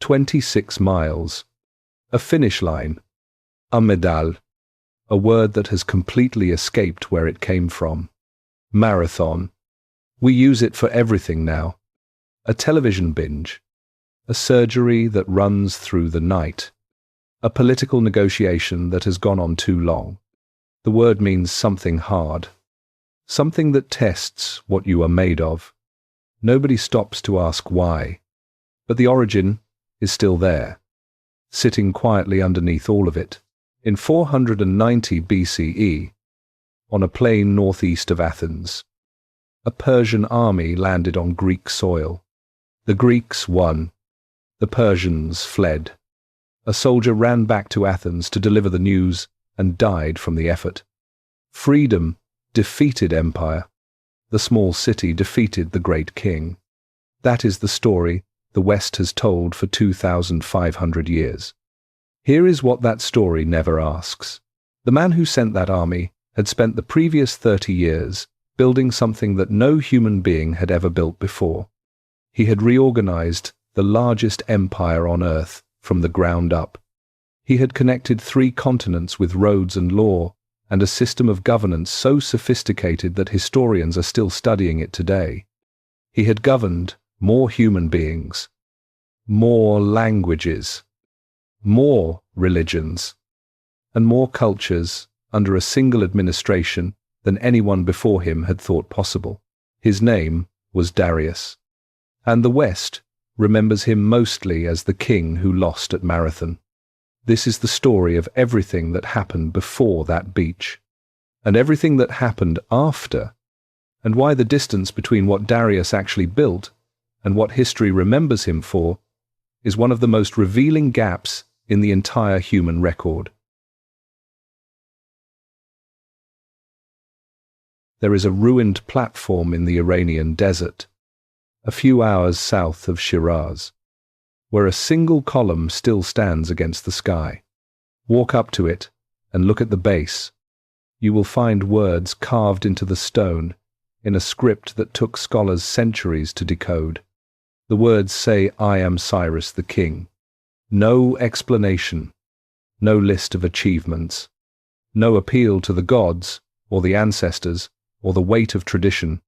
26 miles. A finish line. A medal. A word that has completely escaped where it came from. Marathon. We use it for everything now. A television binge. A surgery that runs through the night. A political negotiation that has gone on too long. The word means something hard. Something that tests what you are made of. Nobody stops to ask why. But the origin is still there, sitting quietly underneath all of it. In 490 BCE, on a plain northeast of Athens, a Persian army landed on Greek soil. The Greeks won. The Persians fled. A soldier ran back to Athens to deliver the news and died from the effort. Freedom defeated empire. The small city defeated the great king. That is the story the West has told for 2,500 years. Here is what that story never asks. The man who sent that army had spent the previous 30 years building something that no human being had ever built before. He had reorganized the largest empire on earth from the ground up. He had connected 3 continents with roads and law, and a system of governance so sophisticated that historians are still studying it today. He had governed more human beings, more languages, more religions, and more cultures under a single administration than anyone before him had thought possible. His name was Darius, and the West remembers him mostly as the king who lost at Marathon. This is the story of everything that happened before that beach, and everything that happened after, and why the distance between what Darius actually built and what history remembers him for is one of the most revealing gaps in the entire human record. There is a ruined platform in the Iranian desert, a few hours south of Shiraz, where a single column still stands against the sky. Walk up to it and look at the base. You will find words carved into the stone in a script that took scholars centuries to decode. The words say, "I am Cyrus the king." No explanation, no list of achievements, no appeal to the gods or the ancestors or the weight of tradition,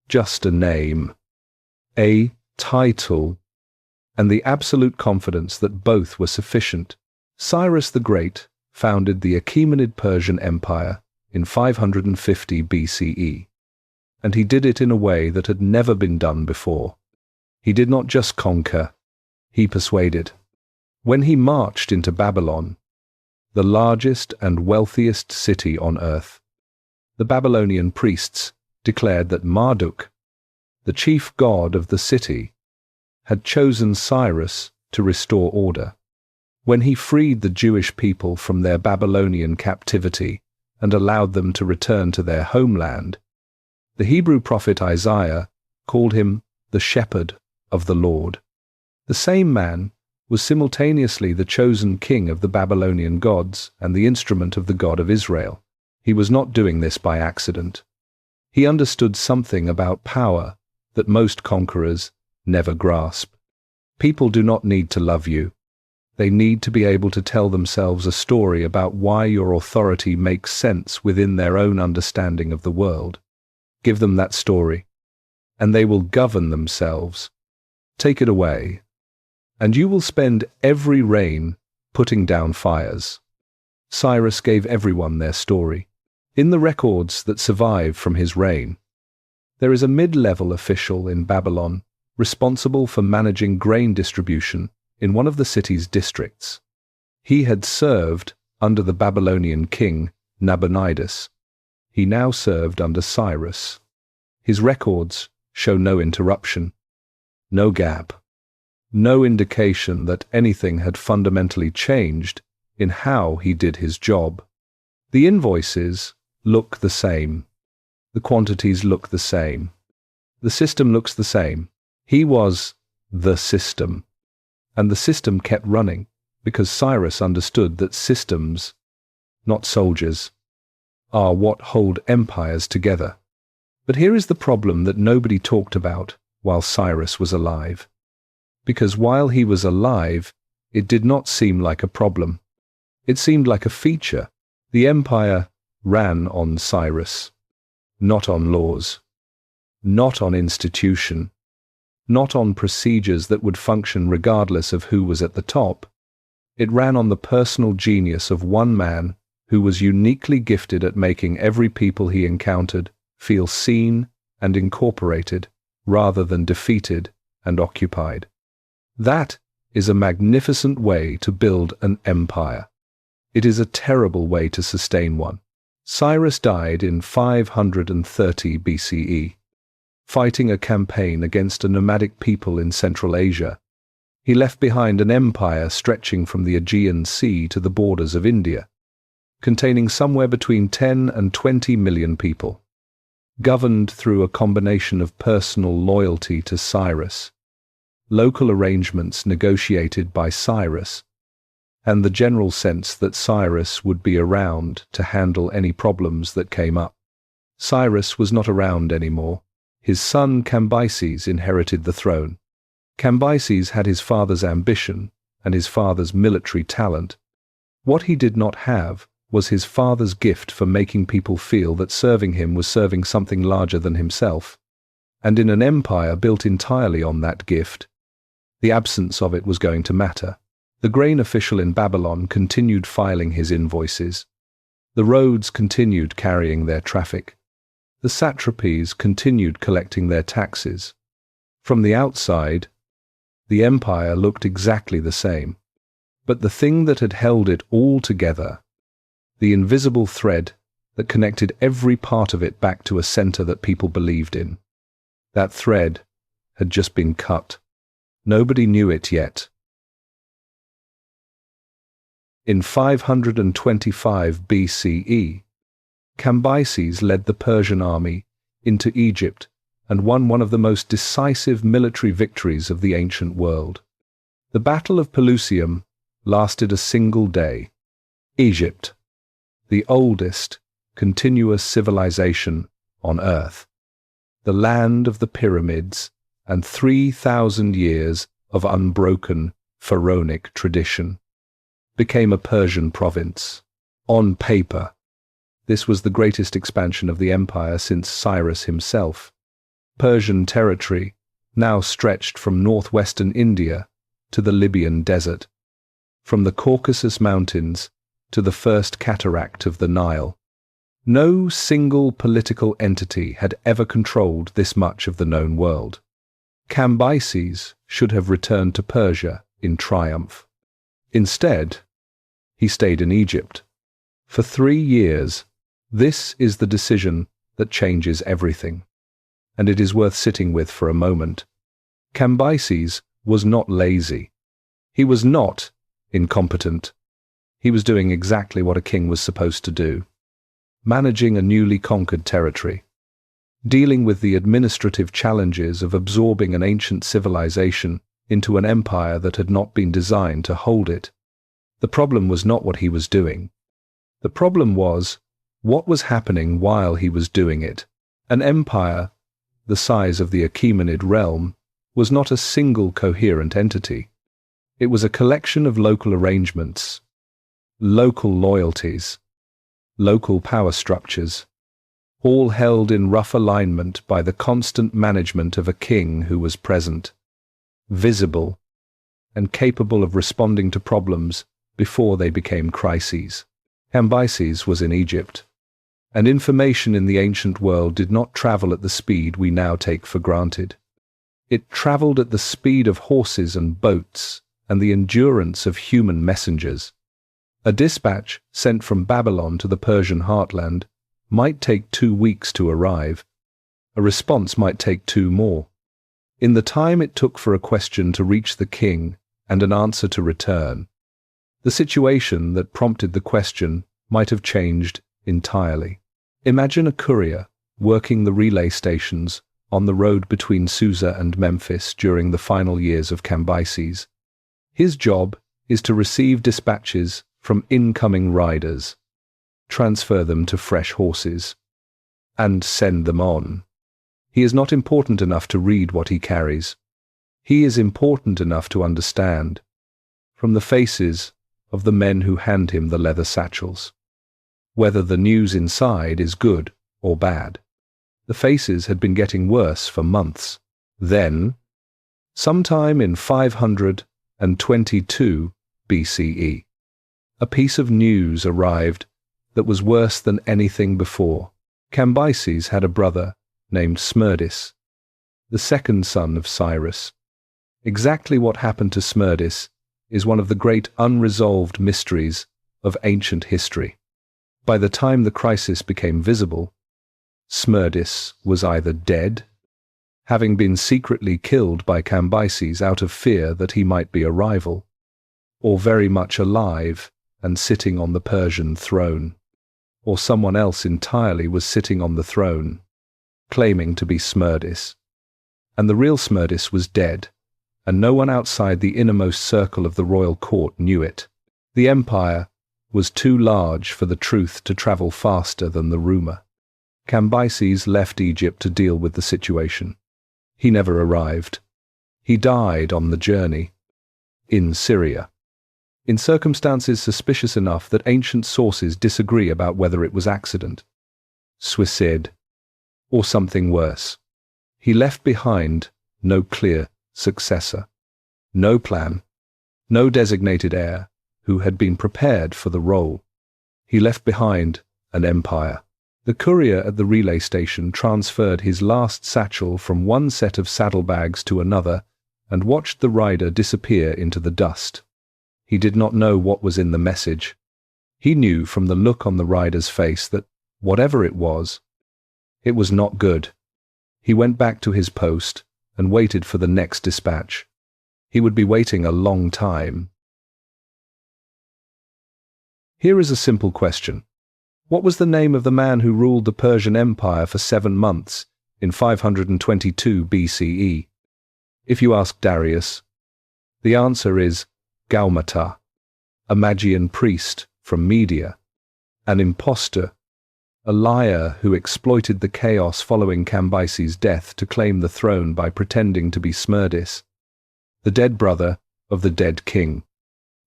just a name, a title, and the absolute confidence that both were sufficient. Cyrus the Great founded the Achaemenid Persian Empire in 550 BCE, and he did it in a way that had never been done before. He did not just conquer, he persuaded. When he marched into Babylon, the largest and wealthiest city on earth, the Babylonian priests declared that Marduk, the chief god of the city, had chosen Cyrus to restore order. When he freed the Jewish people from their Babylonian captivity and allowed them to return to their homeland, the Hebrew prophet Isaiah called him the shepherd of the Lord. The same man was simultaneously the chosen king of the Babylonian gods and the instrument of the God of Israel. He was not doing this by accident. He understood something about power that most conquerors never grasp. People do not need to love you. They need to be able to tell themselves a story about why your authority makes sense within their own understanding of the world. Give them that story, and they will govern themselves. Take it away, and you will spend every reign putting down fires. Cyrus gave everyone their story. In the records that survive from his reign, there is a mid-level official in Babylon responsible for managing grain distribution in one of the city's districts. He had served under the Babylonian king Nabonidus. He now served under Cyrus. His records show no interruption, no gap, no indication that anything had fundamentally changed in how he did his job. The invoices look the same. The quantities look the same. The system looks the same. He was the system, and the system kept running because Cyrus understood that systems, not soldiers, are what hold empires together. But here is the problem that nobody talked about while Cyrus was alive. because while he was alive, it did not seem like a problem. It seemed like a feature. The empire ran on Cyrus, not on laws, not on institution, not on procedures that would function regardless of who was at the top. It ran on the personal genius of one man who was uniquely gifted at making every people he encountered feel seen and incorporated rather than defeated and occupied. That is a magnificent way to build an empire. It is a terrible way to sustain one. Cyrus died in 530 BCE, fighting a campaign against a nomadic people in Central Asia. He left behind an empire stretching from the Aegean Sea to the borders of India, containing somewhere between 10 and 20 million people, governed through a combination of personal loyalty to Cyrus, local arrangements negotiated by Cyrus, and the general sense that Cyrus would be around to handle any problems that came up. Cyrus was not around anymore. His son Cambyses inherited the throne. Cambyses had his father's ambition and his father's military talent. What he did not have was his father's gift for making people feel that serving him was serving something larger than himself. And in an empire built entirely on that gift, the absence of it was going to matter. The grain official in Babylon continued filing his invoices. The roads continued carrying their traffic. The satrapies continued collecting their taxes. From the outside, the empire looked exactly the same. But the thing that had held it all together, the invisible thread that connected every part of it back to a center that people believed in, that thread had just been cut. Nobody knew it yet. In 525 BCE, Cambyses led the Persian army into Egypt and won one of the most decisive military victories of the ancient world. The Battle of Pelusium lasted a single day. Egypt, the oldest continuous civilization on Earth, the land of the pyramids and 3,000 years of unbroken pharaonic tradition, became a Persian province. On paper, this was the greatest expansion of the empire since Cyrus himself. Persian territory now stretched from northwestern India to the Libyan desert, from the Caucasus Mountains to the first cataract of the Nile. No single political entity had ever controlled this much of the known world. Cambyses should have returned to Persia in triumph. Instead, he stayed in Egypt. For 3 years, this is the decision that changes everything, and it is worth sitting with for a moment. Cambyses was not lazy. He was not incompetent. He was doing exactly what a king was supposed to do, managing a newly conquered territory, dealing with the administrative challenges of absorbing an ancient civilization into an empire that had not been designed to hold it. The problem was not what he was doing. The problem was what was happening while he was doing it. An empire the size of the Achaemenid realm was not a single coherent entity. It was a collection of local arrangements, local loyalties, local power structures, all held in rough alignment by the constant management of a king who was present, visible, and capable of responding to problems before they became crises. Cambyses was in Egypt, and information in the ancient world did not travel at the speed we now take for granted. It traveled at the speed of horses and boats and the endurance of human messengers. A dispatch sent from Babylon to the Persian heartland might take 2 weeks to arrive. A response might take 2 more. In the time it took for a question to reach the king and an answer to return, the situation that prompted the question might have changed entirely. Imagine a courier working the relay stations on the road between Susa and Memphis during the final years of Cambyses. His job is to receive dispatches from incoming riders, transfer them to fresh horses, and send them on. He is not important enough to read what he carries. He is important enough to understand from the faces of the men who hand him the leather satchels whether the news inside is good or bad. The faces had been getting worse for months. Then, sometime in 522 BCE, a piece of news arrived that was worse than anything before. Cambyses had a brother named Smerdis, the second son of Cyrus. Exactly what happened to Smerdis is one of the great unresolved mysteries of ancient history. By the time the crisis became visible, Smerdis was either dead, having been secretly killed by Cambyses out of fear that he might be a rival, or very much alive and sitting on the Persian throne, or someone else entirely was sitting on the throne, claiming to be Smerdis. And the real Smerdis was dead, and no one outside the innermost circle of the royal court knew it. The empire was too large for the truth to travel faster than the rumor. Cambyses left Egypt to deal with the situation. He never arrived. He died on the journey, in Syria, in circumstances suspicious enough that ancient sources disagree about whether it was accident, suicide, or something worse. He left behind no clear successor, no plan, no designated heir who had been prepared for the role. He left behind an empire. The courier at the relay station transferred his last satchel from one set of saddlebags to another and watched the rider disappear into the dust. He did not know what was in the message. He knew from the look on the rider's face that, whatever it was not good. He went back to his post and waited for the next dispatch. He would be waiting a long time. Here is a simple question. What was the name of the man who ruled the Persian Empire for 7 months in 522 BCE? If you ask Darius, the answer is Gaumata, a Magian priest from Media, an impostor, a liar who exploited the chaos following Cambyses' death to claim the throne by pretending to be Smerdis, the dead brother of the dead king,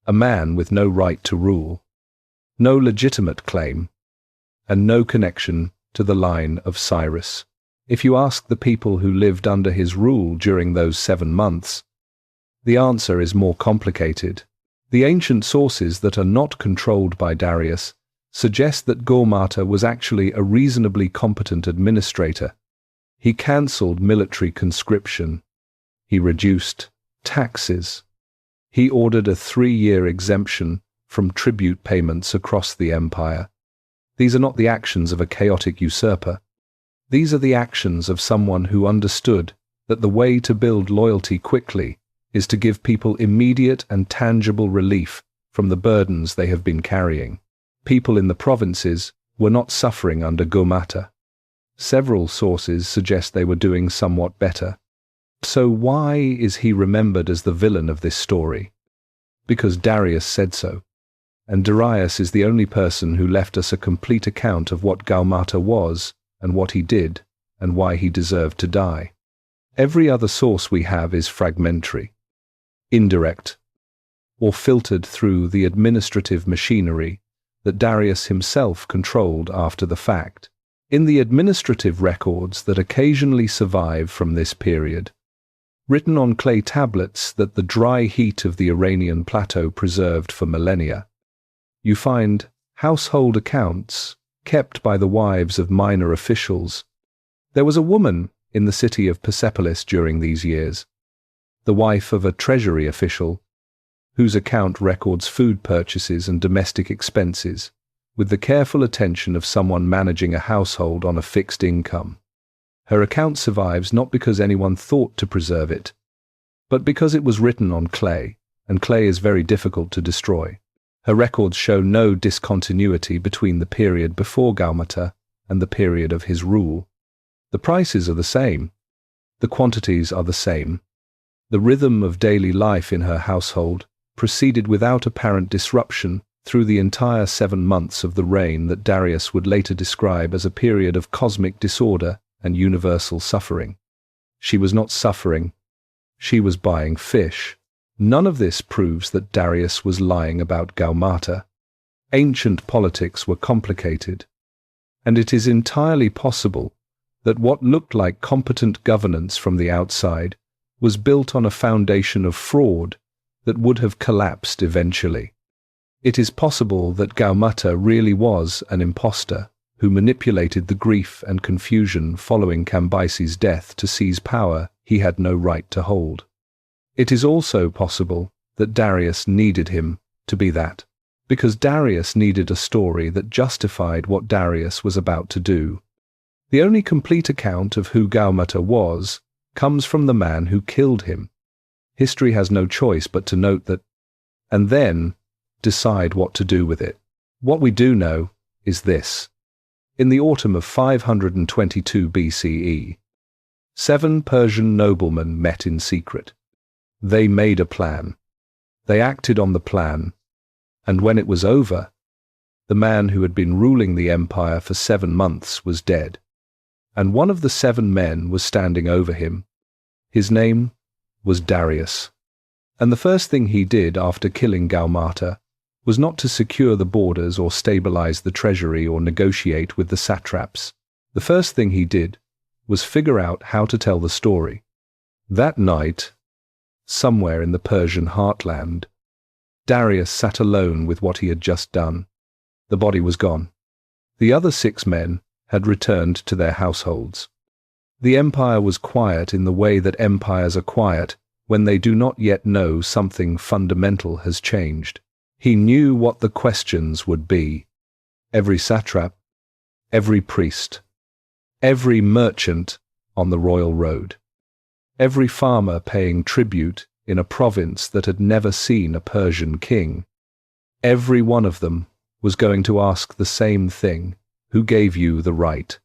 a man with no right to rule, no legitimate claim, and no connection to the line of Cyrus. If you ask the people who lived under his rule during those 7 months, the answer is more complicated. The ancient sources that are not controlled by Darius suggest that Gaumata was actually a reasonably competent administrator. He cancelled military conscription. He reduced taxes. He ordered a 3-year exemption from tribute payments across the empire. These are not the actions of a chaotic usurper. These are the actions of someone who understood that the way to build loyalty quickly is to give people immediate and tangible relief from the burdens they have been carrying. People in the provinces were not suffering under Gaumata. Several sources suggest they were doing somewhat better. So why is he remembered as the villain of this story? Because Darius said so. And Darius is the only person who left us a complete account of what Gaumata was and what he did and why he deserved to die. Every other source we have is fragmentary, indirect, or filtered through the administrative machinery that Darius himself controlled after the fact. In the administrative records that occasionally survive from this period, written on clay tablets that the dry heat of the Iranian plateau preserved for millennia, you find household accounts kept by the wives of minor officials. There was a woman in the city of Persepolis during these years, the wife of a treasury official, whose account records food purchases and domestic expenses, with the careful attention of someone managing a household on a fixed income. Her account survives not because anyone thought to preserve it, but because it was written on clay, and clay is very difficult to destroy. Her records show no discontinuity between the period before Gaumata and the period of his rule. The prices are the same. The quantities are the same. The rhythm of daily life in her household proceeded without apparent disruption through the entire 7 months of the reign that Darius would later describe as a period of cosmic disorder and universal suffering. She was not suffering. She was buying fish. None of this proves that Darius was lying about Gaumata. Ancient politics were complicated, and it is entirely possible that what looked like competent governance from the outside was built on a foundation of fraud that would have collapsed eventually. It is possible that Gaumata really was an impostor who manipulated the grief and confusion following Cambyses' death to seize power he had no right to hold. It is also possible that Darius needed him to be that, because Darius needed a story that justified what Darius was about to do. The only complete account of who Gaumata was comes from the man who killed him. History has no choice but to note that, and then decide what to do with it. What we do know is this. In the autumn of 522 BCE, 7 Persian noblemen met in secret. They made a plan. They acted on the plan, and when it was over, the man who had been ruling the empire for 7 months was dead, and one of the 7 men was standing over him. His name was Darius, and the first thing he did after killing Gaumata was not to secure the borders or stabilize the treasury or negotiate with the satraps. The first thing he did was figure out how to tell the story. That night, somewhere in the Persian heartland, Darius sat alone with what he had just done. The body was gone. The other 6 men had returned to their households. The empire was quiet in the way that empires are quiet when they do not yet know something fundamental has changed. He knew what the questions would be. Every satrap, every priest, every merchant on the royal road, every farmer paying tribute in a province that had never seen a Persian king, every one of them was going to ask the same thing: who gave you the right?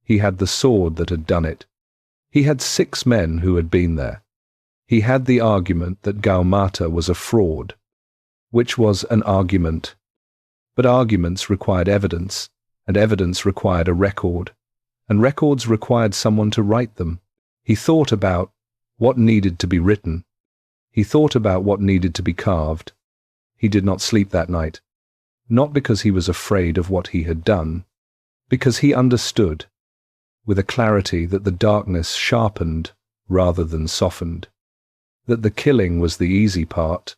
He had the sword that had done it. He had 6 men who had been there. He had the argument that Gaumata was a fraud, which was an argument. But arguments required evidence, and evidence required a record, and records required someone to write them. He thought about what needed to be written. He thought about what needed to be carved. He did not sleep that night, not because he was afraid of what he had done, because he understood, with a clarity that the darkness sharpened rather than softened, that the killing was the easy part.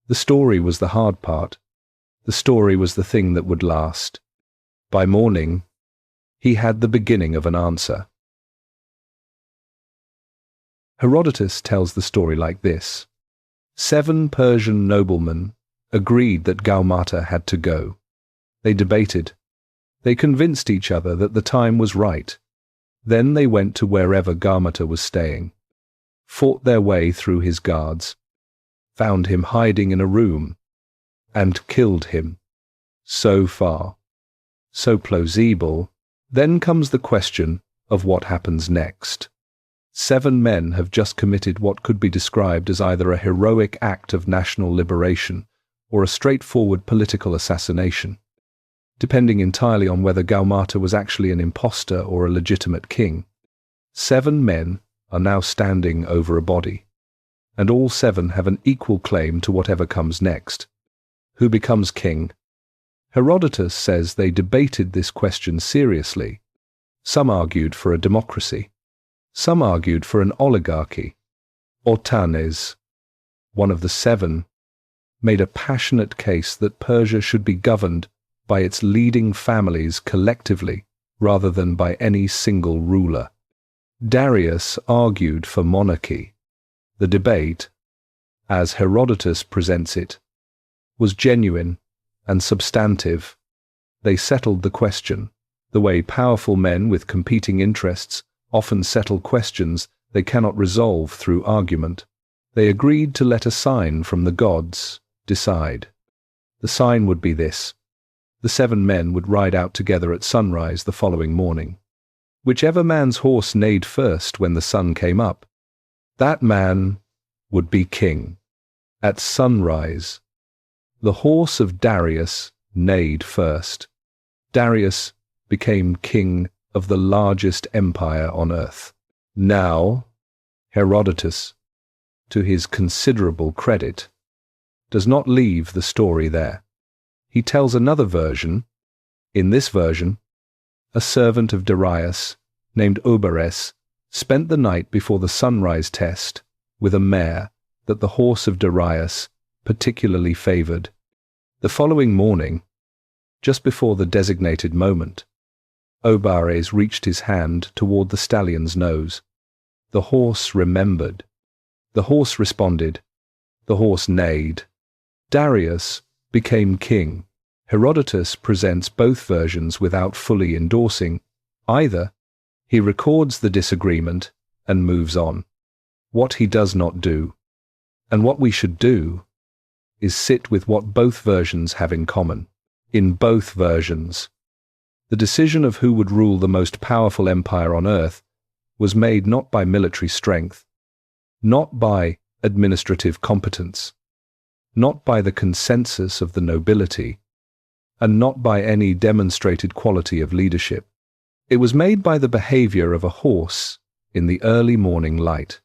The story was the hard part. The story was the thing that would last. By morning, he had the beginning of an answer. Herodotus tells the story like this. 7 Persian noblemen agreed that Gaumata had to go. They debated. They convinced each other that the time was right. Then they went to wherever Gaumata was staying, fought their way through his guards, found him hiding in a room, and killed him. So far, so plausible. Then comes the question of what happens next. 7 men have just committed what could be described as either a heroic act of national liberation or a straightforward political assassination, depending entirely on whether Gaumata was actually an impostor or a legitimate king. 7 men are now standing over a body, and all 7 have an equal claim to whatever comes next. Who becomes king? Herodotus says they debated this question seriously. Some argued for a democracy. Some argued for an oligarchy. Ortanes, one of the 7, made a passionate case that Persia should be governed by its leading families collectively rather than by any single ruler. Darius argued for monarchy. The debate, as Herodotus presents it, was genuine and substantive. They settled the question, the way powerful men with competing interests often settle questions they cannot resolve through argument. They agreed to let a sign from the gods decide. The sign would be this: the 7 men would ride out together at sunrise the following morning. Whichever man's horse neighed first when the sun came up, that man would be king. At sunrise, the horse of Darius neighed first. Darius became king of the largest empire on earth. Now, Herodotus to his considerable credit, does not leave the story there. He tells another version. In this version, a servant of Darius, named Oberes, spent the night before the sunrise test with a mare that the horse of Darius particularly favored. The following morning, just before the designated moment, Oberes reached his hand toward the stallion's nose. The horse remembered. The horse responded. The horse neighed. Darius became king. Herodotus presents both versions without fully endorsing either. He records the disagreement and moves on. What he does not do, and what we should do, is sit with what both versions have in common. In both versions, the decision of who would rule the most powerful empire on earth was made not by military strength, not by administrative competence, not by the consensus of the nobility, and not by any demonstrated quality of leadership. It was made by the behavior of a horse in the early morning light,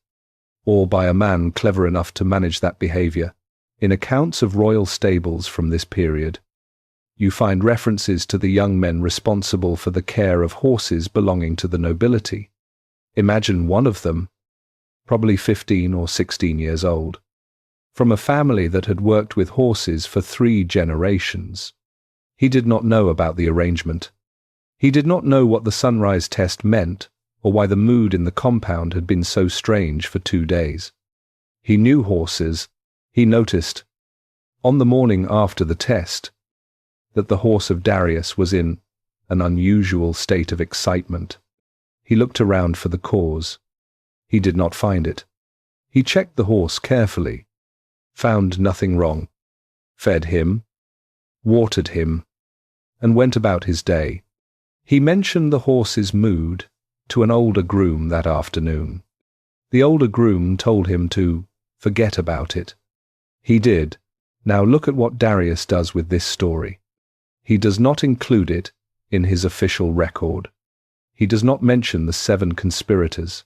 or by a man clever enough to manage that behavior. In accounts of royal stables from this period, you find references to the young men responsible for the care of horses belonging to the nobility. Imagine one of them, probably 15 or 16 years old, from a family that had worked with horses for 3 generations. He did not know about the arrangement. He did not know what the sunrise test meant or why the mood in the compound had been so strange for 2 days. He knew horses. He noticed, on the morning after the test, that the horse of Darius was in an unusual state of excitement. He looked around for the cause. He did not find it. He checked the horse carefully, found nothing wrong, fed him, watered him, and went about his day. He mentioned the horse's mood to an older groom that afternoon. The older groom told him to forget about it. He did. Now look at what Darius does with this story. He does not include it in his official record. He does not mention the 7 conspirators.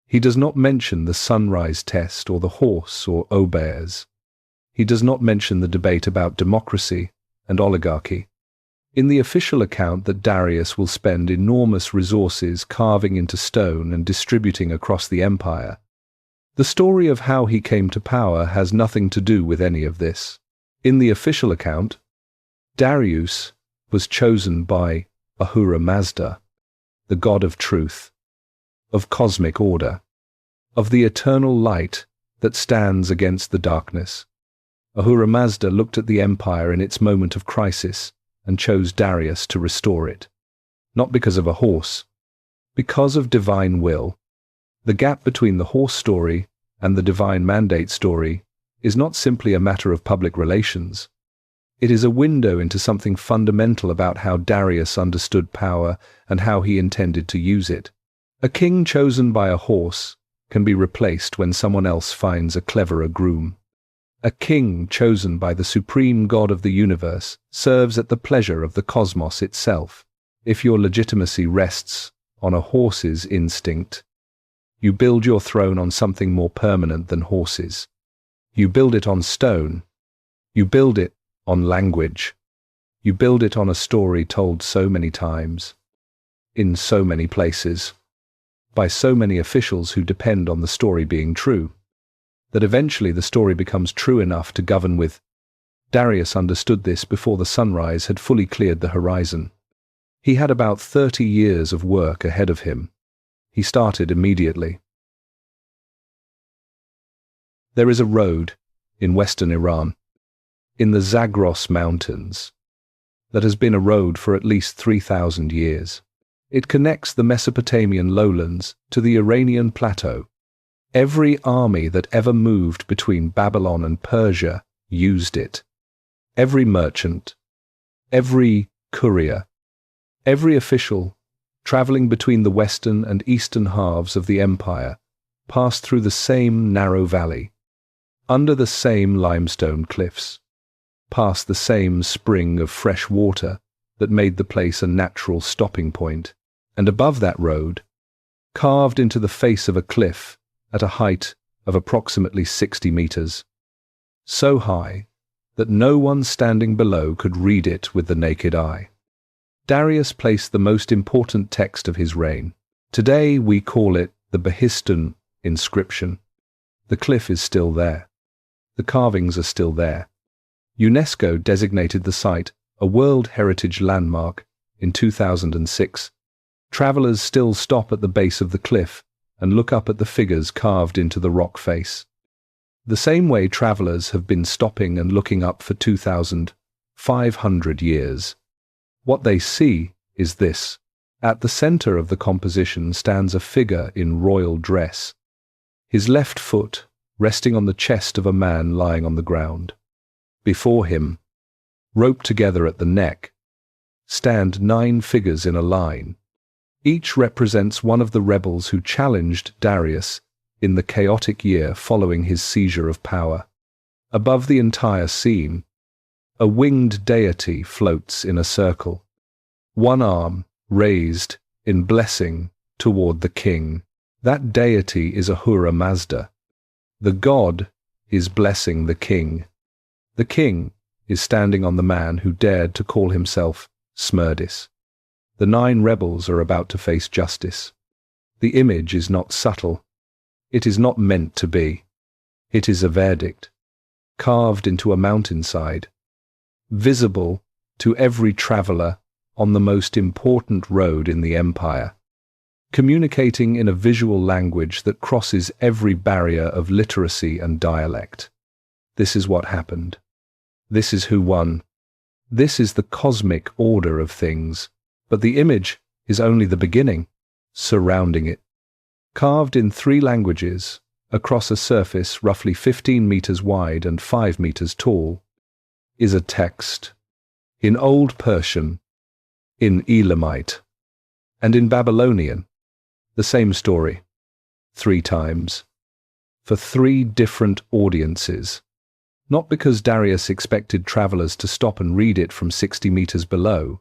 He does not mention the sunrise test or the horse or Oberes. He does not mention the debate about democracy and oligarchy. In the official account that Darius will spend enormous resources carving into stone and distributing across the empire, the story of how he came to power has nothing to do with any of this. In the official account, Darius was chosen by Ahura Mazda, the god of truth, of cosmic order, of the eternal light that stands against the darkness. Ahura Mazda looked at the empire in its moment of crisis and chose Darius to restore it. Not because of a horse, because of divine will. The gap between the horse story and the divine mandate story is not simply a matter of public relations. It is a window into something fundamental about how Darius understood power and how he intended to use it. A king chosen by a horse can be replaced when someone else finds a cleverer groom. A king chosen by the supreme God of the universe serves at the pleasure of the cosmos itself. If your legitimacy rests on a horse's instinct, you build your throne on something more permanent than horses. You build it on stone. You build it on language. You build it on a story told so many times, in so many places, by so many officials who depend on the story being true, that eventually the story becomes true enough to govern with. Darius understood this before the sunrise had fully cleared the horizon. He had about 30 years of work ahead of him. He started immediately. There is a road in western Iran, in the Zagros Mountains, that has been a road for at least 3,000 years. It connects the Mesopotamian lowlands to the Iranian plateau. Every army that ever moved between Babylon and Persia used it. Every merchant, every courier, every official traveling between the western and eastern halves of the empire passed through the same narrow valley, under the same limestone cliffs, past the same spring of fresh water that made the place a natural stopping point, and above that road, carved into the face of a cliff at a height of approximately 60 meters, so high that no one standing below could read it with the naked eye. Darius placed the most important text of his reign. Today we call it the Behistun inscription. The cliff is still there. The carvings are still there. UNESCO designated the site a World Heritage Landmark in 2006. Travelers still stop at the base of the cliff and look up at the figures carved into the rock face. The same way travelers have been stopping and looking up for 2,500 years. What they see is this. At the center of the composition stands a figure in royal dress, his left foot resting on the chest of a man lying on the ground. Before him, roped together at the neck, stand 9 figures in a line. Each represents one of the rebels who challenged Darius in the chaotic year following his seizure of power. Above the entire scene, a winged deity floats in a circle, one arm raised in blessing toward the king. That deity is Ahura Mazda. The god is blessing the king. The king is standing on the man who dared to call himself Smerdis. The 9 rebels are about to face justice. The image is not subtle. It is not meant to be. It is a verdict, carved into a mountainside, visible to every traveler on the most important road in the empire, communicating in a visual language that crosses every barrier of literacy and dialect. This is what happened. This is who won. This is the cosmic order of things, but the image is only the beginning. Surrounding it, carved in 3 languages, across a surface roughly 15 meters wide and 5 meters tall, is a text. In Old Persian, in Elamite, and in Babylonian, the same story, 3 times, for 3 different audiences. Not because Darius expected travelers to stop and read it from 60 meters below,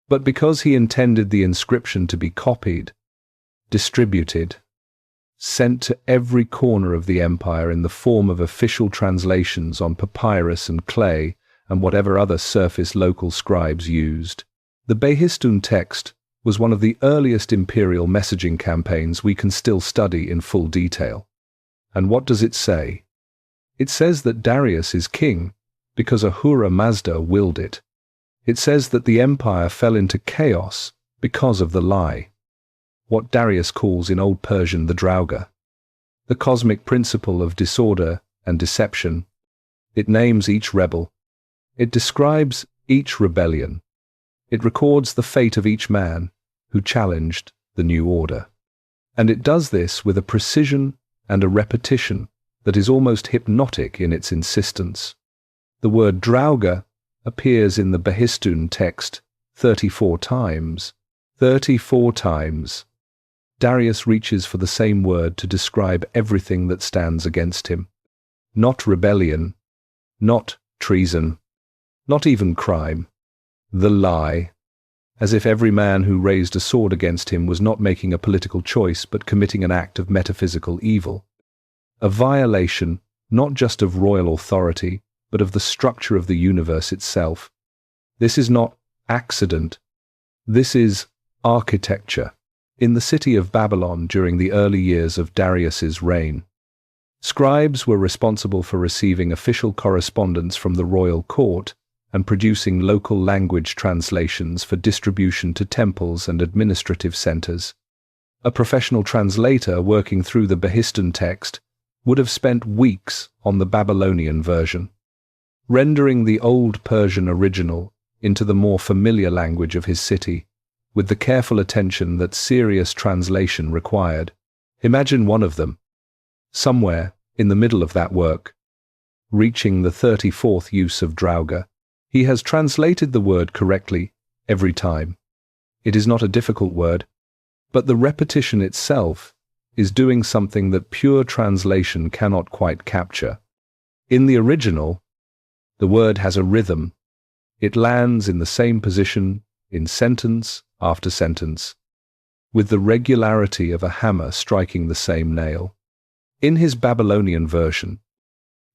but because he intended the inscription to be copied, distributed, sent to every corner of the empire in the form of official translations on papyrus and clay and whatever other surface local scribes used. The Behistun text was one of the earliest imperial messaging campaigns we can still study in full detail. And what does it say? It says that Darius is king because Ahura Mazda willed it. It says that the empire fell into chaos because of the lie, what Darius calls in Old Persian the Drauga, the cosmic principle of disorder and deception. It names each rebel. It describes each rebellion. It records the fate of each man who challenged the new order. And it does this with a precision and a repetition that is almost hypnotic in its insistence. The word Drauga appears in the Behistun text 34 times. 34 times. Darius reaches for the same word to describe everything that stands against him. Not rebellion, not treason, not even crime. The lie, as if every man who raised a sword against him was not making a political choice but committing an act of metaphysical evil. A violation not just of royal authority, but of the structure of the universe itself. This is not accident. This is architecture. In the city of Babylon during the early years of Darius's reign, scribes were responsible for receiving official correspondence from the royal court and producing local language translations for distribution to temples and administrative centers. A professional translator working through the Behistun text would have spent weeks on the Babylonian version, rendering the Old Persian original into the more familiar language of his city, with the careful attention that serious translation required. Imagine one of them, somewhere in the middle of that work, reaching the 34th use of Drauga. He has translated the word correctly every time. It is not a difficult word, but the repetition itself is doing something that pure translation cannot quite capture. In the original, the word has a rhythm. It lands in the same position in sentence after sentence, with the regularity of a hammer striking the same nail. In his Babylonian version,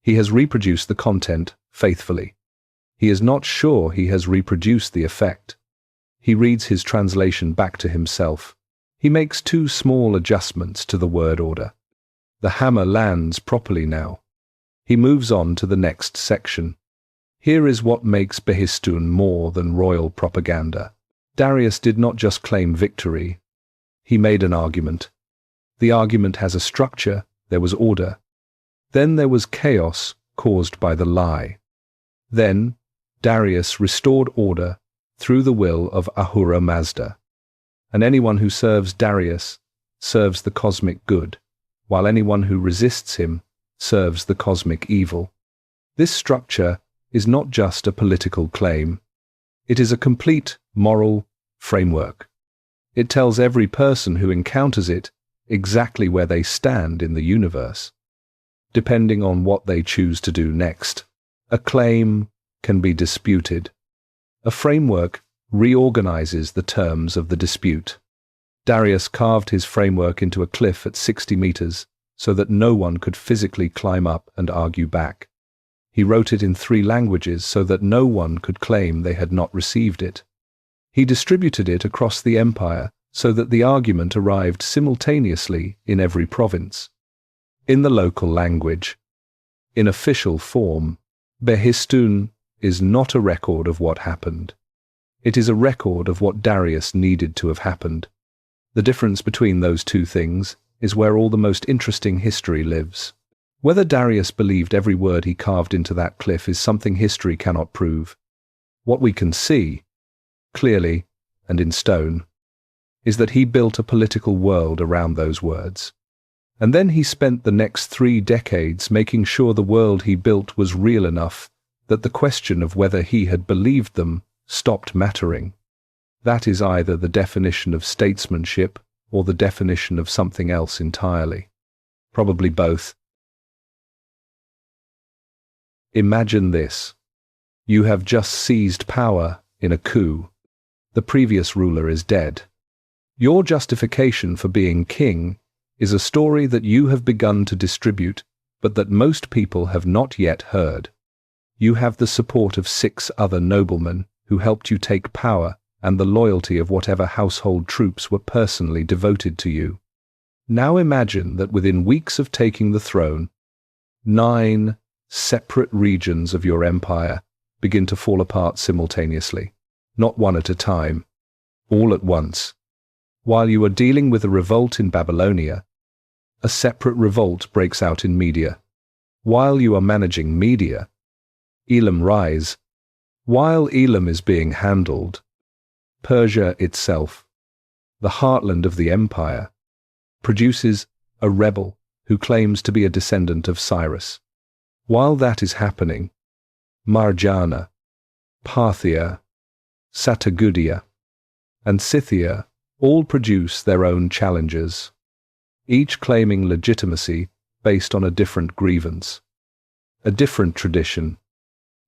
he has reproduced the content faithfully. He is not sure he has reproduced the effect. He reads his translation back to himself. He makes 2 small adjustments to the word order. The hammer lands properly now. He moves on to the next section. Here is what makes Behistun more than royal propaganda. Darius did not just claim victory. He made an argument. The argument has a structure. There was order. Then there was chaos caused by the lie. Then Darius restored order through the will of Ahura Mazda. And anyone who serves Darius serves the cosmic good, while anyone who resists him serves the cosmic evil. This structure is not just a political claim. It is a complete moral framework. It tells every person who encounters it exactly where they stand in the universe, depending on what they choose to do next. A claim can be disputed. A framework reorganizes the terms of the dispute. Darius carved his framework into a cliff at 60 meters so that no one could physically climb up and argue back. He wrote it in 3 languages so that no one could claim they had not received it. He distributed it across the empire so that the argument arrived simultaneously in every province. In the local language, in official form, Behistun is not a record of what happened. It is a record of what Darius needed to have happened. The difference between those 2 things is where all the most interesting history lives. Whether Darius believed every word he carved into that cliff is something history cannot prove. What we can see, clearly and in stone, is that he built a political world around those words. And then he spent the next 3 decades making sure the world he built was real enough that the question of whether he had believed them stopped mattering. That is either the definition of statesmanship or the definition of something else entirely. Probably both. Imagine this. You have just seized power in a coup. The previous ruler is dead. Your justification for being king is a story that you have begun to distribute, but that most people have not yet heard. You have the support of 6 other noblemen who helped you take power and the loyalty of whatever household troops were personally devoted to you. Now imagine that within weeks of taking the throne, 9 separate regions of your empire begin to fall apart simultaneously, not one at a time, all at once. While you are dealing with a revolt in Babylonia, a separate revolt breaks out in Media. While you are managing Media, Elam rise. While Elam is being handled, Persia itself, the heartland of the empire, produces a rebel who claims to be a descendant of Cyrus. While that is happening, Marjana, Parthia, Satagudia, and Scythia all produce their own challengers, each claiming legitimacy based on a different grievance, a different tradition,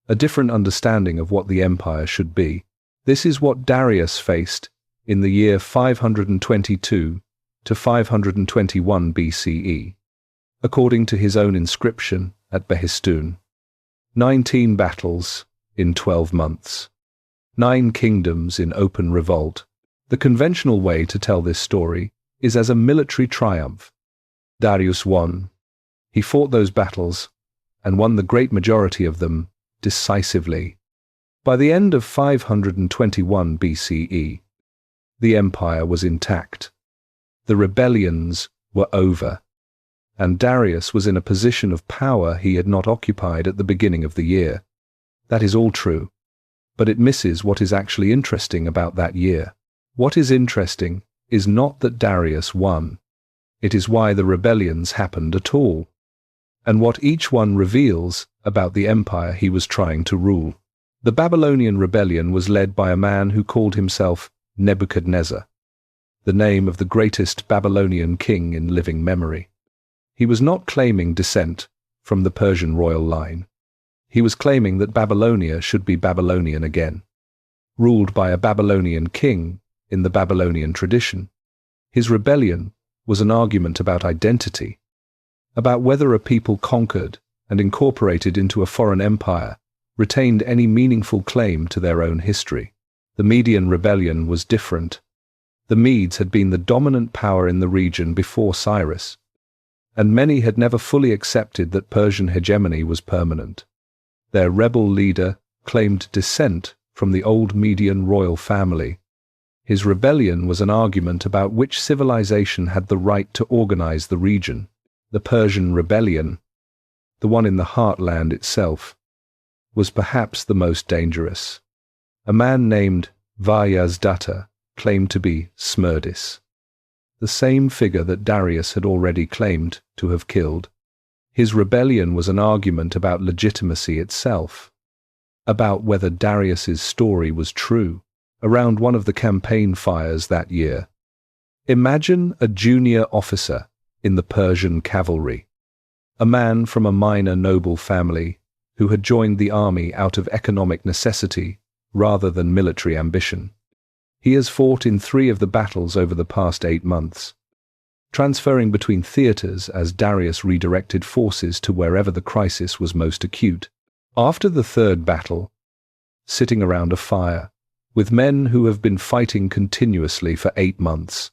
a different understanding of what the empire should be. This is what Darius faced in the year 522 to 521 BCE, according to his own inscription at Behistun. 19 battles in 12 months. 9 kingdoms in open revolt. The conventional way to tell this story is as a military triumph. Darius won. He fought those battles and won the great majority of them decisively. By the end of 521 BCE, the empire was intact. The rebellions were over, and Darius was in a position of power he had not occupied at the beginning of the year. That is all true, but it misses what is actually interesting about that year. What is interesting is not that Darius won. It is why the rebellions happened at all, and what each one reveals about the empire he was trying to rule. The Babylonian rebellion was led by a man who called himself Nebuchadnezzar, the name of the greatest Babylonian king in living memory. He was not claiming descent from the Persian royal line. He was claiming that Babylonia should be Babylonian again, ruled by a Babylonian king in the Babylonian tradition. His rebellion was an argument about identity. about whether a people conquered and incorporated into a foreign empire retained any meaningful claim to their own history. The Median rebellion was different. The Medes had been the dominant power in the region before Cyrus, and many had never fully accepted that Persian hegemony was permanent. Their rebel leader claimed descent from the old Median royal family. His rebellion was an argument about which civilization had the right to organize the region. The Persian rebellion, the one in the heartland itself, was perhaps the most dangerous. A man named Vayazdatta claimed to be Smerdis, the same figure that Darius had already claimed to have killed. His rebellion was an argument about legitimacy itself, about whether Darius's story was true. Around one of the campaign fires that year, imagine a junior officer in the Persian cavalry, a man from a minor noble family who had joined the army out of economic necessity rather than military ambition. He has fought in 3 of the battles over the past 8 months, transferring between theatres as Darius redirected forces to wherever the crisis was most acute. After the 3rd battle, sitting around a fire, with men who have been fighting continuously for 8 months,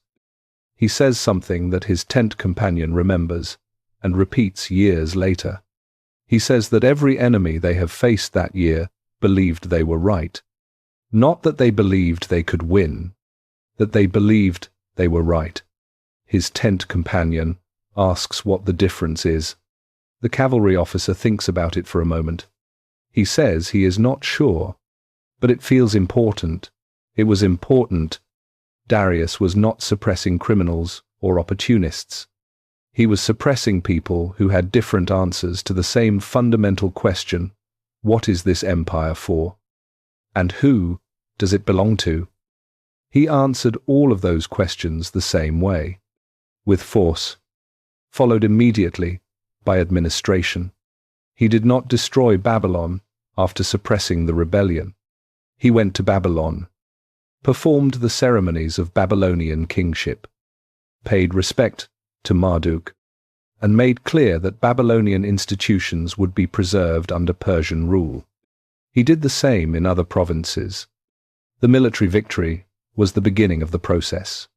he says something that his tent companion remembers and repeats years later. He says that every enemy they have faced that year believed they were right. Not that they believed they could win, that they believed they were right. His tent companion asks what the difference is. The cavalry officer thinks about it for a moment. He says he is not sure, but it feels important. It was important. Darius was not suppressing criminals or opportunists. He was suppressing people who had different answers to the same fundamental question: what is this empire for? And who does it belong to? He answered all of those questions the same way, with force, followed immediately by administration. He did not destroy Babylon after suppressing the rebellion. He went to Babylon, performed the ceremonies of Babylonian kingship, paid respect to Marduk, and made clear that Babylonian institutions would be preserved under Persian rule. He did the same in other provinces. The military victory was the beginning of the process,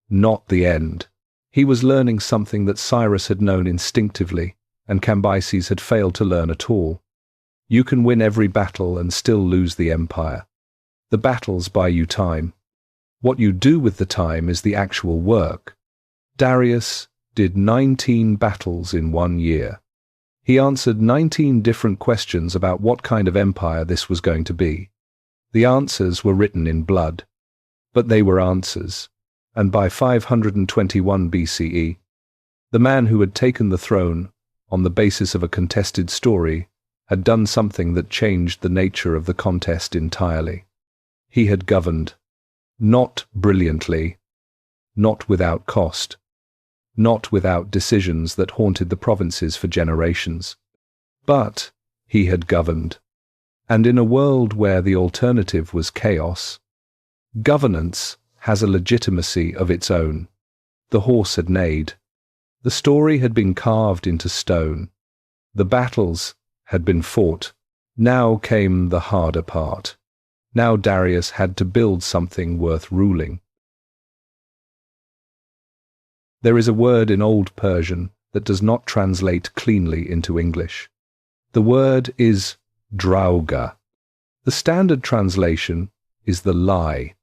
not the end. He was learning something that Cyrus had known instinctively, and Cambyses had failed to learn at all. You can win every battle and still lose the empire. The battles buy you time. What you do with the time is the actual work. Darius did 19 battles in 1 year. He answered 19 different questions about what kind of empire this was going to be. The answers were written in blood, but they were answers, and by 521 BCE, the man who had taken the throne on the basis of a contested story had done something that changed the nature of the contest entirely. He had governed, not brilliantly, not without cost, not without decisions that haunted the provinces for generations, but he had governed. And in a world where the alternative was chaos, governance has a legitimacy of its own. The horse had neighed. The story had been carved into stone. The battles had been fought. Now came the harder part. Now Darius had to build something worth ruling. There is a word in Old Persian that does not translate cleanly into English. The word is drauga. The standard translation is the lie,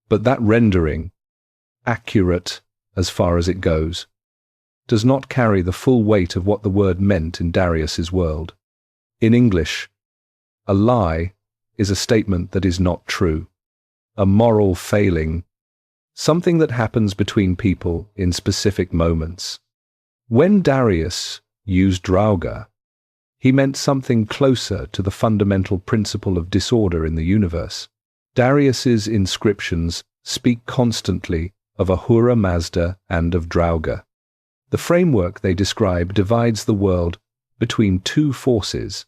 but that rendering, accurate as far as it goes, does not carry the full weight of what the word meant in Darius's world. In English, a lie is a statement that is not true, a moral failing, something that happens between people in specific moments. When Darius used drauga, he meant something closer to the fundamental principle of disorder in the universe. Darius's inscriptions speak constantly of Ahura Mazda and of drauga. The framework they describe divides the world between 2 forces: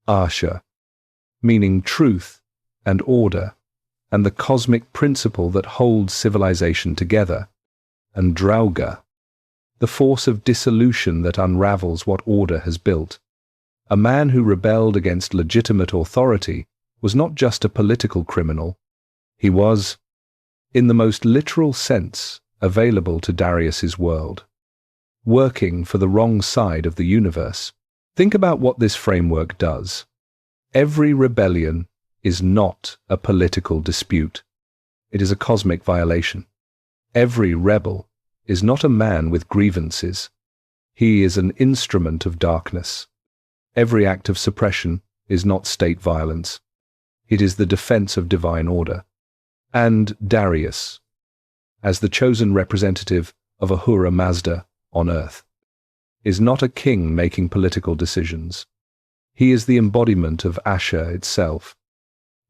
Asha, meaning truth and order, and the cosmic principle that holds civilization together, and drauga, the the force of dissolution that unravels what order has built. A man who rebelled against legitimate authority was not just a political criminal. He was, in the most literal sense available to Darius's world, working for the wrong side of the universe. Think about what this framework does. Every rebellion is not a political dispute. It is a cosmic violation. Every rebel is not a man with grievances. He is an instrument of darkness. Every act of suppression is not state violence. It is the defense of divine order. And Darius, as the chosen representative of Ahura Mazda on earth, is not a king making political decisions. He is the embodiment of Asher itself,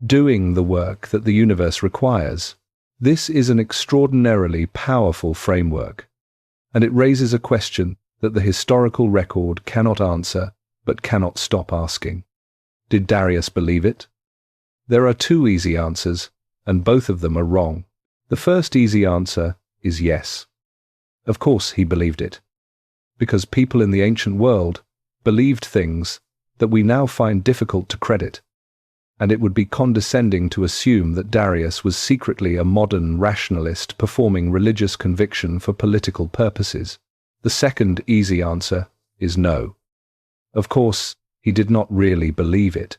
doing the work that the universe requires. This is an extraordinarily powerful framework, and it raises a question that the historical record cannot answer but cannot stop asking. Did Darius believe it? There are two easy answers, and both of them are wrong. The first easy answer is yes. Of course he believed it, because people in the ancient world believed things that we now find difficult to credit, and it would be condescending to assume that Darius was secretly a modern rationalist performing religious conviction for political purposes. The second easy answer is no. Of course, he did not really believe it,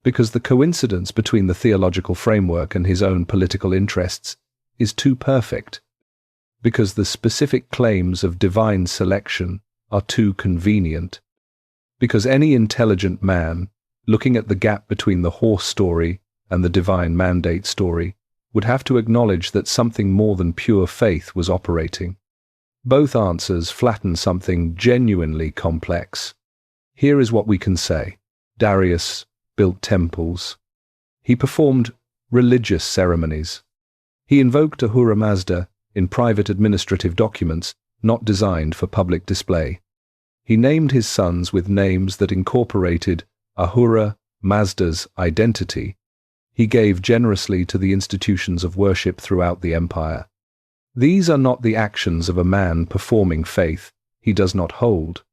because the coincidence between the theological framework and his own political interests is too perfect, because the specific claims of divine selection are too convenient, because any intelligent man, looking at the gap between the horse story and the divine mandate story, would have to acknowledge that something more than pure faith was operating. Both answers flatten something genuinely complex. Here is what we can say. Darius built temples. He performed religious ceremonies. He invoked Ahura Mazda in private administrative documents not designed for public display. He named his sons with names that incorporated Ahura Mazda's identity. He gave generously to the institutions of worship throughout the empire. These are not the actions of a man performing faith he does not hold.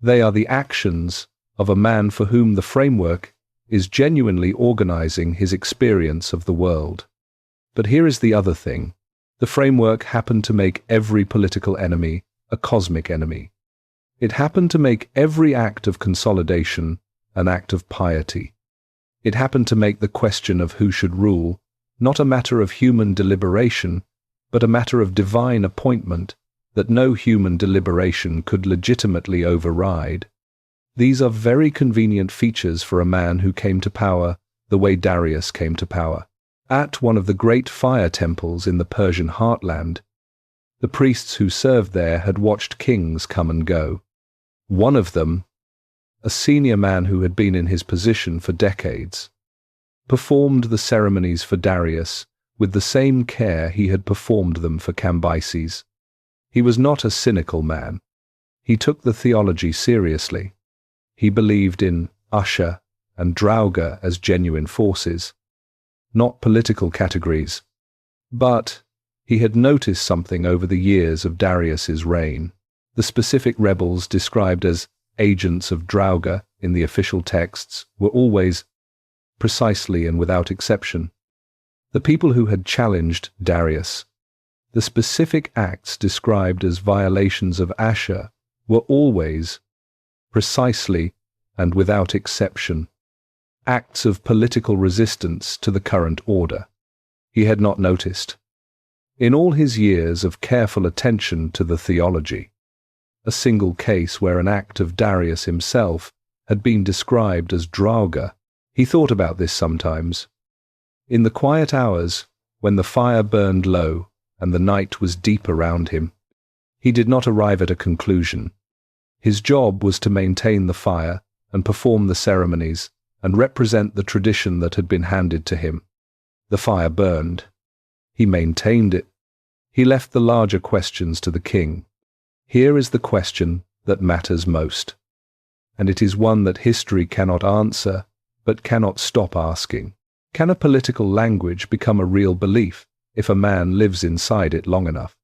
They are the actions of a man for whom the framework is genuinely organizing his experience of the world. But here is the other thing. The framework happened to make every political enemy a cosmic enemy. It happened to make every act of consolidation an act of piety. It happened to make the question of who should rule not a matter of human deliberation, but a matter of divine appointment that no human deliberation could legitimately override. These are very convenient features for a man who came to power the way Darius came to power. At one of the great fire temples in the Persian heartland, the priests who served there had watched kings come and go. One of them, a senior man who had been in his position for decades, performed the ceremonies for Darius with the same care he had performed them for Cambyses. He was not a cynical man. He took the theology seriously. He believed in Usher and Drauga as genuine forces, not political categories. But he had noticed something over the years of Darius's reign. The specific rebels described as agents of Drauga in the official texts were always, precisely and without exception, the people who had challenged Darius. The specific acts described as violations of Asher were always, precisely and without exception, acts of political resistance to the current order. He had not noticed, in all his years of careful attention to the theology, a single case where an act of Darius himself had been described as Drauga. He thought about this sometimes. In the quiet hours, when the fire burned low and the night was deep around him, he did not arrive at a conclusion. His job was to maintain the fire and perform the ceremonies and represent the tradition that had been handed to him. The fire burned. He maintained it. He left the larger questions to the king. Here is the question that matters most, and it is one that history cannot answer, but cannot stop asking. Can a political language become a real belief if a man lives inside it long enough?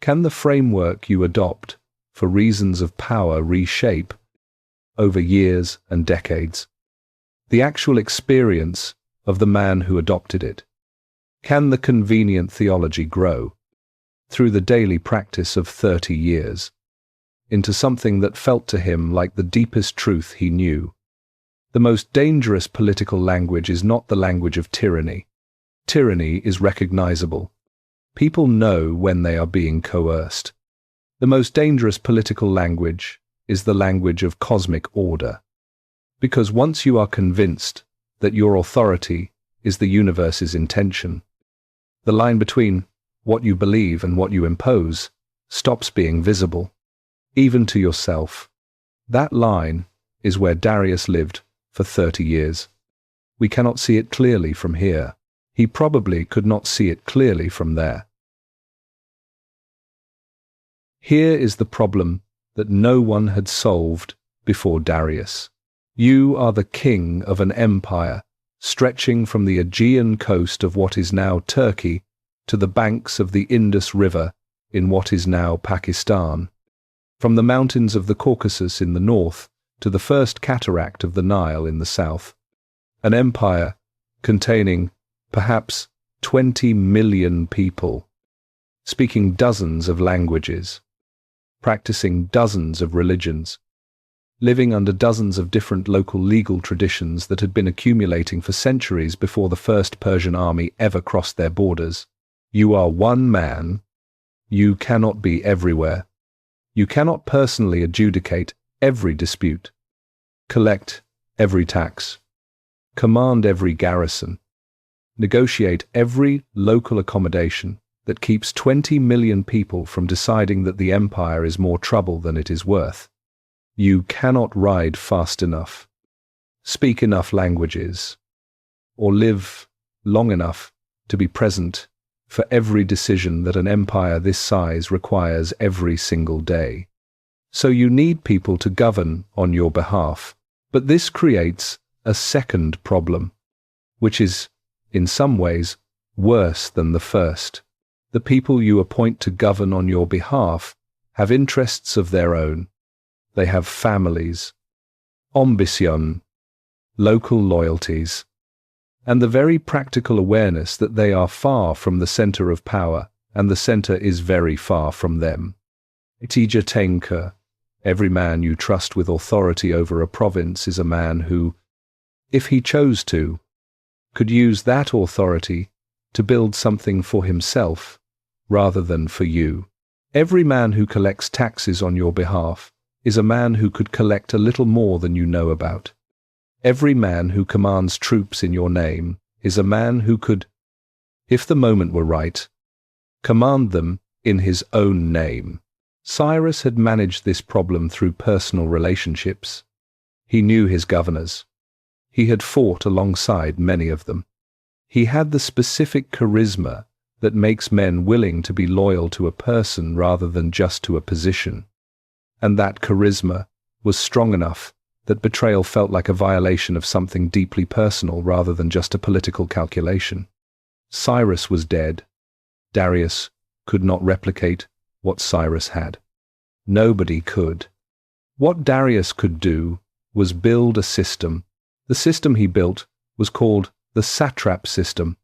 Can the framework you adopt for reasons of power reshape, over years and decades, the actual experience of the man who adopted it? Can the convenient theology grow, through the daily practice of 30 years, into something that felt to him like the deepest truth he knew? The most dangerous political language is not the language of tyranny. Tyranny is recognizable. People know when they are being coerced. The most dangerous political language is the language of cosmic order. Because once you are convinced that your authority is the universe's intention, the line between what you believe and what you impose stops being visible, even to yourself. That line is where Darius lived for 30 years. We cannot see it clearly from here. He probably could not see it clearly from there. Here is the problem that no one had solved before Darius. You are the king of an empire stretching from the Aegean coast of what is now Turkey to the banks of the Indus River in what is now Pakistan, from the mountains of the Caucasus in the north to the first cataract of the Nile in the south. An empire containing perhaps 20 million people, speaking dozens of languages, practicing dozens of religions, living under dozens of different local legal traditions that had been accumulating for centuries before the first Persian army ever crossed their borders. You are one man. You cannot be everywhere. You cannot personally adjudicate every dispute, collect every tax, command every garrison, negotiate every local accommodation that keeps 20 million people from deciding that the empire is more trouble than it is worth. You cannot ride fast enough, speak enough languages, or live long enough to be present for every decision that an empire this size requires every single day. So you need people to govern on your behalf. But this creates a second problem, which is, in some ways, worse than the first. The people you appoint to govern on your behalf have interests of their own. They have families, ambition, local loyalties, and the very practical awareness that they are far from the center of power, and the center is very far from them. Tijatenka, every man you trust with authority over a province is a man who, if he chose to, could use that authority to build something for himself rather than for you. Every man who collects taxes on your behalf is a man who could collect a little more than you know about. Every man who commands troops in your name is a man who could, if the moment were right, command them in his own name. Cyrus had managed this problem through personal relationships. He knew his governors. He had fought alongside many of them. He had the specific charisma that makes men willing to be loyal to a person rather than just to a position. And that charisma was strong enough that betrayal felt like a violation of something deeply personal rather than just a political calculation. Cyrus was dead. Darius could not replicate what Cyrus had. Nobody could. What Darius could do was build a system. The system he built was called the satrap system,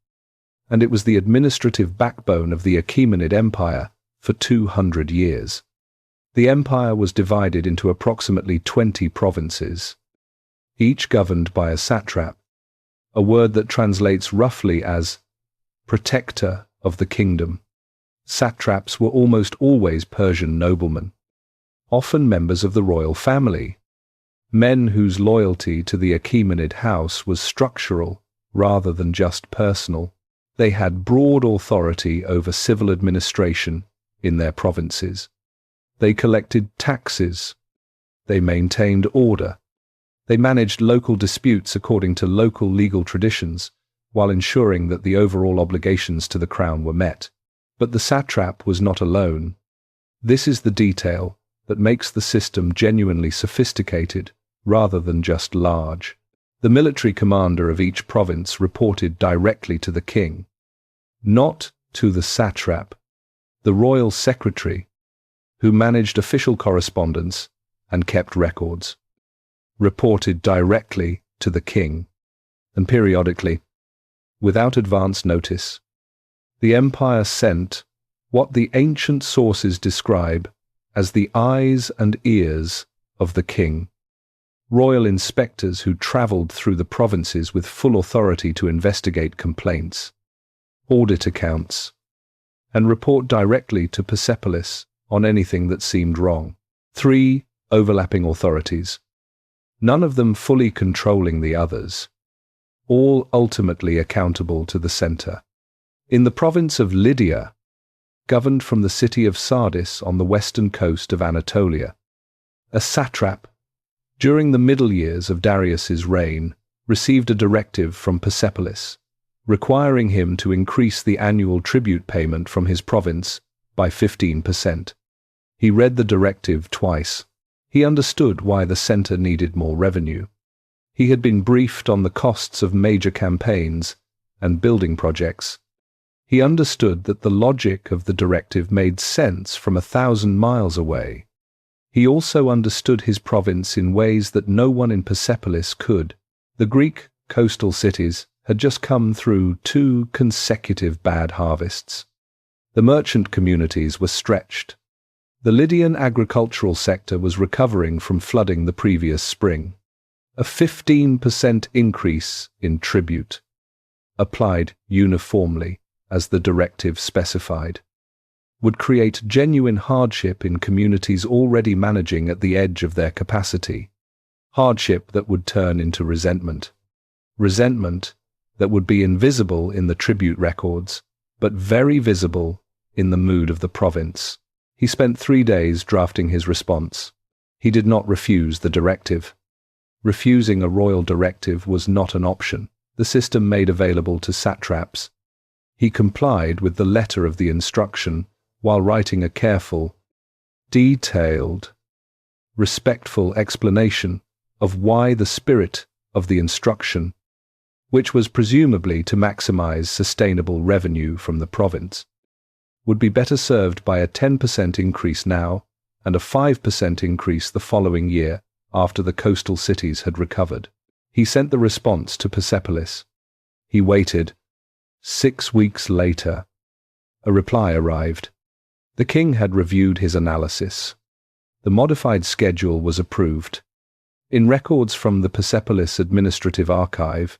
and it was the administrative backbone of the Achaemenid Empire for 200 years. The empire was divided into approximately 20 provinces, each governed by a satrap, a word that translates roughly as protector of the kingdom. Satraps were almost always Persian noblemen, often members of the royal family, men whose loyalty to the Achaemenid house was structural rather than just personal. They had broad authority over civil administration in their provinces. They collected taxes. They maintained order. They managed local disputes according to local legal traditions, while ensuring that the overall obligations to the crown were met. But the satrap was not alone. This is the detail that makes the system genuinely sophisticated rather than just large. The military commander of each province reported directly to the king, not to the satrap. The royal secretary, who managed official correspondence and kept records, reported directly to the king, and periodically, without advance notice, the empire sent what the ancient sources describe as the eyes and ears of the king, royal inspectors who travelled through the provinces with full authority to investigate complaints, audit accounts, and report directly to Persepolis on anything that seemed wrong. 3 overlapping authorities, none of them fully controlling the others, all ultimately accountable to the center. In the province of Lydia, governed from the city of Sardis on the western coast of Anatolia, a satrap, during the middle years of Darius's reign, received a directive from Persepolis, requiring him to increase the annual tribute payment from his province by 15%. He read the directive twice. He understood why the center needed more revenue. He had been briefed on the costs of major campaigns and building projects. He understood that the logic of the directive made sense from 1,000 miles away. He also understood his province in ways that no one in Persepolis could. The Greek coastal cities had just come through 2 consecutive bad harvests. The merchant communities were stretched. The Lydian agricultural sector was recovering from flooding the previous spring. A 15% increase in tribute, applied uniformly as the directive specified, would create genuine hardship in communities already managing at the edge of their capacity. Hardship that would turn into resentment. Resentment that would be invisible in the tribute records, but very visible in the mood of the province. He spent 3 days drafting his response. He did not refuse the directive. Refusing a royal directive was not an option, the system made available to satraps. He complied with the letter of the instruction while writing a careful, detailed, respectful explanation of why the spirit of the instruction, which was presumably to maximize sustainable revenue from the province, would be better served by a 10% increase now and a 5% increase the following year after the coastal cities had recovered. He sent the response to Persepolis. He waited. 6 weeks later, a reply arrived. The king had reviewed his analysis. The modified schedule was approved. In records from the Persepolis Administrative Archive,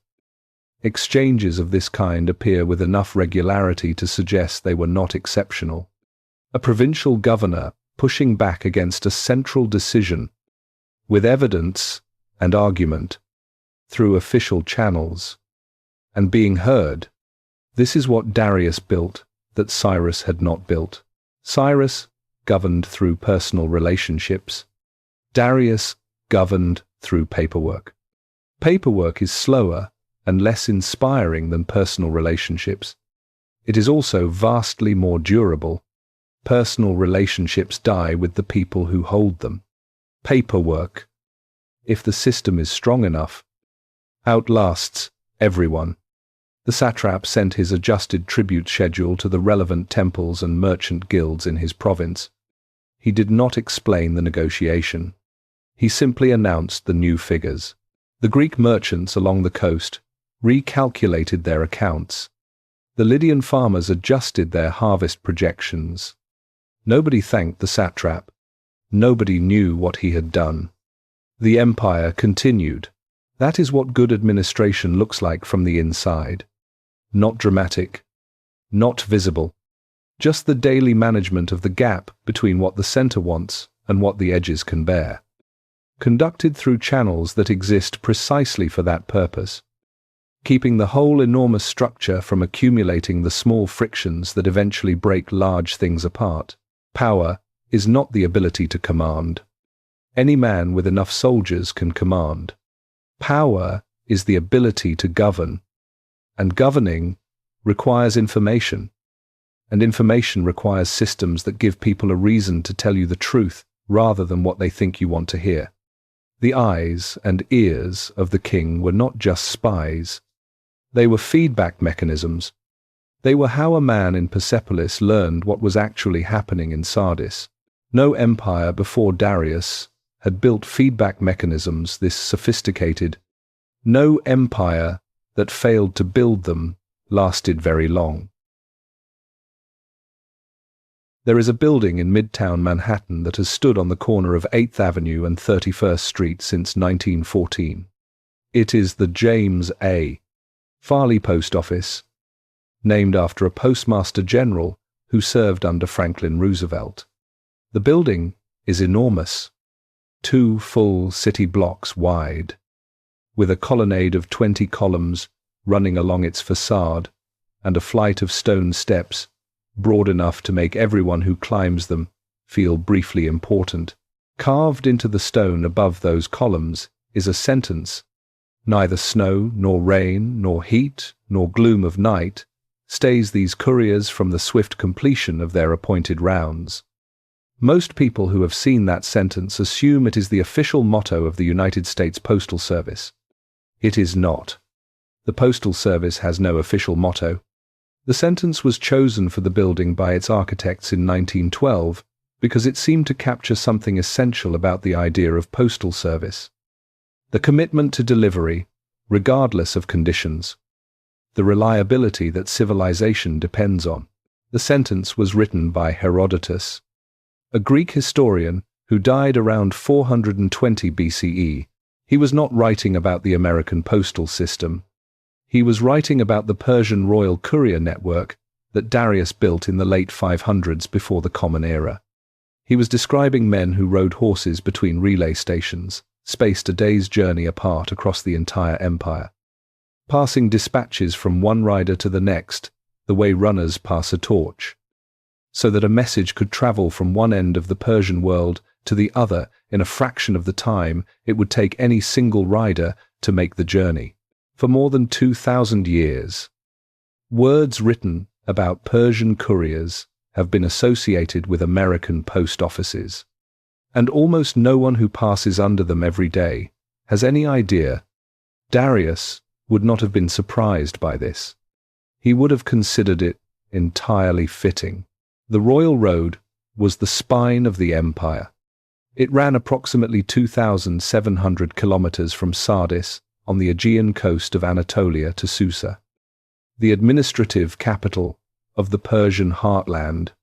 exchanges of this kind appear with enough regularity to suggest they were not exceptional. A provincial governor pushing back against a central decision with evidence and argument through official channels and being heard. This is what Darius built that Cyrus had not built. Cyrus governed through personal relationships. Darius governed through paperwork. Paperwork is slower and less inspiring than personal relationships. It is also vastly more durable. Personal relationships die with the people who hold them. Paperwork, if the system is strong enough, outlasts everyone. The satrap sent his adjusted tribute schedule to the relevant temples and merchant guilds in his province. He did not explain the negotiation. He simply announced the new figures. The Greek merchants along the coast recalculated their accounts. The Lydian farmers adjusted their harvest projections. Nobody thanked the satrap. Nobody knew what he had done. The empire continued. That is what good administration looks like from the inside. Not dramatic, not visible, just the daily management of the gap between what the center wants and what the edges can bear. Conducted through channels that exist precisely for that purpose, keeping the whole enormous structure from accumulating the small frictions that eventually break large things apart. Power is not the ability to command. Any man with enough soldiers can command. Power is the ability to govern, and governing requires information, and information requires systems that give people a reason to tell you the truth rather than what they think you want to hear. The eyes and ears of the king were not just spies. They were feedback mechanisms. They were how a man in Persepolis learned what was actually happening in Sardis. No empire before Darius had built feedback mechanisms this sophisticated. No empire that failed to build them lasted very long. There is a building in Midtown Manhattan that has stood on the corner of 8th Avenue and 31st Street since 1914. It is the James A. Farley Post Office, named after a postmaster general who served under Franklin Roosevelt. The building is enormous, 2 full city blocks wide, with a colonnade of 20 columns running along its facade and a flight of stone steps broad enough to make everyone who climbs them feel briefly important. Carved into the stone above those columns is a sentence: "Neither snow, nor rain, nor heat, nor gloom of night stays these couriers from the swift completion of their appointed rounds." Most people who have seen that sentence assume it is the official motto of the United States Postal Service. It is not. The Postal Service has no official motto. The sentence was chosen for the building by its architects in 1912 because it seemed to capture something essential about the idea of postal service: the commitment to delivery, regardless of conditions, the reliability that civilization depends on. The sentence was written by Herodotus, a Greek historian who died around 420 BCE. He was not writing about the American postal system. He was writing about the Persian royal courier network that Darius built in the late 500s before the Common Era. He was describing men who rode horses between relay stations, spaced a day's journey apart across the entire empire, passing dispatches from one rider to the next, the way runners pass a torch, so that a message could travel from one end of the Persian world to the other in a fraction of the time it would take any single rider to make the journey. For more than 2,000 years, words written about Persian couriers have been associated with American post offices, and almost no one who passes under them every day has any idea. Darius would not have been surprised by this. He would have considered it entirely fitting. The royal road was the spine of the empire. It ran approximately 2,700 kilometers from Sardis on the Aegean coast of Anatolia to Susa, the administrative capital of the Persian heartland.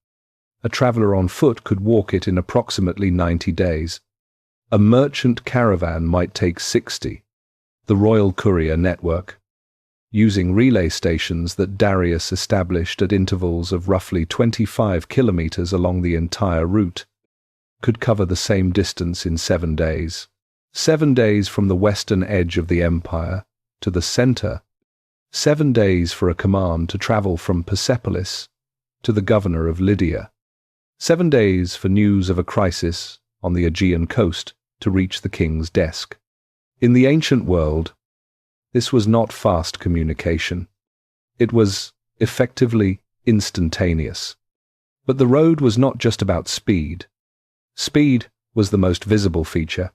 A traveler on foot could walk it in approximately 90 days. A merchant caravan might take 60. The royal courier network, using relay stations that Darius established at intervals of roughly 25 kilometers along the entire route, could cover the same distance in 7 days. 7 days from the western edge of the empire to the center. 7 days for a command to travel from Persepolis to the governor of Lydia. 7 days for news of a crisis on the Aegean coast to reach the king's desk. In the ancient world, this was not fast communication. It was effectively instantaneous. But the road was not just about speed. Speed was the most visible feature.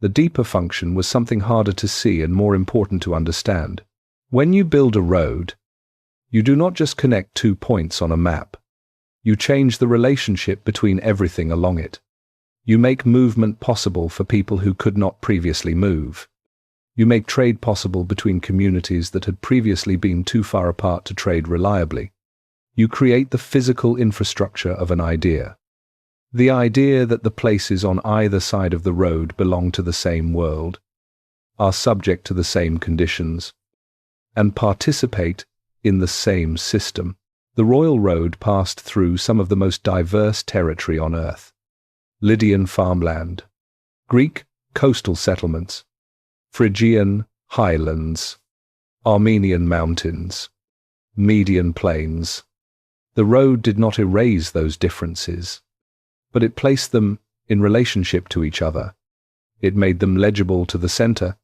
The deeper function was something harder to see and more important to understand. When you build a road, you do not just connect 2 points on a map. You change the relationship between everything along it. You make movement possible for people who could not previously move. You make trade possible between communities that had previously been too far apart to trade reliably. You create the physical infrastructure of an idea. The idea that the places on either side of the road belong to the same world, are subject to the same conditions, and participate in the same system. The royal road passed through some of the most diverse territory on earth: Lydian farmland, Greek coastal settlements, Phrygian highlands, Armenian mountains, Median plains. The road did not erase those differences, but it placed them in relationship to each other. It made them legible to the center,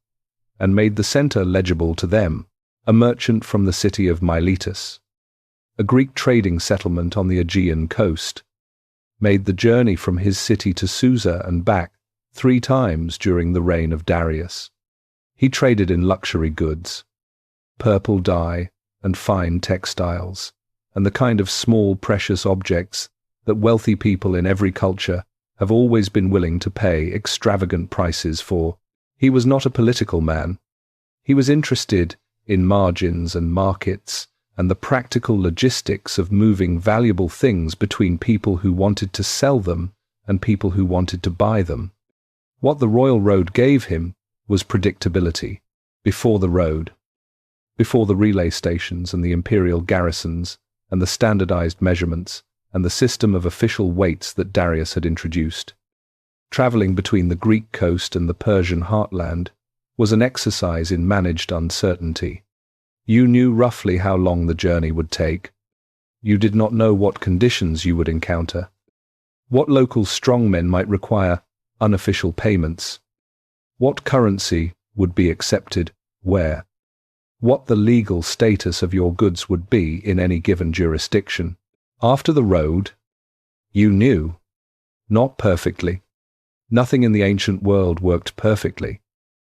and made the center legible to them. A merchant from the city of Miletus, a Greek trading settlement on the Aegean coast, made the journey from his city to Susa and back 3 times during the reign of Darius. He traded in luxury goods, purple dye, and fine textiles. and the kind of small, precious objects that wealthy people in every culture have always been willing to pay extravagant prices for. He was not a political man. He was interested in margins and markets and the practical logistics of moving valuable things between people who wanted to sell them and people who wanted to buy them. What the royal road gave him was predictability. Before the road, before the relay stations and the imperial garrisons and the standardized measurements and the system of official weights that Darius had introduced, traveling between the Greek coast and the Persian heartland was an exercise in managed uncertainty. You knew roughly how long the journey would take. You did not know what conditions you would encounter, what local strongmen might require unofficial payments, what currency would be accepted where, what the legal status of your goods would be in any given jurisdiction. After the road, you knew. Not perfectly. Nothing in the ancient world worked perfectly.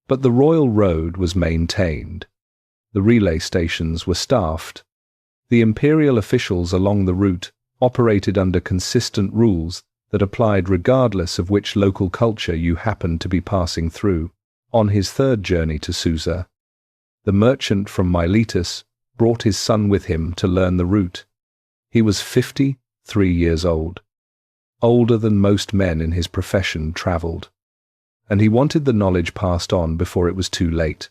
But the royal road was maintained. The relay stations were staffed. The imperial officials along the route operated under consistent rules that applied regardless of which local culture you happened to be passing through. On his third journey to Susa, the merchant from Miletus brought his son with him to learn the route. He was 53 years old, older than most men in his profession traveled, and he wanted the knowledge passed on before it was too late.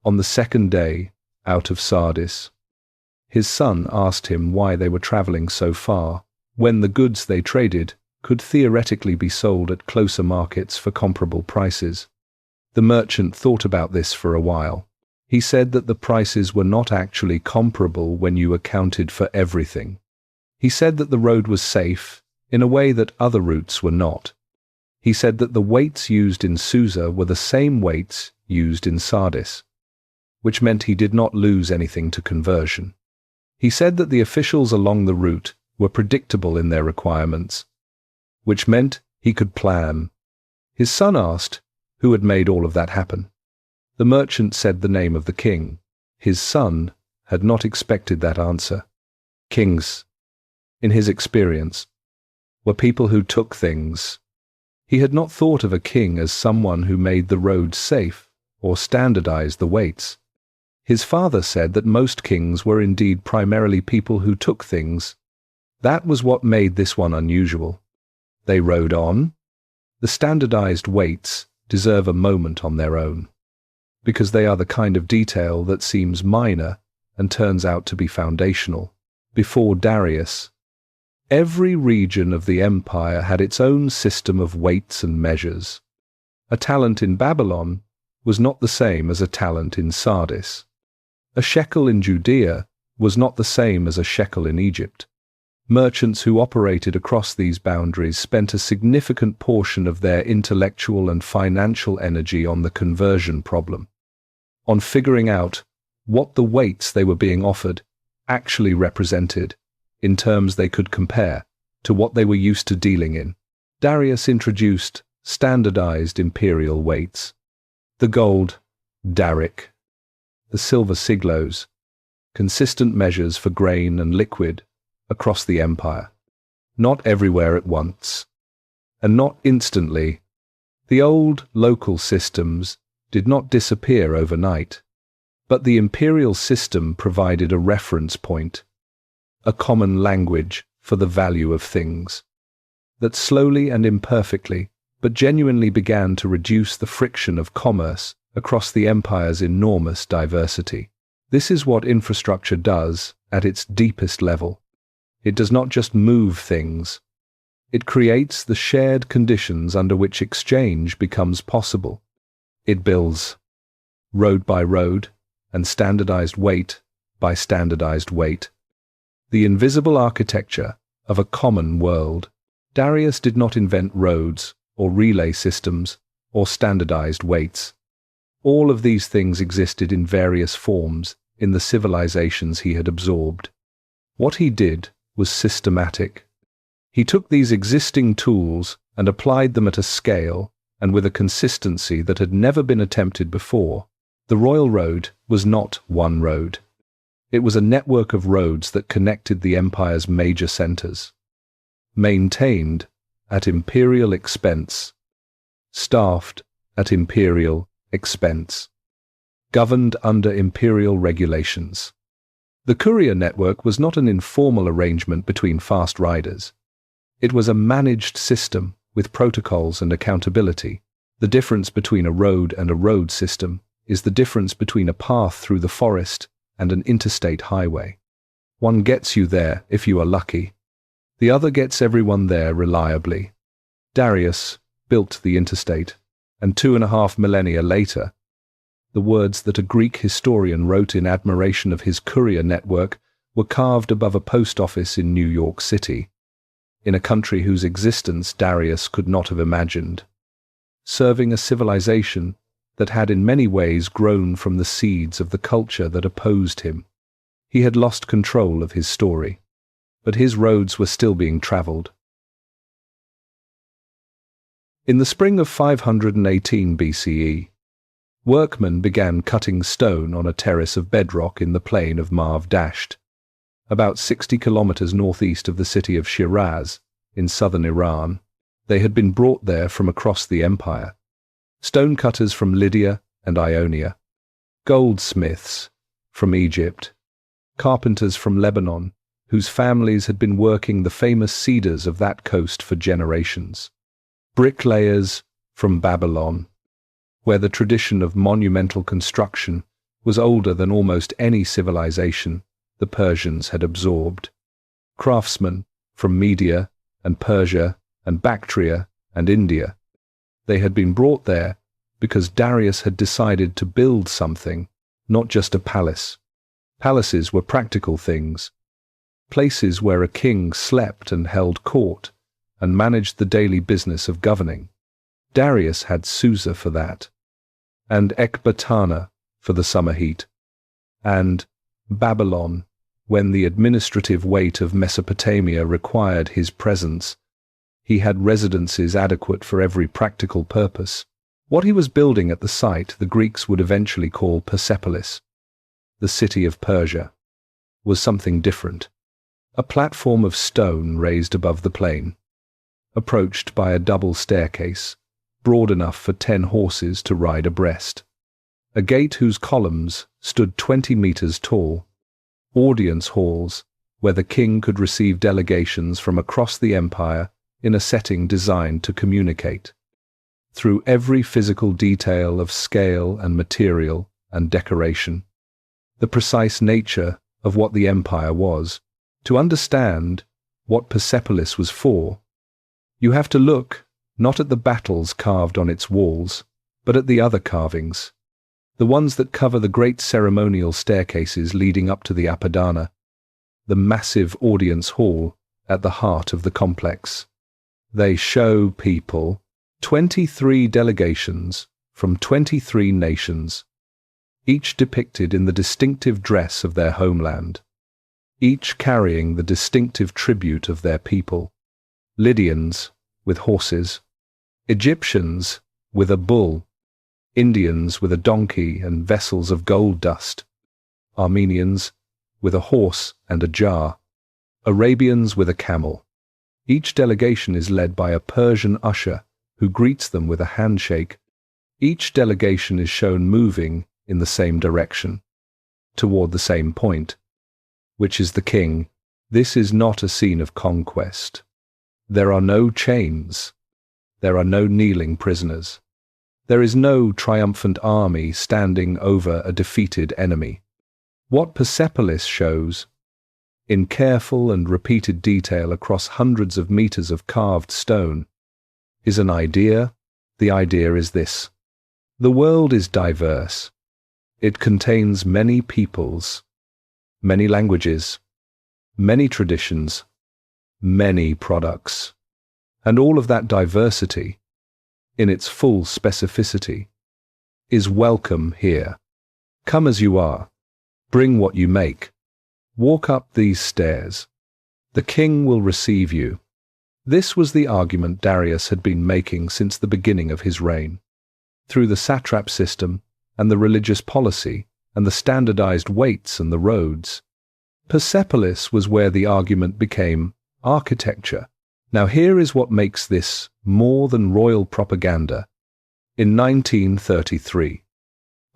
On the second day, out of Sardis, his son asked him why they were traveling so far, when the goods they traded could theoretically be sold at closer markets for comparable prices. The merchant thought about this for a while. He said that the prices were not actually comparable when you accounted for everything. He said that the road was safe in a way that other routes were not. He said that the weights used in Susa were the same weights used in Sardis, which meant he did not lose anything to conversion. He said that the officials along the route were predictable in their requirements, which meant he could plan. His son asked who had made all of that happen. The merchant said the name of the king. His son had not expected that answer. Kings, in his experience, were people who took things. He had not thought of a king as someone who made the road safe or standardized the weights. His father said that most kings were indeed primarily people who took things. That was what made this one unusual. They rode on. The standardized weights deserve a moment on their own, because they are the kind of detail that seems minor and turns out to be foundational. Before Darius, every region of the empire had its own system of weights and measures. A talent in Babylon was not the same as a talent in Sardis. A shekel in Judea was not the same as a shekel in Egypt. Merchants who operated across these boundaries spent a significant portion of their intellectual and financial energy on the conversion problem, on figuring out what the weights they were being offered actually represented in terms they could compare to what they were used to dealing in. Darius introduced standardized imperial weights. The gold, daric, the silver siglos, consistent measures for grain and liquid across the empire, not everywhere at once, and not instantly. The old local systems did not disappear overnight, but the imperial system provided a reference point, a common language for the value of things, that slowly and imperfectly, but genuinely began to reduce the friction of commerce across the empire's enormous diversity. This is what infrastructure does at its deepest level. It does not just move things. It creates the shared conditions under which exchange becomes possible. It builds, road by road, and standardized weight by standardized weight, the invisible architecture of a common world. Darius did not invent roads or relay systems or standardized weights. All of these things existed in various forms in the civilizations he had absorbed. What he did was systematic. He took these existing tools and applied them at a scale and with a consistency that had never been attempted before. The royal road was not one road. It was a network of roads that connected the empire's major centers. Maintained at imperial expense. Staffed at imperial expense. Governed under imperial regulations. The courier network was not an informal arrangement between fast riders. It was a managed system with protocols and accountability. The difference between a road and a road system is the difference between a path through the forest and an interstate highway. One gets you there if you are lucky. The other gets everyone there reliably. Darius built the interstate, and 2.5 millennia later, the words that a Greek historian wrote in admiration of his courier network were carved above a post office in New York City, in a country whose existence Darius could not have imagined, serving a civilization that had in many ways grown from the seeds of the culture that opposed him. He had lost control of his story, but his roads were still being traveled. In the spring of 518 BCE, workmen began cutting stone on a terrace of bedrock in the plain of Marv Dasht, about 60 kilometers northeast of the city of Shiraz, in southern Iran. They had been brought there from across the empire. Stonecutters from Lydia and Ionia, goldsmiths from Egypt, carpenters from Lebanon, whose families had been working the famous cedars of that coast for generations, bricklayers from Babylon, where the tradition of monumental construction was older than almost any civilization the Persians had absorbed, craftsmen from Media and Persia and Bactria and India. They had been brought there because Darius had decided to build something, not just a palace. Palaces were practical things, places where a king slept and held court and managed the daily business of governing. Darius had Susa for that, and Ecbatana for the summer heat, and Babylon when the administrative weight of Mesopotamia required his presence. He had residences adequate for every practical purpose. What he was building at the site the Greeks would eventually call Persepolis, the city of Persia, was something different. A platform of stone raised above the plain, approached by a double staircase, broad enough for 10 horses to ride abreast. A gate whose columns stood 20 meters tall. Audience halls, where the king could receive delegations from across the empire in a setting designed to communicate. Through every physical detail of scale and material and decoration, the precise nature of what the empire was. To understand what Persepolis was for, you have to look not at the battles carved on its walls, but at the other carvings, the ones that cover the great ceremonial staircases leading up to the Apadana, the massive audience hall at the heart of the complex. They show people 23 delegations from 23 nations, each depicted in the distinctive dress of their homeland, each carrying the distinctive tribute of their people. Lydians with horses, Egyptians with a bull, Indians with a donkey and vessels of gold dust, Armenians with a horse and a jar, Arabians with a camel. Each delegation is led by a Persian usher who greets them with a handshake. Each delegation is shown moving in the same direction, toward the same point, which is the king. This is not a scene of conquest. There are no chains. There are no kneeling prisoners. There is no triumphant army standing over a defeated enemy. What Persepolis shows, in careful and repeated detail across hundreds of meters of carved stone, is an idea. The idea is this: the world is diverse. It contains many peoples, many languages, many traditions, many products, and all of that diversity, in its full specificity, is welcome here. Come as you are. Bring what you make. Walk up these stairs. The king will receive you. This was the argument Darius had been making since the beginning of his reign. Through the satrap system and the religious policy, and the standardized weights and the roads. Persepolis was where the argument became architecture. Now here is what makes this more than royal propaganda. In 1933,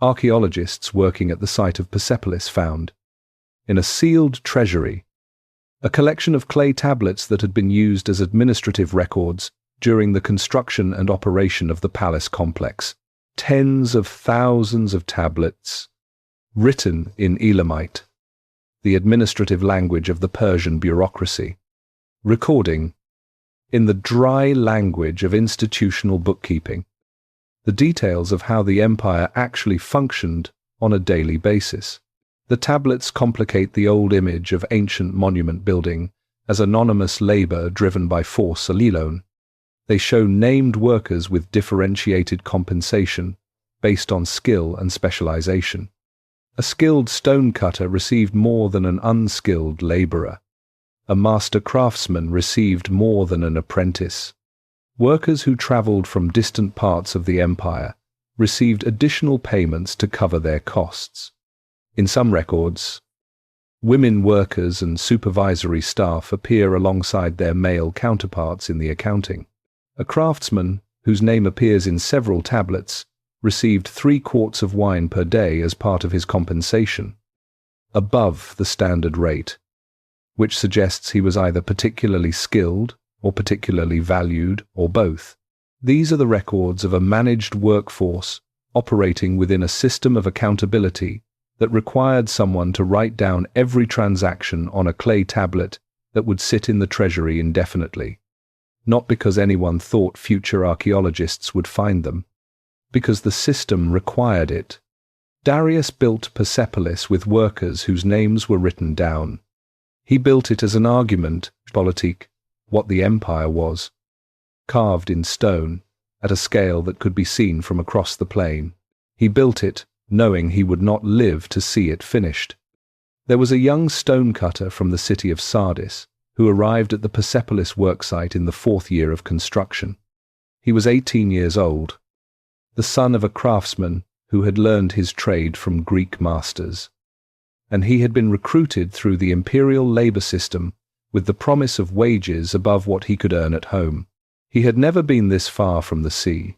archaeologists working at the site of Persepolis found, in a sealed treasury, a collection of clay tablets that had been used as administrative records during the construction and operation of the palace complex. Tens of thousands of tablets, written in Elamite, the administrative language of the Persian bureaucracy, recording, in the dry language of institutional bookkeeping, the details of how the empire actually functioned on a daily basis. The tablets complicate the old image of ancient monument building as anonymous labor driven by force alone. They show named workers with differentiated compensation based on skill and specialization. A skilled stonecutter received more than an unskilled laborer. A master craftsman received more than an apprentice. Workers who traveled from distant parts of the empire received additional payments to cover their costs. In some records, women workers and supervisory staff appear alongside their male counterparts in the accounting. A craftsman, whose name appears in several tablets, received 3 quarts of wine per day as part of his compensation, above the standard rate, which suggests he was either particularly skilled or particularly valued, or both. These are the records of a managed workforce operating within a system of accountability that required someone to write down every transaction on a clay tablet that would sit in the treasury indefinitely, not because anyone thought future archaeologists would find them, because the system required it. Darius built Persepolis with workers whose names were written down. He built it as an argument, politique, what the empire was, carved in stone, at a scale that could be seen from across the plain. He built it, knowing he would not live to see it finished. There was a young stonecutter from the city of Sardis who arrived at the Persepolis worksite in the 4th year of construction. He was 18 years old, the son of a craftsman who had learned his trade from Greek masters, and he had been recruited through the imperial labor system with the promise of wages above what he could earn at home. He had never been this far from the sea.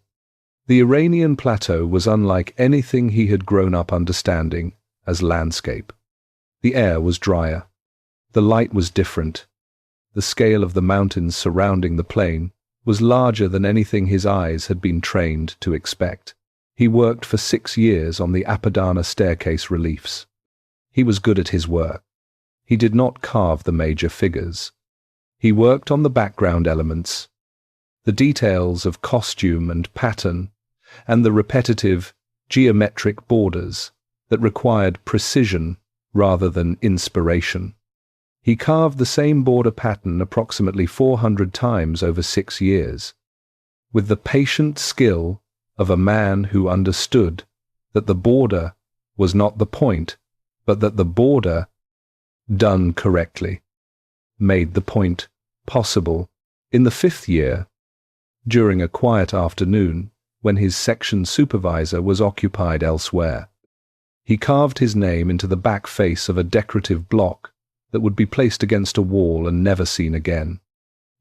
The Iranian plateau was unlike anything he had grown up understanding as landscape. The air was drier. The light was different. The scale of the mountains surrounding the plain was larger than anything his eyes had been trained to expect. He worked for 6 years on the Apadana staircase reliefs. He was good at his work. He did not carve the major figures. He worked on the background elements, the details of costume and pattern, and the repetitive, geometric borders that required precision rather than inspiration. He carved the same border pattern approximately 400 times over 6 years, with the patient skill of a man who understood that the border was not the point, but that the border, done correctly, made the point possible. In the 5th year, during a quiet afternoon, when his section supervisor was occupied elsewhere, he carved his name into the back face of a decorative block that would be placed against a wall and never seen again.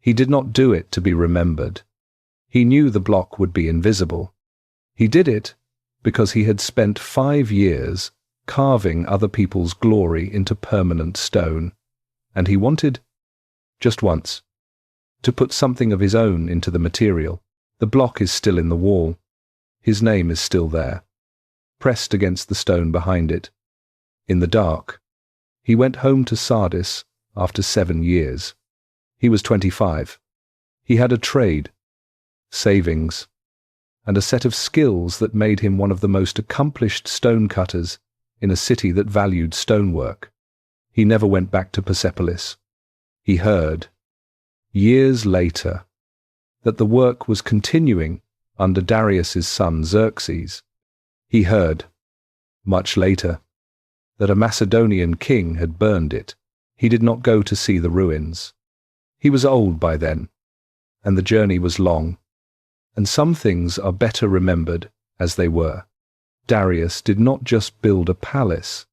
He did not do it to be remembered. He knew the block would be invisible. He did it because he had spent 5 years carving other people's glory into permanent stone, and he wanted, just once, to put something of his own into the material. The block is still in the wall. His name is still there, pressed against the stone behind it. In the dark, he went home to Sardis after 7 years. He was 25. He had a trade, savings, and a set of skills that made him one of the most accomplished stonecutters in a city that valued stonework. He never went back to Persepolis. He heard, years later, that the work was continuing under Darius's son Xerxes. He heard, much later, that a Macedonian king had burned it. He did not go to see the ruins. He was old by then, and the journey was long, and some things are better remembered as they were. Darius did not just build a palace.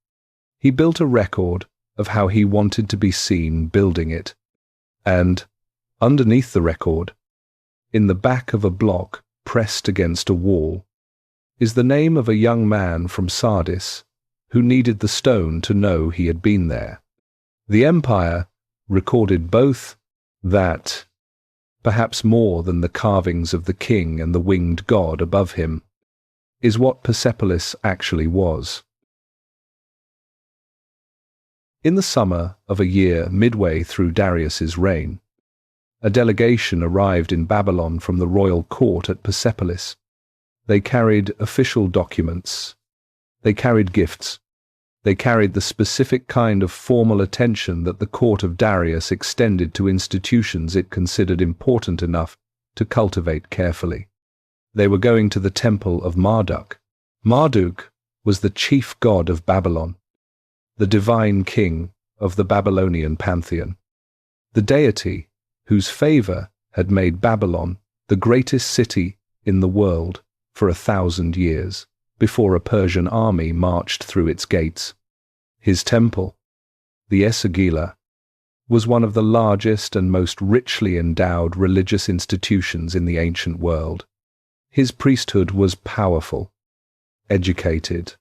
He built a record of how he wanted to be seen building it. And, underneath the record, in the back of a block pressed against a wall, is the name of a young man from Sardis who needed the stone to know he had been there. The empire recorded both that, perhaps more than the carvings of the king and the winged god above him, is what Persepolis actually was. In the summer of a year midway through Darius's reign, a delegation arrived in Babylon from the royal court at Persepolis. They carried official documents. They carried gifts. They carried the specific kind of formal attention that the court of Darius extended to institutions it considered important enough to cultivate carefully. They were going to the temple of Marduk. Marduk was the chief god of Babylon, the divine king of the Babylonian pantheon, the deity whose favor had made Babylon the greatest city in the world for 1,000 years before a Persian army marched through its gates. His temple, the Esagila, was one of the largest and most richly endowed religious institutions in the ancient world. His priesthood was powerful, educated,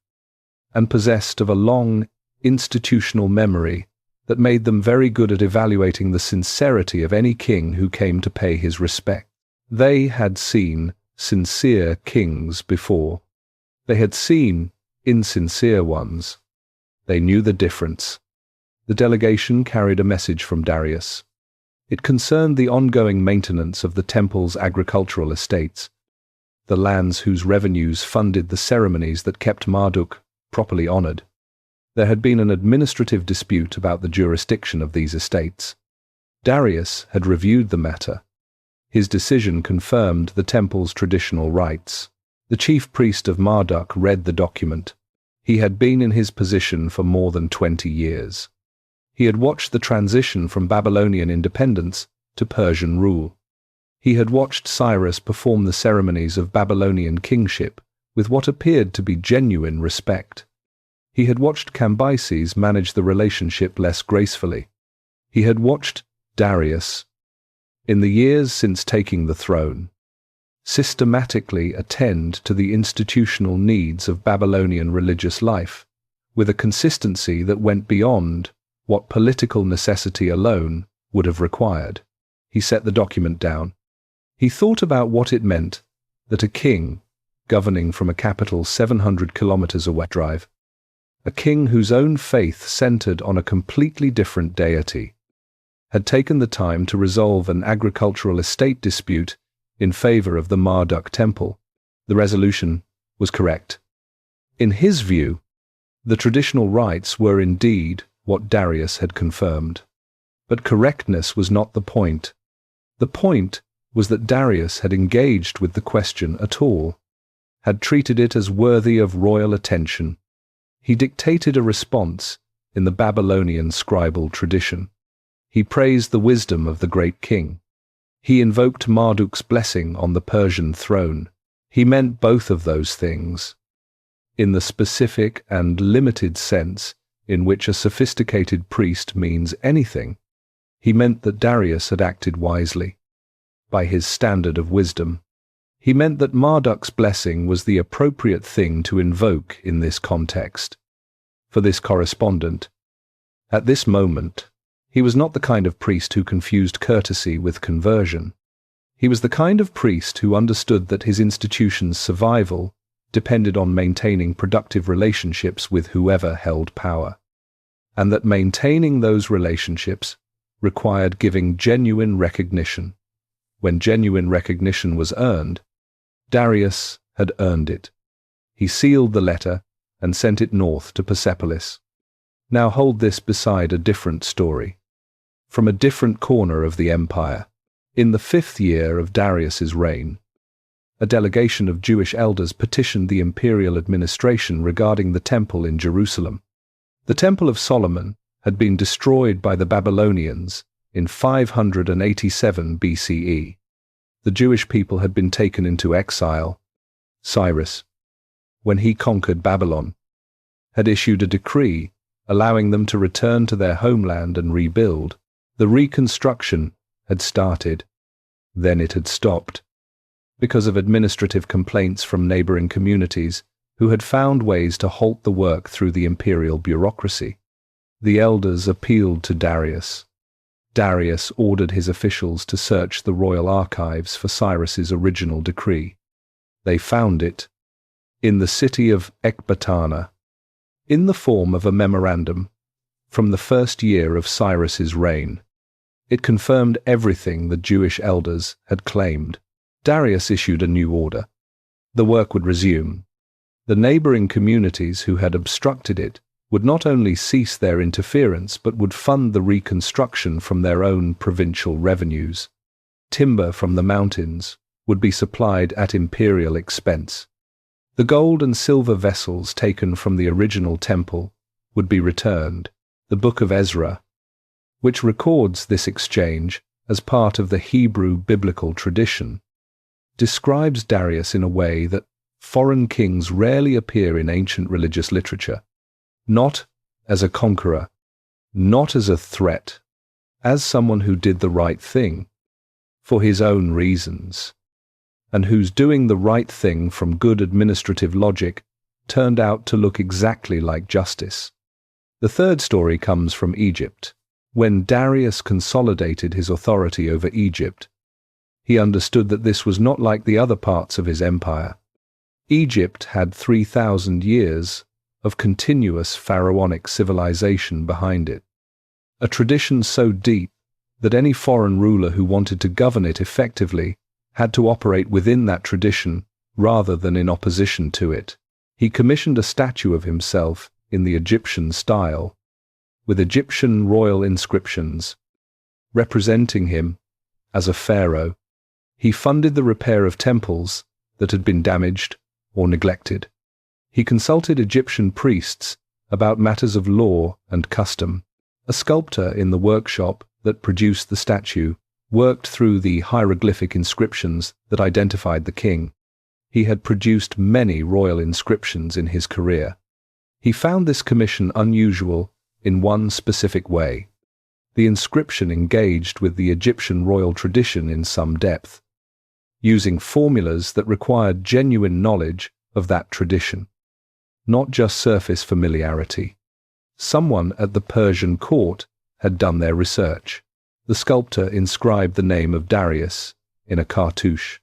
and possessed of a long institutional memory that made them very good at evaluating the sincerity of any king who came to pay his respect. They had seen sincere kings before. They had seen insincere ones. They knew the difference. The delegation carried a message from Darius. It concerned the ongoing maintenance of the temple's agricultural estates, the lands whose revenues funded the ceremonies that kept Marduk properly honored. There had been an administrative dispute about the jurisdiction of these estates. Darius had reviewed the matter. His decision confirmed the temple's traditional rights. The chief priest of Marduk read the document. He had been in his position for more than 20 years. He had watched the transition from Babylonian independence to Persian rule. He had watched Cyrus perform the ceremonies of Babylonian kingship with what appeared to be genuine respect. He had watched Cambyses manage the relationship less gracefully. He had watched Darius, in the years since taking the throne, systematically attend to the institutional needs of Babylonian religious life, with a consistency that went beyond what political necessity alone would have required. He set the document down. He thought about what it meant that a king, governing from a capital 700 kilometers away drive, a king whose own faith centered on a completely different deity, had taken the time to resolve an agricultural estate dispute in favor of the Marduk temple. The resolution was correct. In his view, the traditional rights were indeed what Darius had confirmed. But correctness was not the point. The point was that Darius had engaged with the question at all, had treated it as worthy of royal attention. He dictated a response in the Babylonian scribal tradition. He praised the wisdom of the great king. He invoked Marduk's blessing on the Persian throne. He meant both of those things, in the specific and limited sense in which a sophisticated priest means anything. He meant that Darius had acted wisely, by his standard of wisdom. He meant that Marduk's blessing was the appropriate thing to invoke in this context. For this correspondent, at this moment, he was not the kind of priest who confused courtesy with conversion. He was the kind of priest who understood that his institution's survival depended on maintaining productive relationships with whoever held power, and that maintaining those relationships required giving genuine recognition. When genuine recognition was earned, Darius had earned it. He sealed the letter and sent it north to Persepolis. Now hold this beside a different story. From a different corner of the empire, in the 5th year of Darius's reign, a delegation of Jewish elders petitioned the imperial administration regarding the temple in Jerusalem. The Temple of Solomon had been destroyed by the Babylonians in 587 BCE. The Jewish people had been taken into exile. Cyrus, when he conquered Babylon, had issued a decree allowing them to return to their homeland and rebuild. The reconstruction had started. Then it had stopped, because of administrative complaints from neighboring communities who had found ways to halt the work through the imperial bureaucracy. The elders appealed to Darius. Darius ordered his officials to search the royal archives for Cyrus's original decree. They found it in the city of Ecbatana, in the form of a memorandum from the first year of Cyrus's reign. It confirmed everything the Jewish elders had claimed. Darius issued a new order. The work would resume. The neighboring communities who had obstructed it would not only cease their interference but would fund the reconstruction from their own provincial revenues. Timber from the mountains would be supplied at imperial expense. The gold and silver vessels taken from the original temple would be returned. The Book of Ezra, which records this exchange as part of the Hebrew biblical tradition, describes Darius in a way that foreign kings rarely appear in ancient religious literature. Not as a conqueror, not as a threat, as someone who did the right thing for his own reasons, and whose doing the right thing from good administrative logic turned out to look exactly like justice. The third story comes from Egypt. When Darius consolidated his authority over Egypt, he understood that this was not like the other parts of his empire. Egypt had 3,000 years of continuous pharaonic civilization behind it, a tradition so deep that any foreign ruler who wanted to govern it effectively had to operate within that tradition rather than in opposition to it. He commissioned a statue of himself in the Egyptian style, with Egyptian royal inscriptions representing him as a pharaoh. He funded the repair of temples that had been damaged or neglected. He consulted Egyptian priests about matters of law and custom. A sculptor in the workshop that produced the statue worked through the hieroglyphic inscriptions that identified the king. He had produced many royal inscriptions in his career. He found this commission unusual in one specific way. The inscription engaged with the Egyptian royal tradition in some depth, using formulas that required genuine knowledge of that tradition, not just surface familiarity. Someone at the Persian court had done their research. The sculptor inscribed the name of Darius in a cartouche.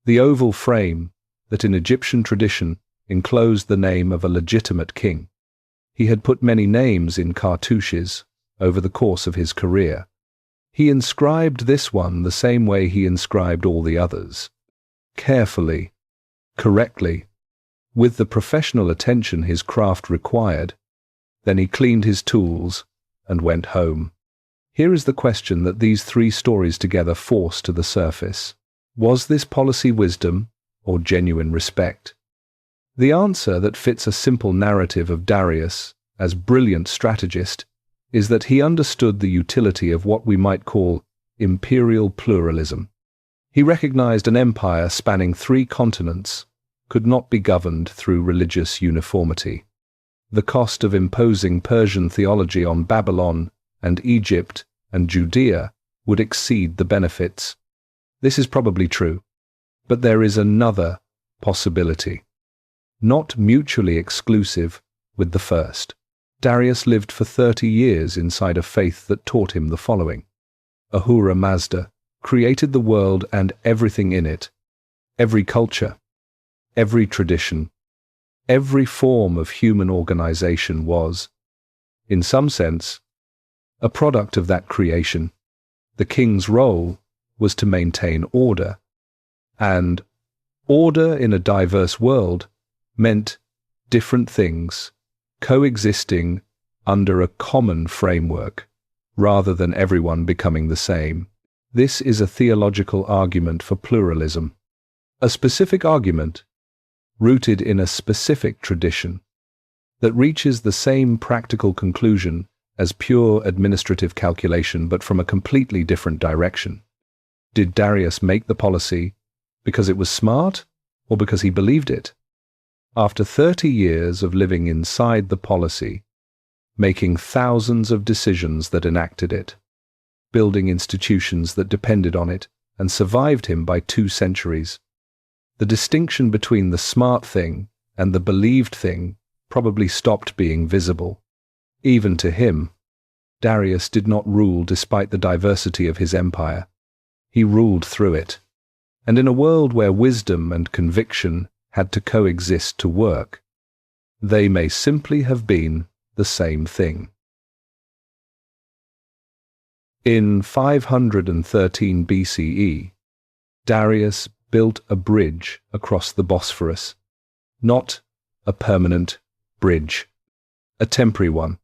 The oval frame that in Egyptian tradition enclosed the name of a legitimate king. He had put many names in cartouches over the course of his career. He inscribed this one the same way he inscribed all the others. Carefully, correctly, with the professional attention his craft required. Then he cleaned his tools and went home. Here is the question that these three stories together force to the surface. Was this policy wisdom or genuine respect? The answer that fits a simple narrative of Darius as brilliant strategist is that he understood the utility of what we might call imperial pluralism. He recognized an empire spanning 3 continents could not be governed through religious uniformity. The cost of imposing Persian theology on Babylon and Egypt and Judea would exceed the benefits. This is probably true, but there is another possibility, not mutually exclusive with the first. Darius lived for 30 years inside a faith that taught him the following. Ahura Mazda created the world and everything in it, every culture, every tradition, every form of human organization was, in some sense, a product of that creation. The king's role was to maintain order, and order in a diverse world meant different things coexisting under a common framework, rather than everyone becoming the same. This is a theological argument for pluralism, a specific argument rooted in a specific tradition that reaches the same practical conclusion as pure administrative calculation, but from a completely different direction. Did Darius make the policy because it was smart, or because he believed it? After 30 years of living inside the policy, making thousands of decisions that enacted it, building institutions that depended on it, and survived him by 2 centuries, the distinction between the smart thing and the believed thing probably stopped being visible. Even to him, Darius did not rule despite the diversity of his empire. He ruled through it. And in a world where wisdom and conviction had to coexist to work, they may simply have been the same thing. In 513 BCE, Darius built a bridge across the Bosphorus. Not a permanent bridge, a temporary one,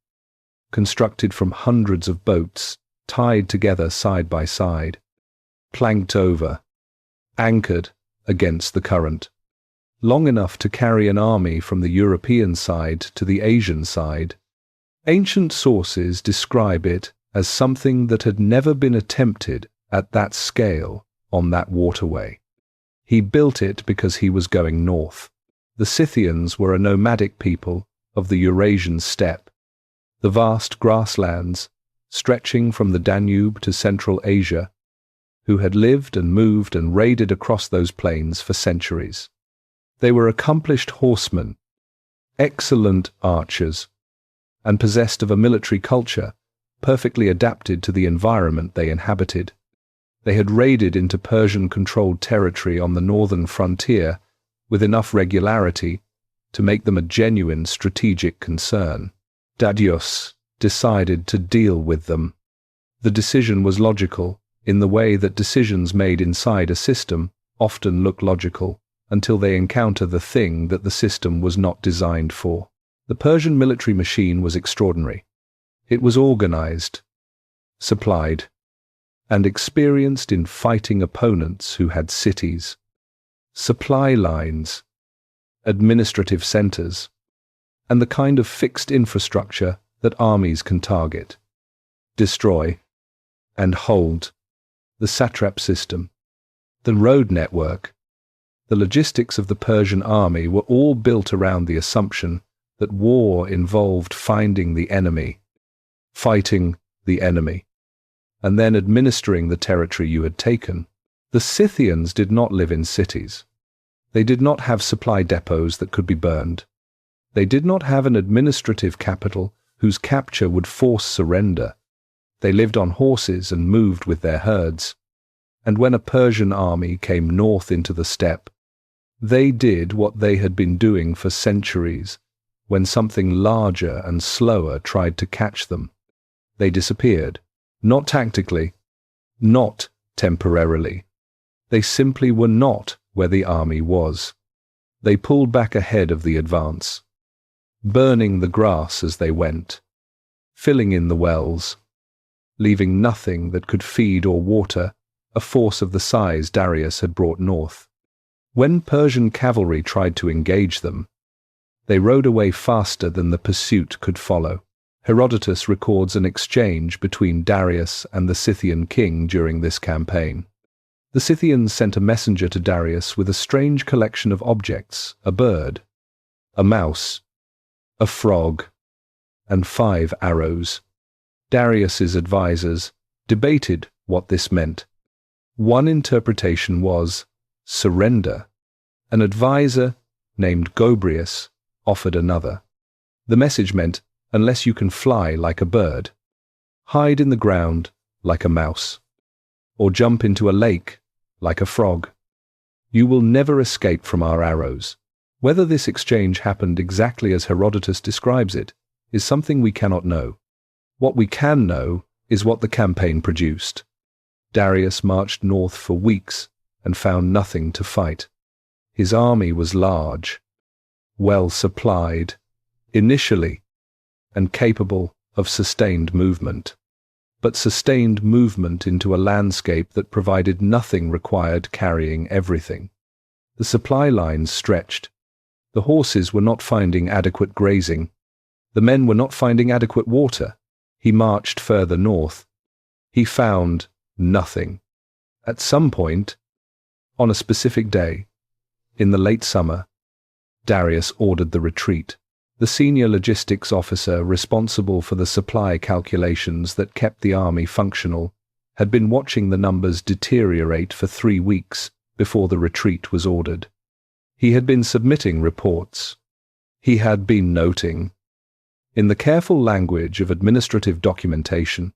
constructed from hundreds of boats tied together side by side, planked over, anchored against the current, long enough to carry an army from the European side to the Asian side. Ancient sources describe it as something that had never been attempted at that scale on that waterway. He built it because he was going north. The Scythians were a nomadic people of the Eurasian steppe, the vast grasslands stretching from the Danube to Central Asia, who had lived and moved and raided across those plains for centuries. They were accomplished horsemen, excellent archers, and possessed of a military culture perfectly adapted to the environment they inhabited. They had raided into Persian-controlled territory on the northern frontier with enough regularity to make them a genuine strategic concern. Darius decided to deal with them. The decision was logical, in the way that decisions made inside a system often look logical until they encounter the thing that the system was not designed for. The Persian military machine was extraordinary. It was organized, supplied, and experienced in fighting opponents who had cities, supply lines, administrative centers, and the kind of fixed infrastructure that armies can target, destroy, and hold. The satrap system, the road network, the logistics of the Persian army were all built around the assumption that war involved finding the enemy, fighting the enemy, and then administering the territory you had taken. The Scythians did not live in cities. They did not have supply depots that could be burned. They did not have an administrative capital whose capture would force surrender. They lived on horses and moved with their herds. And when a Persian army came north into the steppe, they did what they had been doing for centuries when something larger and slower tried to catch them. They disappeared, not tactically, not temporarily. They simply were not where the army was. They pulled back ahead of the advance, burning the grass as they went, filling in the wells, leaving nothing that could feed or water a force of the size Darius had brought north. When Persian cavalry tried to engage them, they rode away faster than the pursuit could follow. Herodotus records an exchange between Darius and the Scythian king during this campaign. The Scythians sent a messenger to Darius with a strange collection of objects: a bird, a mouse, a frog, and 5 arrows. Darius's advisors debated what this meant. One interpretation was surrender. An advisor named Gobryas offered another. The message meant, unless you can fly like a bird, hide in the ground like a mouse, or jump into a lake like a frog, you will never escape from our arrows. Whether this exchange happened exactly as Herodotus describes it is something we cannot know. What we can know is what the campaign produced. Darius marched north for weeks and found nothing to fight. His army was large, well supplied, initially, and capable of sustained movement. But sustained movement into a landscape that provided nothing required carrying everything. The supply lines stretched. The horses were not finding adequate grazing. The men were not finding adequate water. He marched further north. He found nothing. At some point, on a specific day, in the late summer, Darius ordered the retreat. The senior logistics officer responsible for the supply calculations that kept the army functional had been watching the numbers deteriorate for 3 weeks before the retreat was ordered. He had been submitting reports. He had been noting, in the careful language of administrative documentation,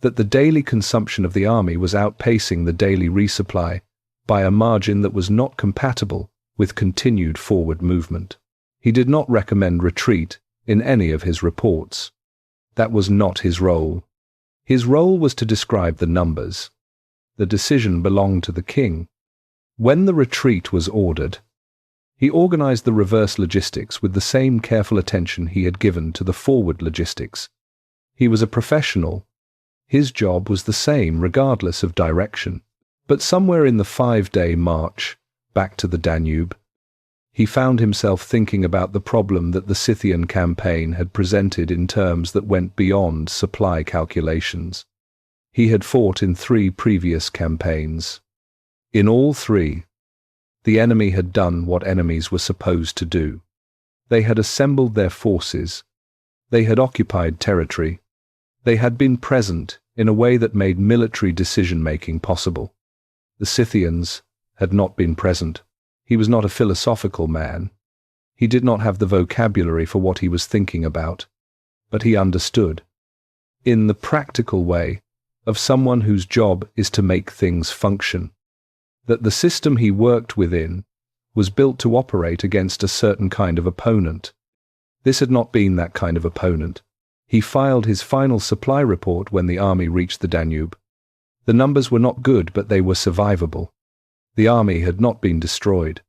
that the daily consumption of the army was outpacing the daily resupply by a margin that was not compatible with continued forward movement. He did not recommend retreat in any of his reports. That was not his role. His role was to describe the numbers. The decision belonged to the king. When the retreat was ordered, he organized the reverse logistics with the same careful attention he had given to the forward logistics. He was a professional. His job was the same regardless of direction. But somewhere in the 5-day march back to the Danube, he found himself thinking about the problem that the Scythian campaign had presented in terms that went beyond supply calculations. He had fought in 3 previous campaigns. In all 3, the enemy had done what enemies were supposed to do. They had assembled their forces. They had occupied territory. They had been present in a way that made military decision-making possible. The Scythians had not been present. He was not a philosophical man. He did not have the vocabulary for what he was thinking about, but he understood, in the practical way of someone whose job is to make things function, that the system he worked within was built to operate against a certain kind of opponent. This had not been that kind of opponent. He filed his final supply report when the army reached the Danube. The numbers were not good, but they were survivable. The army had not been destroyed.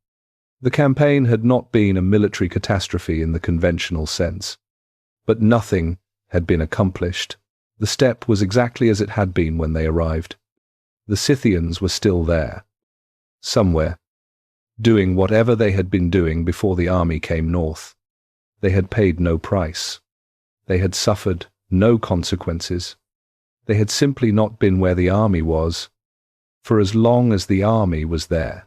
The campaign had not been a military catastrophe in the conventional sense. But nothing had been accomplished. The steppe was exactly as it had been when they arrived. The Scythians were still there, somewhere, doing whatever they had been doing before the army came north. They had paid no price. They had suffered no consequences. They had simply not been where the army was, for as long as the army was there.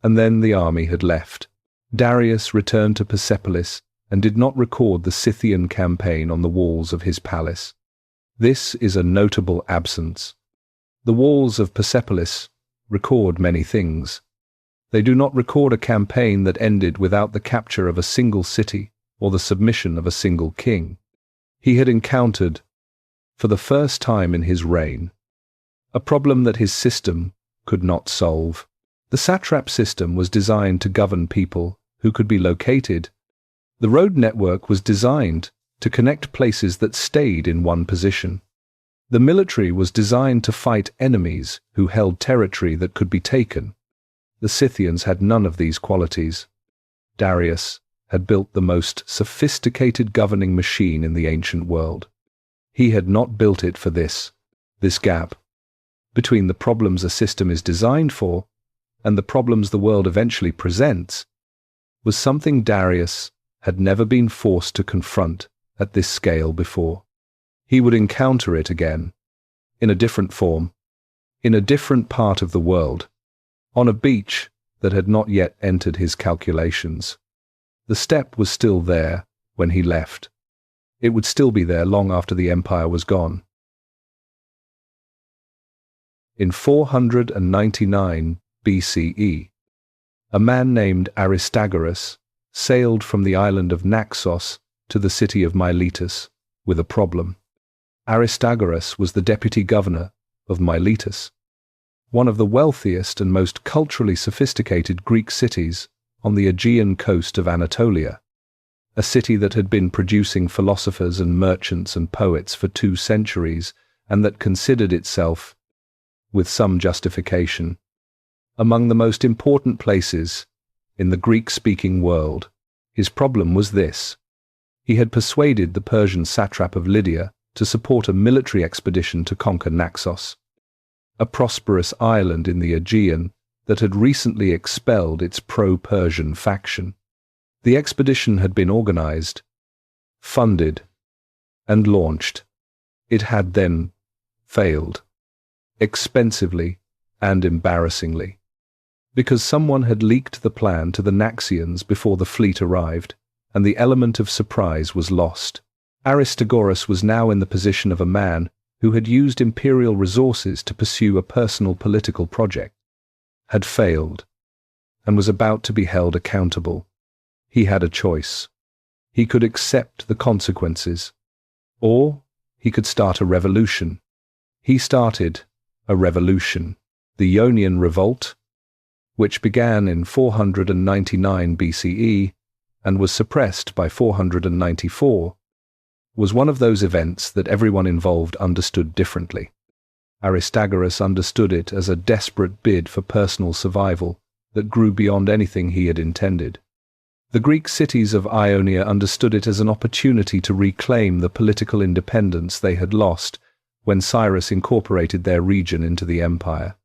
And then the army had left. Darius returned to Persepolis and did not record the Scythian campaign on the walls of his palace. This is a notable absence. The walls of Persepolis record many things. They do not record a campaign that ended without the capture of a single city or the submission of a single king. He had encountered, for the first time in his reign, a problem that his system could not solve. The satrap system was designed to govern people who could be located. The road network was designed to connect places that stayed in one position. The military was designed to fight enemies who held territory that could be taken. The Scythians had none of these qualities. Darius had built the most sophisticated governing machine in the ancient world. He had not built it for this gap between the problems a system is designed for and the problems the world eventually presents was something Darius had never been forced to confront at this scale before. He would encounter it again, in a different form, in a different part of the world, on a beach that had not yet entered his calculations. The steppe was still there when he left. It would still be there long after the empire was gone. In 499 BCE, a man named Aristagoras sailed from the island of Naxos to the city of Miletus with a problem. Aristagoras was the deputy governor of Miletus, one of the wealthiest and most culturally sophisticated Greek cities on the Aegean coast of Anatolia, a city that had been producing philosophers and merchants and poets for 2 centuries and that considered itself, with some justification, among the most important places in the Greek-speaking world. His problem was this. He had persuaded the Persian satrap of Lydia to support a military expedition to conquer Naxos, a prosperous island in the Aegean that had recently expelled its pro-Persian faction. The expedition had been organized, funded, and launched. It had then failed, expensively and embarrassingly. because someone had leaked the plan to the Naxians before the fleet arrived, and the element of surprise was lost. Aristagoras was now in the position of a man who had used imperial resources to pursue a personal political project, had failed, and was about to be held accountable. He had a choice. He could accept the consequences, or he could start a revolution. He started a revolution, the Ionian Revolt, which began in 499 BCE and was suppressed by 494, was one of those events that everyone involved understood differently. Aristagoras understood it as a desperate bid for personal survival that grew beyond anything he had intended. The Greek cities of Ionia understood it as an opportunity to reclaim the political independence they had lost when Cyrus incorporated their region into the empire.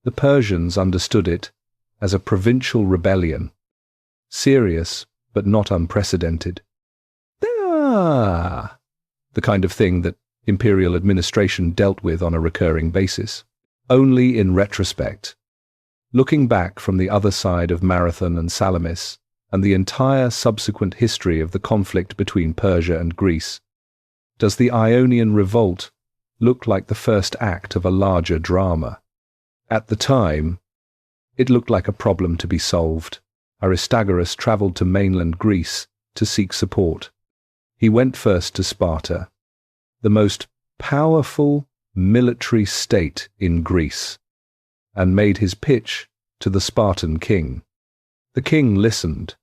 The Persians understood it as a provincial rebellion, serious but not unprecedented. The kind of thing that imperial administration dealt with on a recurring basis. Only in retrospect, looking back from the other side of Marathon and Salamis, and the entire subsequent history of the conflict between Persia and Greece, does the Ionian Revolt look like the first act of a larger drama. At the time, it looked like a problem to be solved. Aristagoras travelled to mainland Greece to seek support. He went first to Sparta, the most powerful military state in Greece, and made his pitch to the Spartan king. The king listened,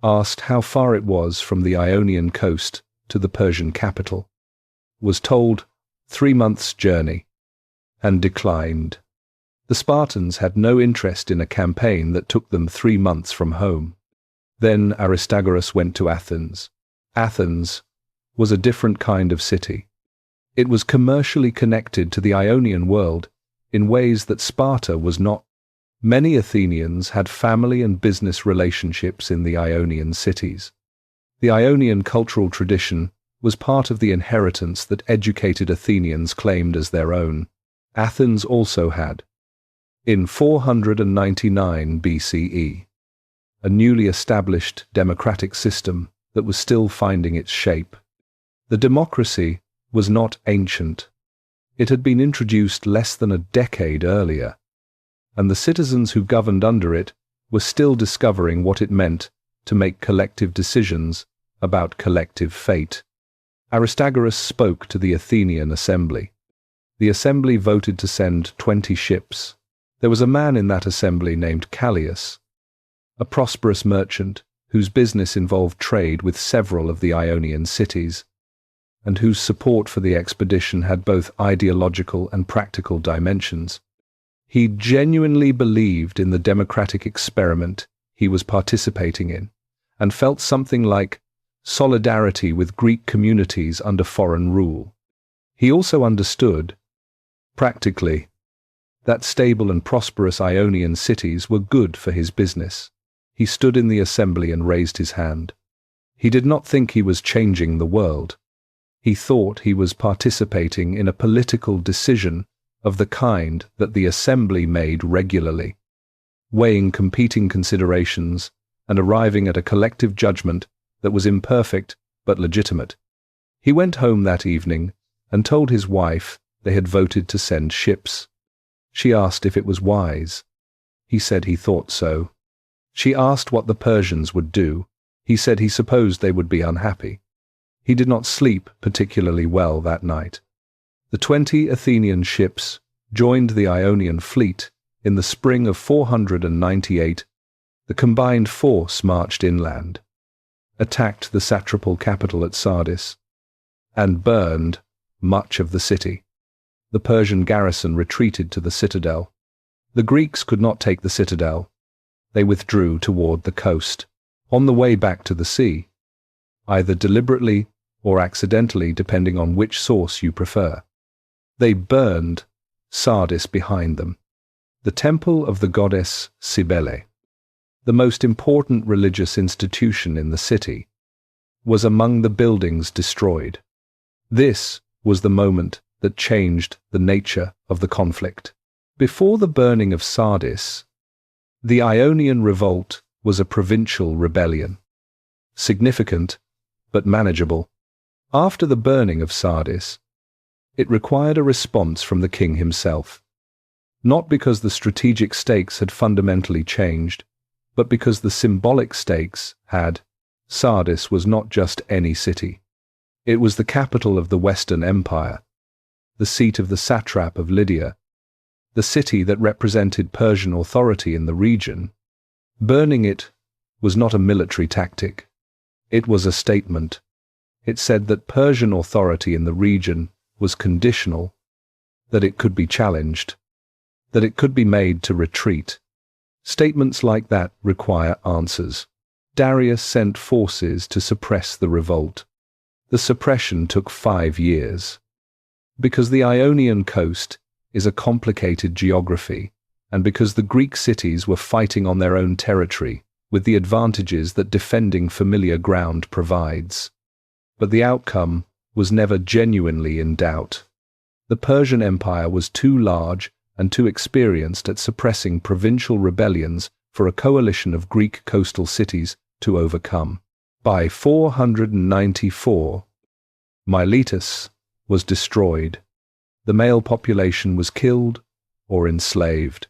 asked how far it was from the Ionian coast to the Persian capital, was told 3 months' journey, and declined. The Spartans had no interest in a campaign that took them 3 months from home. Then Aristagoras went to Athens. Athens was a different kind of city. It was commercially connected to the Ionian world in ways that Sparta was not. Many Athenians had family and business relationships in the Ionian cities. The Ionian cultural tradition was part of the inheritance that educated Athenians claimed as their own. Athens also had, in 499 BCE, a newly established democratic system that was still finding its shape. The democracy was not ancient. It had been introduced less than a decade earlier, and the citizens who governed under it were still discovering what it meant to make collective decisions about collective fate. Aristagoras spoke to the Athenian assembly. The assembly voted to send 20 ships. There was a man in that assembly named Callias, a prosperous merchant whose business involved trade with several of the Ionian cities, and whose support for the expedition had both ideological and practical dimensions. He genuinely believed in the democratic experiment he was participating in, and felt something like solidarity with Greek communities under foreign rule. He also understood, practically, that stable and prosperous Ionian cities were good for his business. He stood in the assembly and raised his hand. He did not think he was changing the world. He thought he was participating in a political decision of the kind that the assembly made regularly, weighing competing considerations and arriving at a collective judgment that was imperfect but legitimate. He went home that evening and told his wife they had voted to send ships. She asked if it was wise. He said he thought so. She asked what the Persians would do. He said he supposed they would be unhappy. He did not sleep particularly well that night. The 20 Athenian ships joined the Ionian fleet in the spring of 498. The combined force marched inland, attacked the satrapal capital at Sardis, and burned much of the city. The Persian garrison retreated to the citadel. The Greeks could not take the citadel. They withdrew toward the coast, on the way back to the sea, either deliberately or accidentally depending on which source you prefer. They burned Sardis behind them, the temple of the goddess Cybele, the most important religious institution in the city, was among the buildings destroyed. This was the moment that changed the nature of the conflict. Before the burning of Sardis, The Ionian revolt was a provincial rebellion. Significant, but manageable. After the burning of Sardis, it required a response from the king himself. Not because the strategic stakes had fundamentally changed, but because the symbolic stakes had. Sardis was not just any city. It was the capital of the Western Empire, the seat of the satrap of Lydia, the city that represented Persian authority in the region. Burning it was not a military tactic. It was a statement. It said that Persian authority in the region was conditional, that it could be challenged, that it could be made to retreat. Statements like that require answers. Darius sent forces to suppress the revolt. The suppression took 5 years. Because the Ionian coast is a complicated geography, and because the Greek cities were fighting on their own territory, with the advantages that defending familiar ground provides. But the outcome was never genuinely in doubt. The Persian Empire was too large and too experienced at suppressing provincial rebellions for a coalition of Greek coastal cities to overcome. By 494, Miletus was destroyed. The male population was killed or enslaved.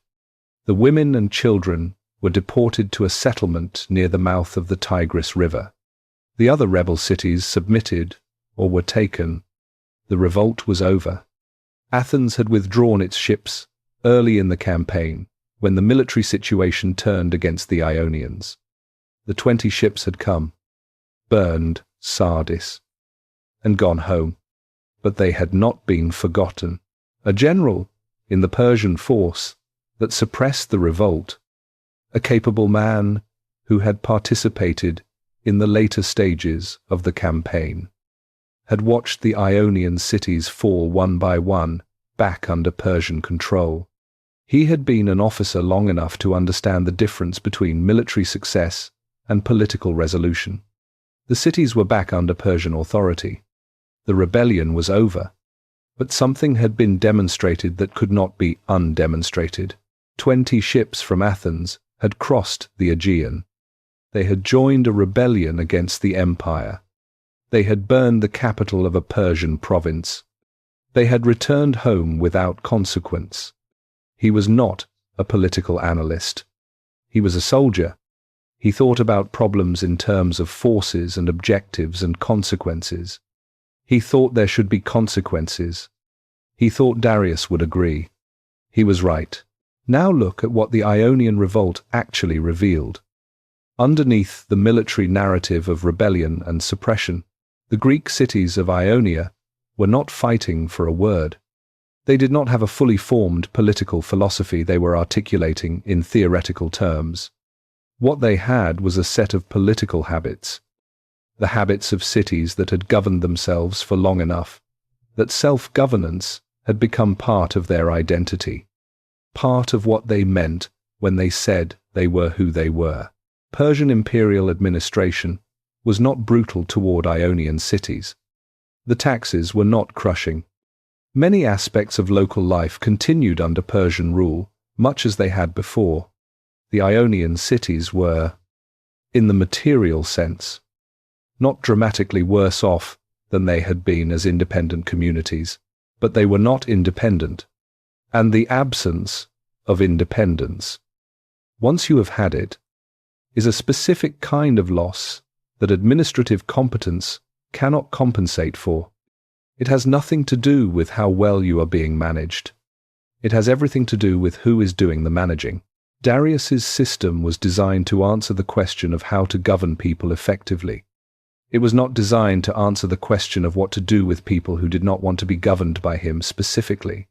The women and children were deported to a settlement near the mouth of the Tigris River. The other rebel cities submitted or were taken. The revolt was over. Athens had withdrawn its ships early in the campaign, when the military situation turned against the Ionians. The 20 ships had come, burned Sardis, and gone home. But they had not been forgotten. A general in the Persian force that suppressed the revolt, a capable man who had participated in the later stages of the campaign, had watched the Ionian cities fall one by one back under Persian control. He had been an officer long enough to understand the difference between military success and political resolution. The cities were back under Persian authority. The rebellion was over. But something had been demonstrated that could not be undemonstrated. 20 ships from Athens had crossed the Aegean. They had joined a rebellion against the empire. They had burned the capital of a Persian province. They had returned home without consequence. He was not a political analyst. He was a soldier. He thought about problems in terms of forces and objectives and consequences. He thought there should be consequences. He thought Darius would agree. He was right. Now look at what the Ionian revolt actually revealed. Underneath the military narrative of rebellion and suppression, the Greek cities of Ionia were not fighting for a word. They did not have a fully formed political philosophy they were articulating in theoretical terms. What they had was a set of political habits, the habits of cities that had governed themselves for long enough, that self-governance had become part of their identity, part of what they meant when they said they were who they were. Persian imperial administration was not brutal toward Ionian cities. The taxes were not crushing. Many aspects of local life continued under Persian rule, much as they had before. The Ionian cities were, in the material sense, not dramatically worse off than they had been as independent communities, but they were not independent. And the absence of independence, once you have had it, is a specific kind of loss that administrative competence cannot compensate for. It has nothing to do with how well you are being managed. It has everything to do with who is doing the managing. Darius's system was designed to answer the question of how to govern people effectively. It was not designed to answer the question of what to do with people who did not want to be governed by him specifically.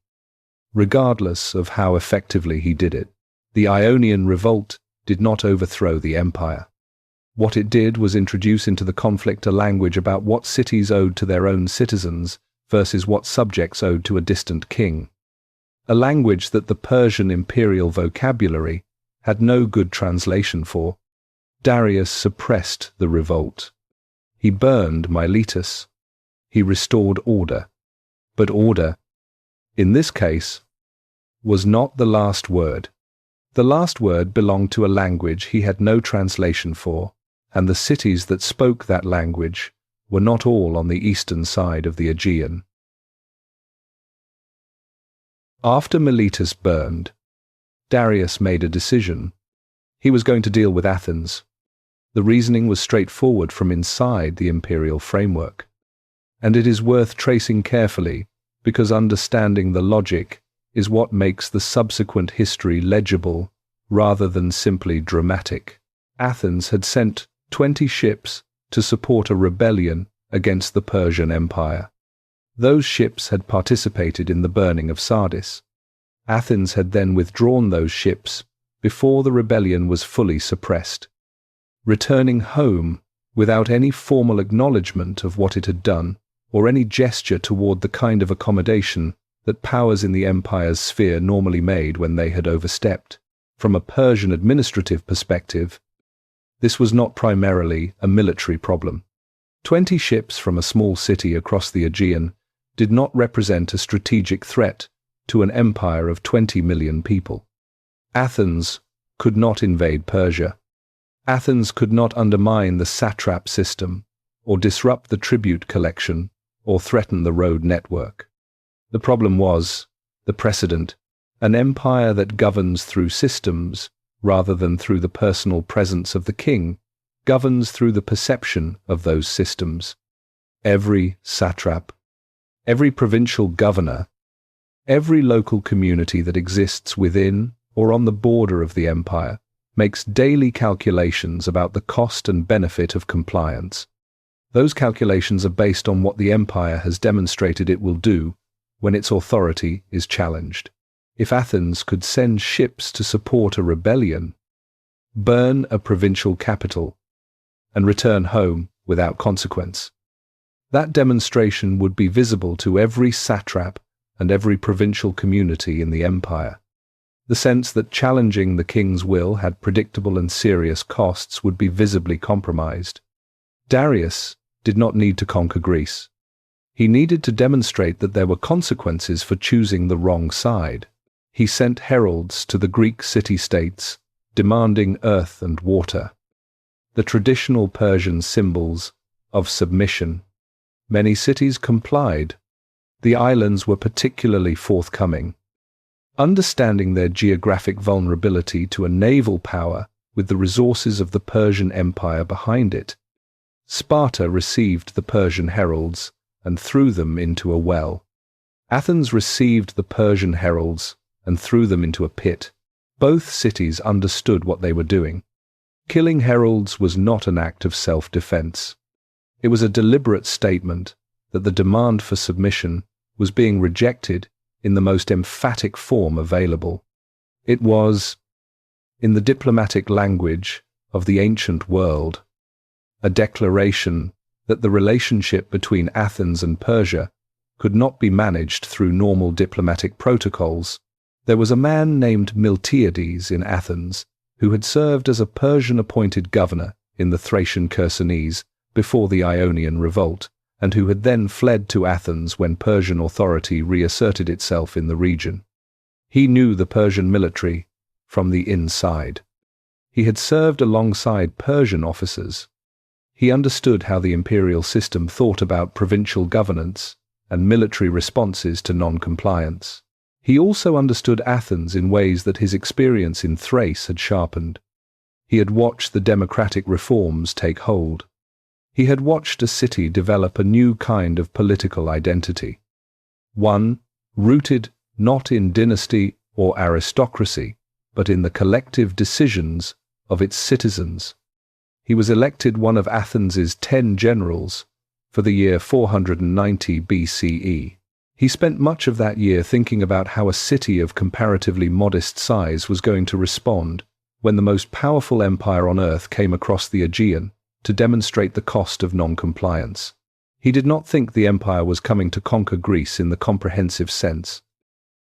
Regardless of how effectively he did it, the Ionian revolt did not overthrow the empire. What it did was introduce into the conflict a language about what cities owed to their own citizens versus what subjects owed to a distant king. A language that the Persian imperial vocabulary had no good translation for. Darius suppressed the revolt. He burned Miletus. He restored order. But order, in this case, was not the last word. The last word belonged to a language he had no translation for, and the cities that spoke that language were not all on the eastern side of the Aegean. After Miletus burned, Darius made a decision. He was going to deal with Athens. The reasoning was straightforward from inside the imperial framework, and it is worth tracing carefully because understanding the logic is what makes the subsequent history legible rather than simply dramatic. Athens had sent 20 ships to support a rebellion against the Persian Empire. Those ships had participated in the burning of Sardis. Athens had then withdrawn those ships before the rebellion was fully suppressed, returning home without any formal acknowledgement of what it had done or any gesture toward the kind of accommodation that powers in the empire's sphere normally made when they had overstepped. From a Persian administrative perspective, this was not primarily a military problem. 20 ships from a small city across the Aegean did not represent a strategic threat to an empire of 20 million people. Athens could not invade Persia. Athens could not undermine the satrap system, or disrupt the tribute collection, or threaten the road network. The problem was the precedent, an empire that governs through systems rather than through the personal presence of the king, governs through the perception of those systems. Every satrap, every provincial governor, every local community that exists within or on the border of the empire makes daily calculations about the cost and benefit of compliance. Those calculations are based on what the empire has demonstrated it will do when its authority is challenged. If Athens could send ships to support a rebellion, burn a provincial capital, and return home without consequence, that demonstration would be visible to every satrap and every provincial community in the empire. The sense that challenging the king's will had predictable and serious costs would be visibly compromised. Darius did not need to conquer Greece. He needed to demonstrate that there were consequences for choosing the wrong side. He sent heralds to the Greek city-states, demanding earth and water, the traditional Persian symbols of submission. Many cities complied. The islands were particularly forthcoming. Understanding their geographic vulnerability to a naval power with the resources of the Persian Empire behind it, Sparta received the Persian heralds and threw them into a well. Athens received the Persian heralds and threw them into a pit. Both cities understood what they were doing. Killing heralds was not an act of self-defense. It was a deliberate statement that the demand for submission was being rejected in the most emphatic form available. It was, in the diplomatic language of the ancient world, a declaration that the relationship between Athens and Persia could not be managed through normal diplomatic protocols. There was a man named Miltiades in Athens who had served as a Persian-appointed governor in the Thracian Chersonese before the Ionian revolt, and who had then fled to Athens when Persian authority reasserted itself in the region. He knew the Persian military from the inside. He had served alongside Persian officers. He understood how the imperial system thought about provincial governance and military responses to non-compliance. He also understood Athens in ways that his experience in Thrace had sharpened. He had watched the democratic reforms take hold. He had watched a city develop a new kind of political identity, one rooted not in dynasty or aristocracy, but in the collective decisions of its citizens. He was elected one of Athens's 10 generals for the year 490 BCE. He spent much of that year thinking about how a city of comparatively modest size was going to respond when the most powerful empire on earth came across the Aegean to demonstrate the cost of non-compliance. He did not think the empire was coming to conquer Greece in the comprehensive sense.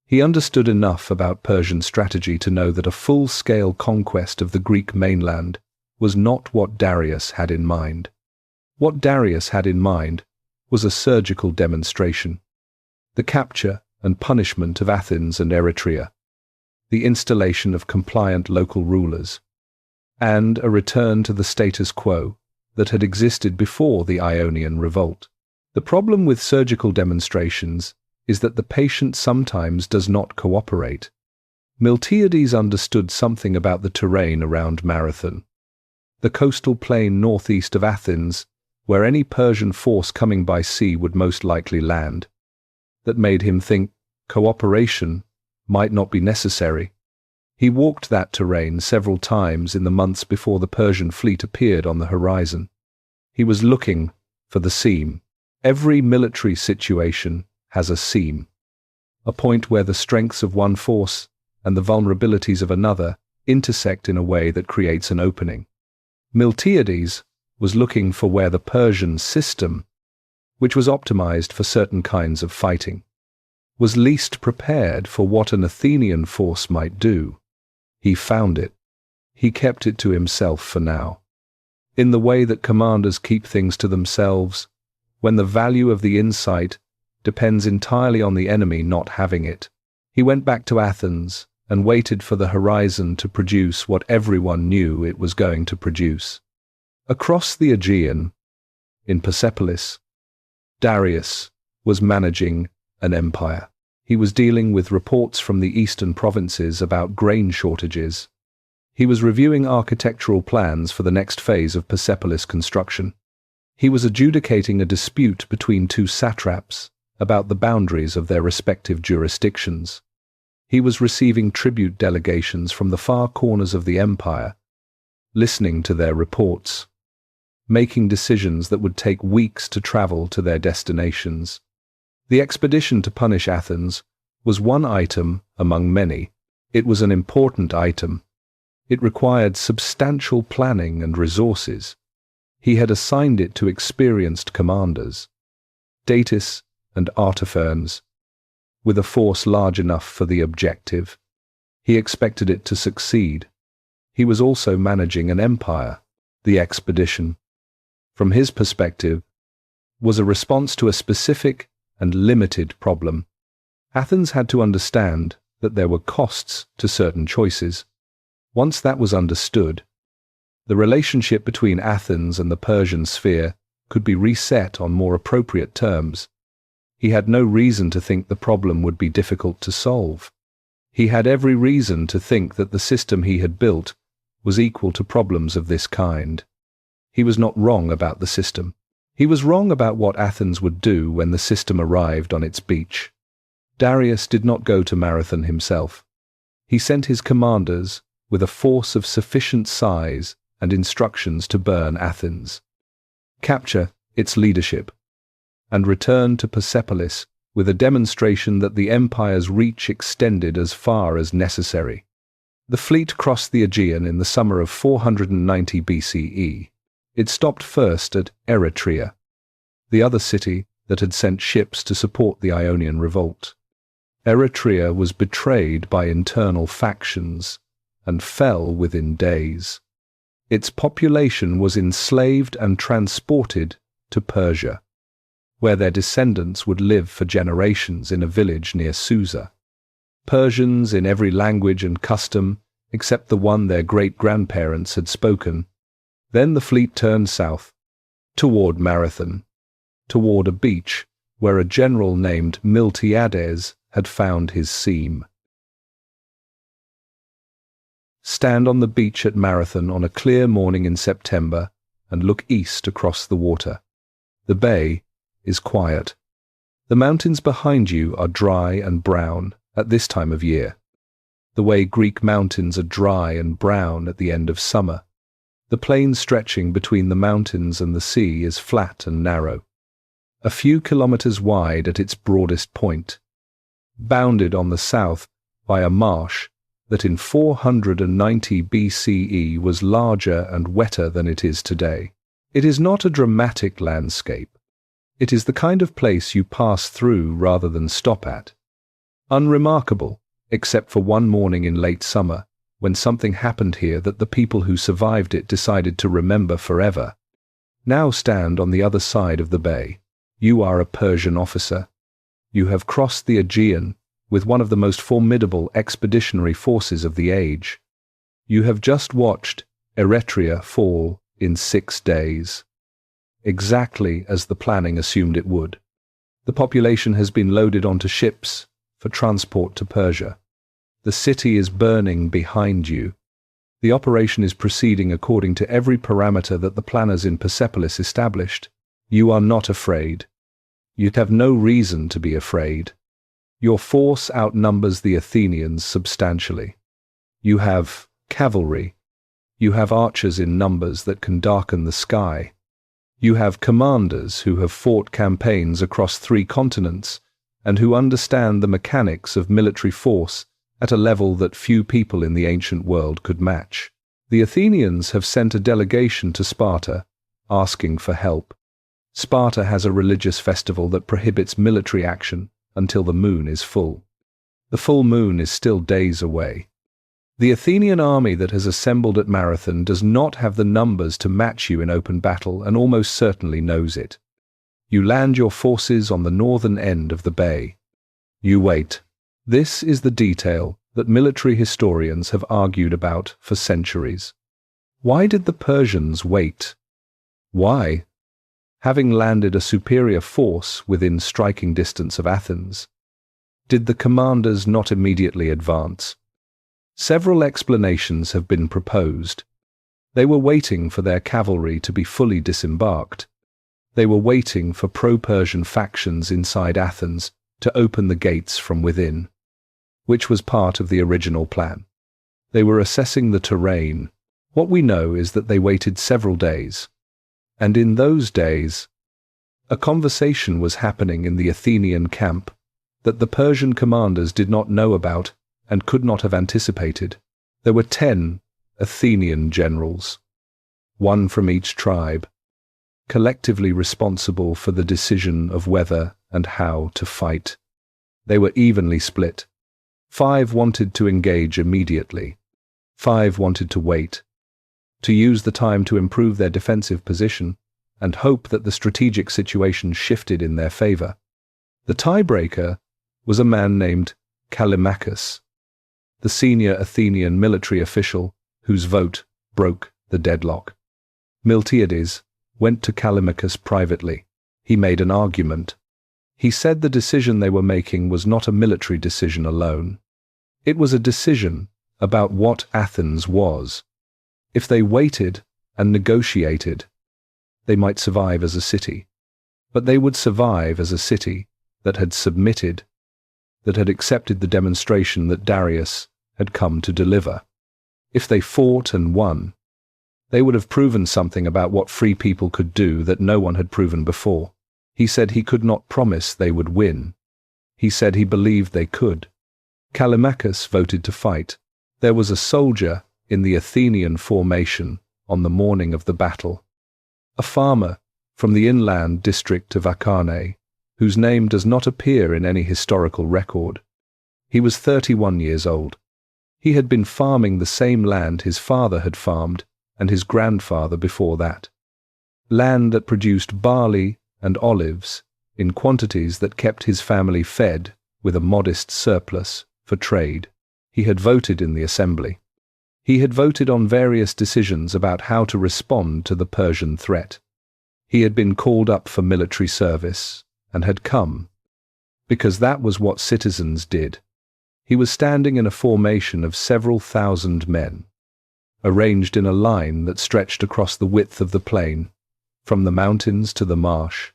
He understood enough about Persian strategy to know that a full-scale conquest of the Greek mainland was not what Darius had in mind. What Darius had in mind was a surgical demonstration, the capture and punishment of Athens and Eretria. the installation of compliant local rulers, and a return to the status quo that had existed before the Ionian revolt. The problem with surgical demonstrations is that the patient sometimes does not cooperate. Miltiades understood something about the terrain around Marathon, the coastal plain northeast of Athens, where any Persian force coming by sea would most likely land. That made him think cooperation might not be necessary. He walked that terrain several times in the months before the Persian fleet appeared on the horizon. He was looking for the seam. Every military situation has a seam, a point where the strengths of one force and the vulnerabilities of another intersect in a way that creates an opening. Miltiades was looking for where the Persian system, which was optimized for certain kinds of fighting, was least prepared for what an Athenian force might do. He found it. He kept it to himself for now. In the way that commanders keep things to themselves, when the value of the insight depends entirely on the enemy not having it. He went back to Athens and waited for the horizon to produce what everyone knew it was going to produce. Across the Aegean, in Persepolis, Darius was managing an empire. He was dealing with reports from the eastern provinces about grain shortages. He was reviewing architectural plans for the next phase of Persepolis construction. He was adjudicating a dispute between two satraps about the boundaries of their respective jurisdictions. He was receiving tribute delegations from the far corners of the empire, listening to their reports, making decisions that would take weeks to travel to their destinations. The expedition to punish Athens was one item among many. It was an important item. It required substantial planning and resources. He had assigned it to experienced commanders, Datis and Artaphernes, with a force large enough for the objective. He expected it to succeed. He was also managing an empire. The expedition, from his perspective, was a response to a specific and limited problem. Athens had to understand that there were costs to certain choices. Once that was understood, the relationship between Athens and the Persian sphere could be reset on more appropriate terms. He had no reason to think the problem would be difficult to solve. He had every reason to think that the system he had built was equal to problems of this kind. He was not wrong about the system. He was wrong about what Athens would do when the system arrived on its beach. Darius did not go to Marathon himself. He sent his commanders with a force of sufficient size and instructions to burn Athens, capture its leadership, and return to Persepolis with a demonstration that the empire's reach extended as far as necessary. The fleet crossed the Aegean in the summer of 490 BCE. It stopped first at Eretria, the other city that had sent ships to support the Ionian revolt. Eretria was betrayed by internal factions and fell within days. Its population was enslaved and transported to Persia, where their descendants would live for generations in a village near Susa. Persians in every language and custom, except the one their great-grandparents had spoken. Then the fleet turned south, toward Marathon, toward a beach where a general named Miltiades had found his seam. Stand on the beach at Marathon on a clear morning in September and look east across the water. The bay is quiet. The mountains behind you are dry and brown at this time of year, the way Greek mountains are dry and brown at the end of summer. The plain stretching between the mountains and the sea is flat and narrow, a few kilometers wide at its broadest point, bounded on the south by a marsh that in 490 BCE was larger and wetter than it is today. It is not a dramatic landscape. It is the kind of place you pass through rather than stop at. Unremarkable, except for one morning in late summer, when something happened here that the people who survived it decided to remember forever. Now stand on the other side of the bay. You are a Persian officer. You have crossed the Aegean with one of the most formidable expeditionary forces of the age. You have just watched Eretria fall in 6 days, exactly as the planning assumed it would. The population has been loaded onto ships for transport to Persia. The city is burning behind you. The operation is proceeding according to every parameter that the planners in Persepolis established. You are not afraid. You have no reason to be afraid. Your force outnumbers the Athenians substantially. You have cavalry. You have archers in numbers that can darken the sky. You have commanders who have fought campaigns across 3 continents and who understand the mechanics of military force at a level that few people in the ancient world could match. The Athenians have sent a delegation to Sparta, asking for help. Sparta has a religious festival that prohibits military action until the moon is full. The full moon is still days away. The Athenian army that has assembled at Marathon does not have the numbers to match you in open battle and almost certainly knows it. You land your forces on the northern end of the bay. You wait. This is the detail that military historians have argued about for centuries. Why did the Persians wait? Why? Having landed a superior force within striking distance of Athens, did the commanders not immediately advance? Several explanations have been proposed. They were waiting for their cavalry to be fully disembarked. They were waiting for pro-Persian factions inside Athens to open the gates from within, which was part of the original plan. They were assessing the terrain. What we know is that they waited several days. And in those days, a conversation was happening in the Athenian camp that the Persian commanders did not know about and could not have anticipated. There were 10 Athenian generals, 1 from each tribe, collectively responsible for the decision of whether and how to fight. They were evenly split. 5 wanted to engage immediately. 5 wanted to wait, to use the time to improve their defensive position and hope that the strategic situation shifted in their favor. The tiebreaker was a man named Callimachus, the senior Athenian military official whose vote broke the deadlock. Miltiades went to Callimachus privately. He made an argument. He said the decision they were making was not a military decision alone. It was a decision about what Athens was. If they waited and negotiated, they might survive as a city. But they would survive as a city that had submitted, that had accepted the demonstration that Darius had come to deliver. If they fought and won, they would have proven something about what free people could do that no one had proven before. He said he could not promise they would win. He said he believed they could. Callimachus voted to fight. There was a soldier in the Athenian formation on the morning of the battle, a farmer from the inland district of Acharnae, whose name does not appear in any historical record. He was 31 years old. He had been farming the same land his father had farmed and his grandfather before that. Land that produced barley and olives in quantities that kept his family fed with a modest surplus for trade. He had voted in the assembly. He had voted on various decisions about how to respond to the Persian threat. He had been called up for military service and had come, because that was what citizens did. He was standing in a formation of several thousand men, arranged in a line that stretched across the width of the plain, from the mountains to the marsh,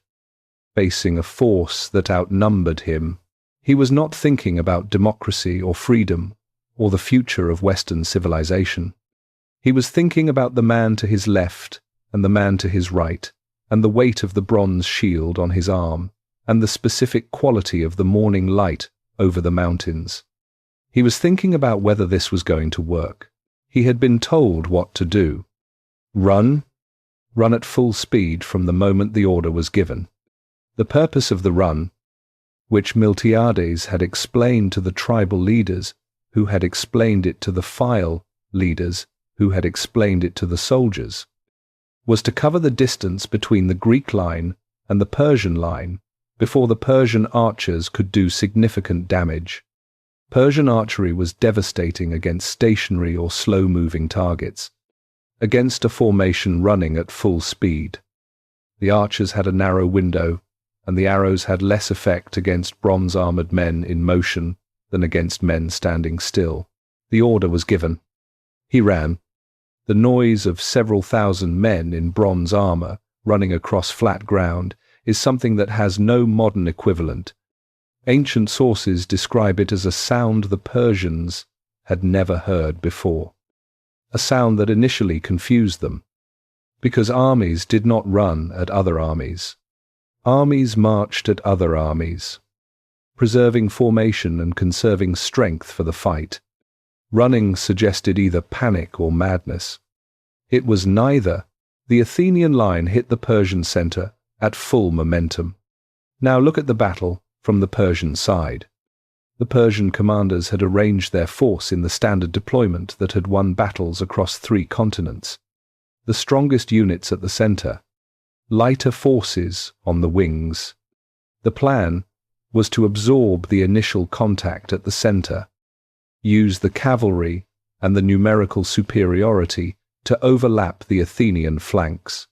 facing a force that outnumbered him. He was not thinking about democracy or freedom or the future of Western civilization. He was thinking about the man to his left and the man to his right, and the weight of the bronze shield on his arm, and the specific quality of the morning light over the mountains. He was thinking about whether this was going to work. He had been told what to do. Run. Run at full speed from the moment the order was given. The purpose of the run, which Miltiades had explained to the tribal leaders, who had explained it to the file leaders, who had explained it to the soldiers, was to cover the distance between the Greek line and the Persian line before the Persian archers could do significant damage. Persian archery was devastating against stationary or slow-moving targets, against a formation running at full speed. The archers had a narrow window, and the arrows had less effect against bronze-armored men in motion than against men standing still. The order was given. He ran. The noise of several thousand men in bronze armor running across flat ground is something that has no modern equivalent. Ancient sources describe it as a sound the Persians had never heard before, a sound that initially confused them, because armies did not run at other armies. Armies marched at other armies, preserving formation and conserving strength for the fight. Running suggested either panic or madness. It was neither. The Athenian line hit the Persian center at full momentum. Now look at the battle from the Persian side. The Persian commanders had arranged their force in the standard deployment that had won battles across 3 continents. The strongest units at the center, lighter forces on the wings. The plan was to absorb the initial contact at the center, use the cavalry and the numerical superiority to overlap the Athenian flanks,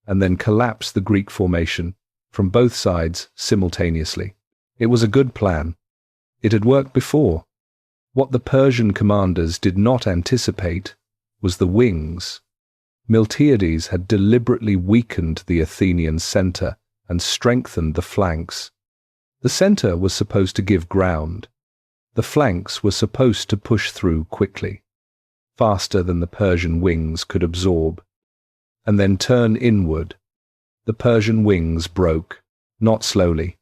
and then collapse the Greek formation from both sides simultaneously. It was a good plan. It had worked before. What the Persian commanders did not anticipate was the wings. Miltiades had deliberately weakened the Athenian center and strengthened the flanks. The center was supposed to give ground. The flanks were supposed to push through quickly, faster than the Persian wings could absorb, and then turn inward. The Persian wings broke, not slowly,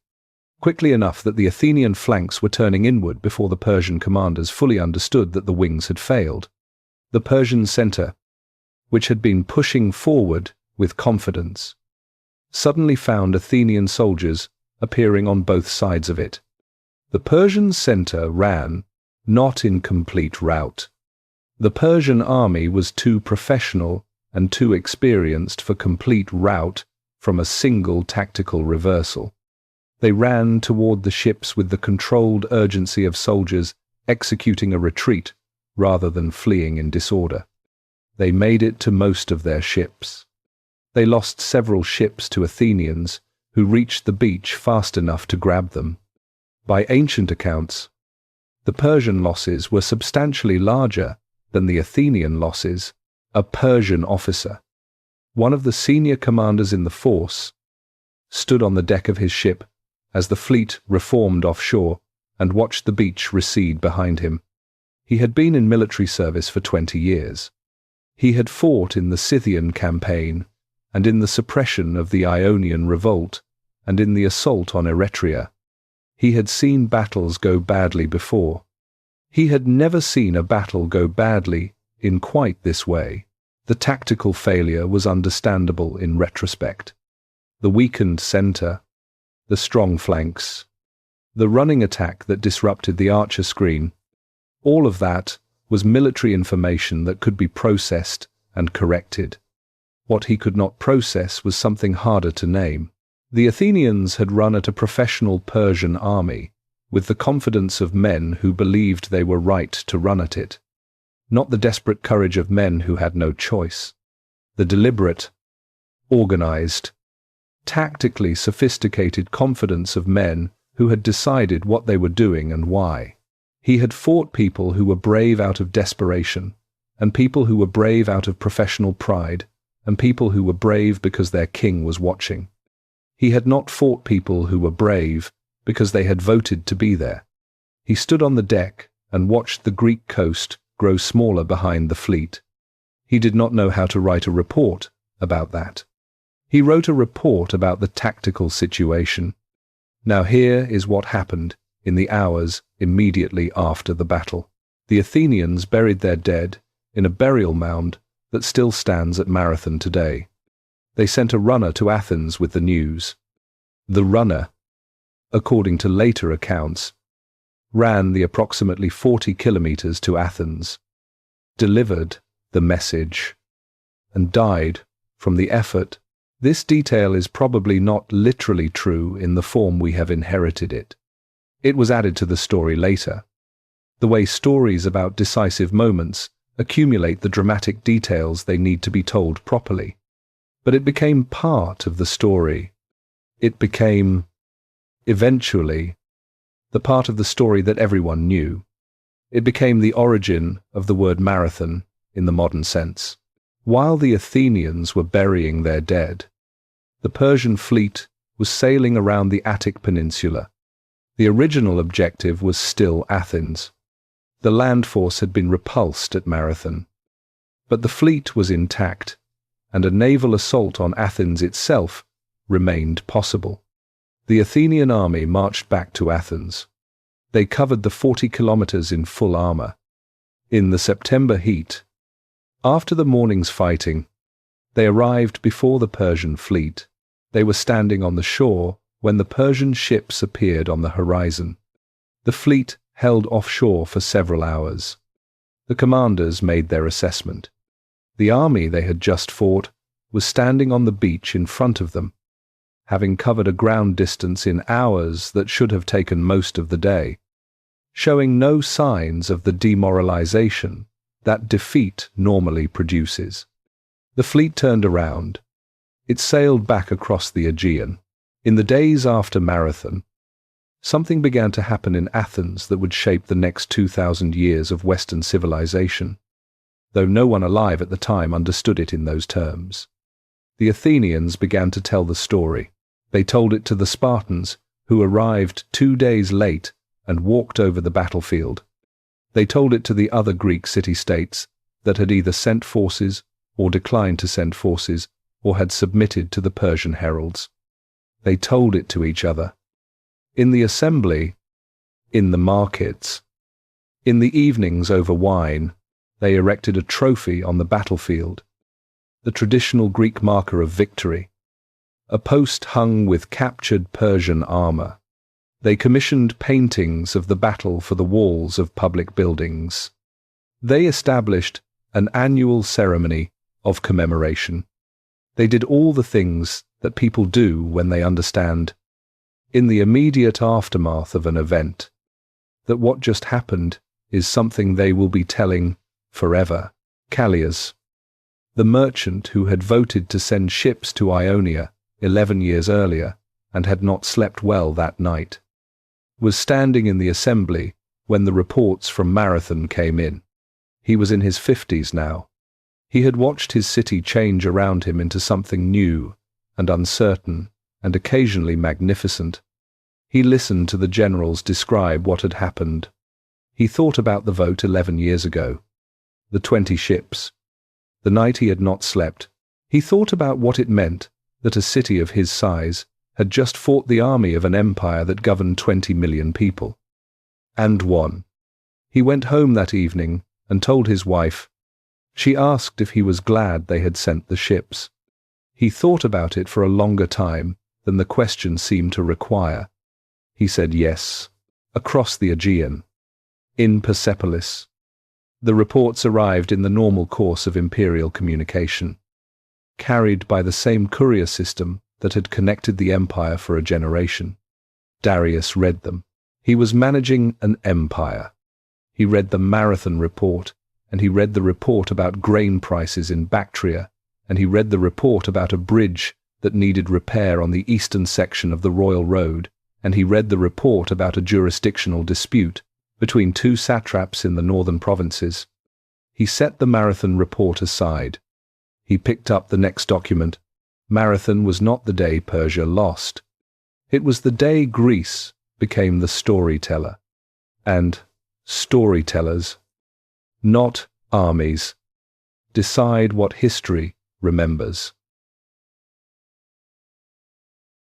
quickly enough that the Athenian flanks were turning inward before the Persian commanders fully understood that the wings had failed. The Persian center, which had been pushing forward with confidence, suddenly found Athenian soldiers appearing on both sides of it. The Persian center ran, not in complete rout. The Persian army was too professional and too experienced for complete rout from a single tactical reversal. They ran toward the ships with the controlled urgency of soldiers executing a retreat rather than fleeing in disorder. They made it to most of their ships. They lost several ships to Athenians who reached the beach fast enough to grab them. By ancient accounts, the Persian losses were substantially larger than the Athenian losses. A Persian officer, one of the senior commanders in the force, stood on the deck of his ship as the fleet reformed offshore and watched the beach recede behind him. He had been in military service for 20 years. He had fought in the Scythian campaign and in the suppression of the Ionian revolt and in the assault on Eretria. He had seen battles go badly before. He had never seen a battle go badly in quite this way. The tactical failure was understandable in retrospect. The weakened center, the strong flanks, the running attack that disrupted the archer screen, all of that was military information that could be processed and corrected. What he could not process was something harder to name. The Athenians had run at a professional Persian army, with the confidence of men who believed they were right to run at it, not the desperate courage of men who had no choice. The deliberate, organized, tactically sophisticated confidence of men who had decided what they were doing and why. He had fought people who were brave out of desperation, and people who were brave out of professional pride, and people who were brave because their king was watching. He had not fought people who were brave because they had voted to be there. He stood on the deck and watched the Greek coast grow smaller behind the fleet. He did not know how to write a report about that. He wrote a report about the tactical situation. Now here is what happened in the hours immediately after the battle. The Athenians buried their dead in a burial mound that still stands at Marathon today. They sent a runner to Athens with the news. The runner, according to later accounts, ran the approximately 40 kilometers to Athens, delivered the message, and died from the effort. This detail is probably not literally true in the form we have inherited it. It was added to the story later. The way stories about decisive moments accumulate the dramatic details they need to be told properly. But it became part of the story. It became, eventually, the part of the story that everyone knew. It became the origin of the word marathon in the modern sense. While the Athenians were burying their dead, the Persian fleet was sailing around the Attic Peninsula. The original objective was still Athens. The land force had been repulsed at Marathon, but the fleet was intact, and a naval assault on Athens itself remained possible. The Athenian army marched back to Athens. They covered the 40 kilometers in full armor. In the September heat, after the morning's fighting, they arrived before the Persian fleet. They were standing on the shore when the Persian ships appeared on the horizon. The fleet held offshore for several hours. The commanders made their assessment. The army they had just fought was standing on the beach in front of them, having covered a ground distance in hours that should have taken most of the day, showing no signs of the demoralization that defeat normally produces. The fleet turned around. It sailed back across the Aegean. In the days after Marathon, something began to happen in Athens that would shape the next 2,000 years of Western civilization, though no one alive at the time understood it in those terms. The Athenians began to tell the story. They told it to the Spartans, who arrived 2 days late and walked over the battlefield. They told it to the other Greek city-states that had either sent forces or declined to send forces or had submitted to the Persian heralds. They told it to each other. In the assembly, in the markets, in the evenings over wine, they erected a trophy on the battlefield, the traditional Greek marker of victory, a post hung with captured Persian armor. They commissioned paintings of the battle for the walls of public buildings. They established an annual ceremony of commemoration. They did all the things that people do when they understand, in the immediate aftermath of an event, that what just happened is something they will be telling forever. Callias, the merchant who had voted to send ships to Ionia 11 years earlier and had not slept well that night, was standing in the assembly when the reports from Marathon came in. He was in his 50s now. He had watched his city change around him into something new and uncertain and occasionally magnificent. He listened to the generals describe what had happened. He thought about the vote 11 years ago, the 20 ships, the night he had not slept. He thought about what it meant that a city of his size had just fought the army of an empire that governed 20 million people, and won. He went home that evening and told his wife. She asked if he was glad they had sent the ships. He thought about it for a longer time than the question seemed to require. He said yes. Across the Aegean, in Persepolis. The reports arrived in the normal course of imperial communication, carried by the same courier system that had connected the empire for a generation. Darius read them. He was managing an empire. He read the Marathon report, and he read the report about grain prices in Bactria, and he read the report about a bridge that needed repair on the eastern section of the Royal Road, and he read the report about a jurisdictional dispute between two satraps in the northern provinces. He set the Marathon report aside. He picked up the next document. Marathon was not the day Persia lost. It was the day Greece became the storyteller. And storytellers, not armies, decide what history remembers.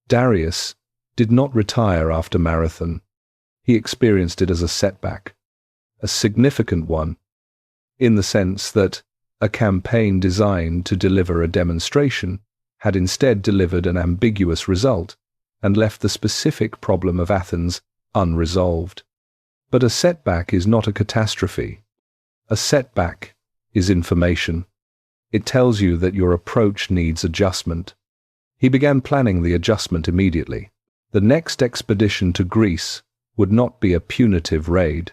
Darius did not retire after Marathon. He experienced it as a setback, a significant one, in the sense that a campaign designed to deliver a demonstration had instead delivered an ambiguous result and left the specific problem of Athens unresolved. But a setback is not a catastrophe. A setback is information. It tells you that your approach needs adjustment. He began planning the adjustment immediately. The next expedition to Greece would not be a punitive raid.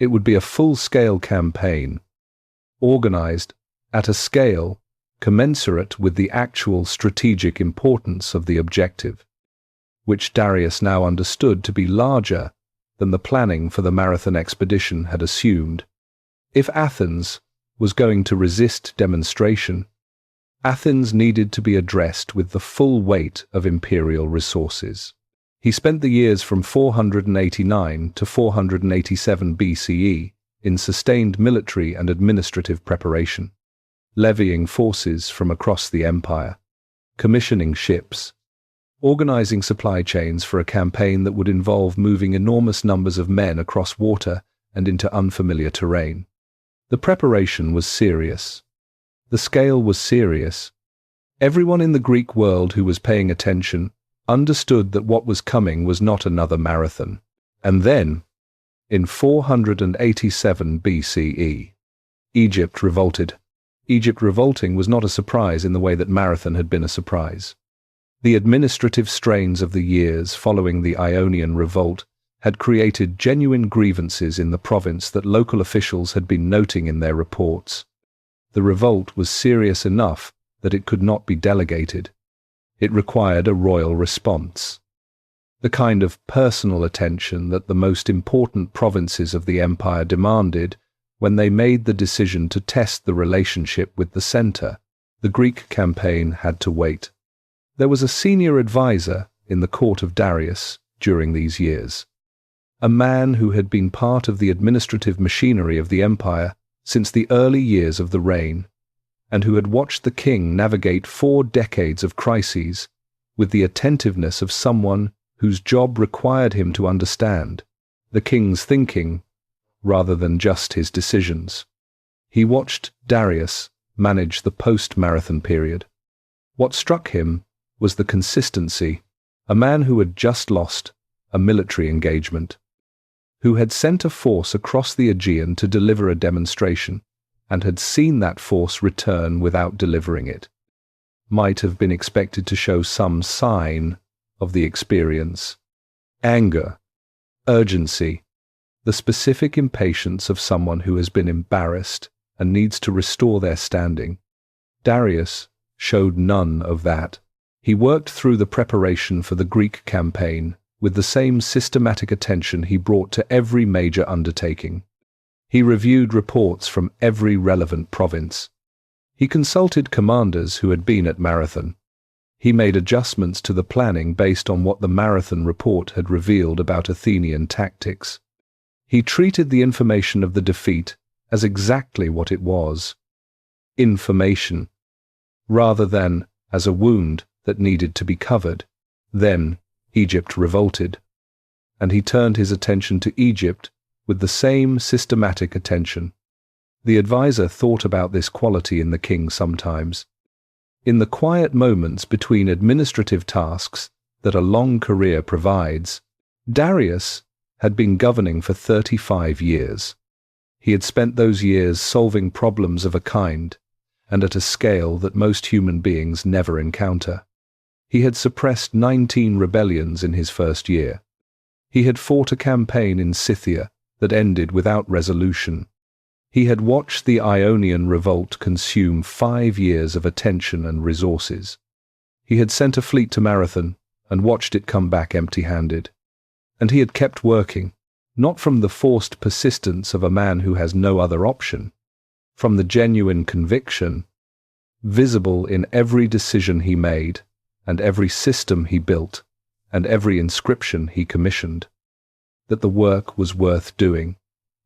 It would be a full-scale campaign, organized at a scale commensurate with the actual strategic importance of the objective, which Darius now understood to be larger than the planning for the Marathon expedition had assumed. If Athens was going to resist demonstration, Athens needed to be addressed with the full weight of imperial resources. He spent the years from 489 to 487 BCE in sustained military and administrative preparation, levying forces from across the empire, commissioning ships, organizing supply chains for a campaign that would involve moving enormous numbers of men across water and into unfamiliar terrain. The preparation was serious. The scale was serious. Everyone in the Greek world who was paying attention understood that what was coming was not another marathon. And then, in 487 BCE, Egypt revolted. Egypt revolting was not a surprise in the way that Marathon had been a surprise. The administrative strains of the years following the Ionian revolt had created genuine grievances in the province that local officials had been noting in their reports. The revolt was serious enough that it could not be delegated. It required a royal response. The kind of personal attention that the most important provinces of the empire demanded when they made the decision to test the relationship with the center. The Greek campaign had to wait. There was a senior advisor in the court of Darius during these years, a man who had been part of the administrative machinery of the empire since the early years of the reign, and who had watched the king navigate 4 decades of crises with the attentiveness of someone whose job required him to understand the king's thinking rather than just his decisions. He watched Darius manage the post-Marathon period. What struck him was the consistency. A man who had just lost a military engagement, who had sent a force across the Aegean to deliver a demonstration, and had seen that force return without delivering it, might have been expected to show some sign of the experience. Anger, urgency, the specific impatience of someone who has been embarrassed and needs to restore their standing. Darius showed none of that. He worked through the preparation for the Greek campaign with the same systematic attention he brought to every major undertaking. He reviewed reports from every relevant province. He consulted commanders who had been at Marathon. He made adjustments to the planning based on what the Marathon report had revealed about Athenian tactics. He treated the information of the defeat as exactly what it was, information, rather than as a wound that needed to be covered. Then Egypt revolted, and he turned his attention to Egypt with the same systematic attention. The advisor thought about this quality in the king sometimes. In the quiet moments between administrative tasks that a long career provides, Darius had been governing for 35 years. He had spent those years solving problems of a kind and at a scale that most human beings never encounter. He had suppressed 19 rebellions in his first year. He had fought a campaign in Scythia that ended without resolution. He had watched the Ionian revolt consume 5 years of attention and resources. He had sent a fleet to Marathon and watched it come back empty-handed. And he had kept working, not from the forced persistence of a man who has no other option, from the genuine conviction, visible in every decision he made, and every system he built, and every inscription he commissioned, that the work was worth doing,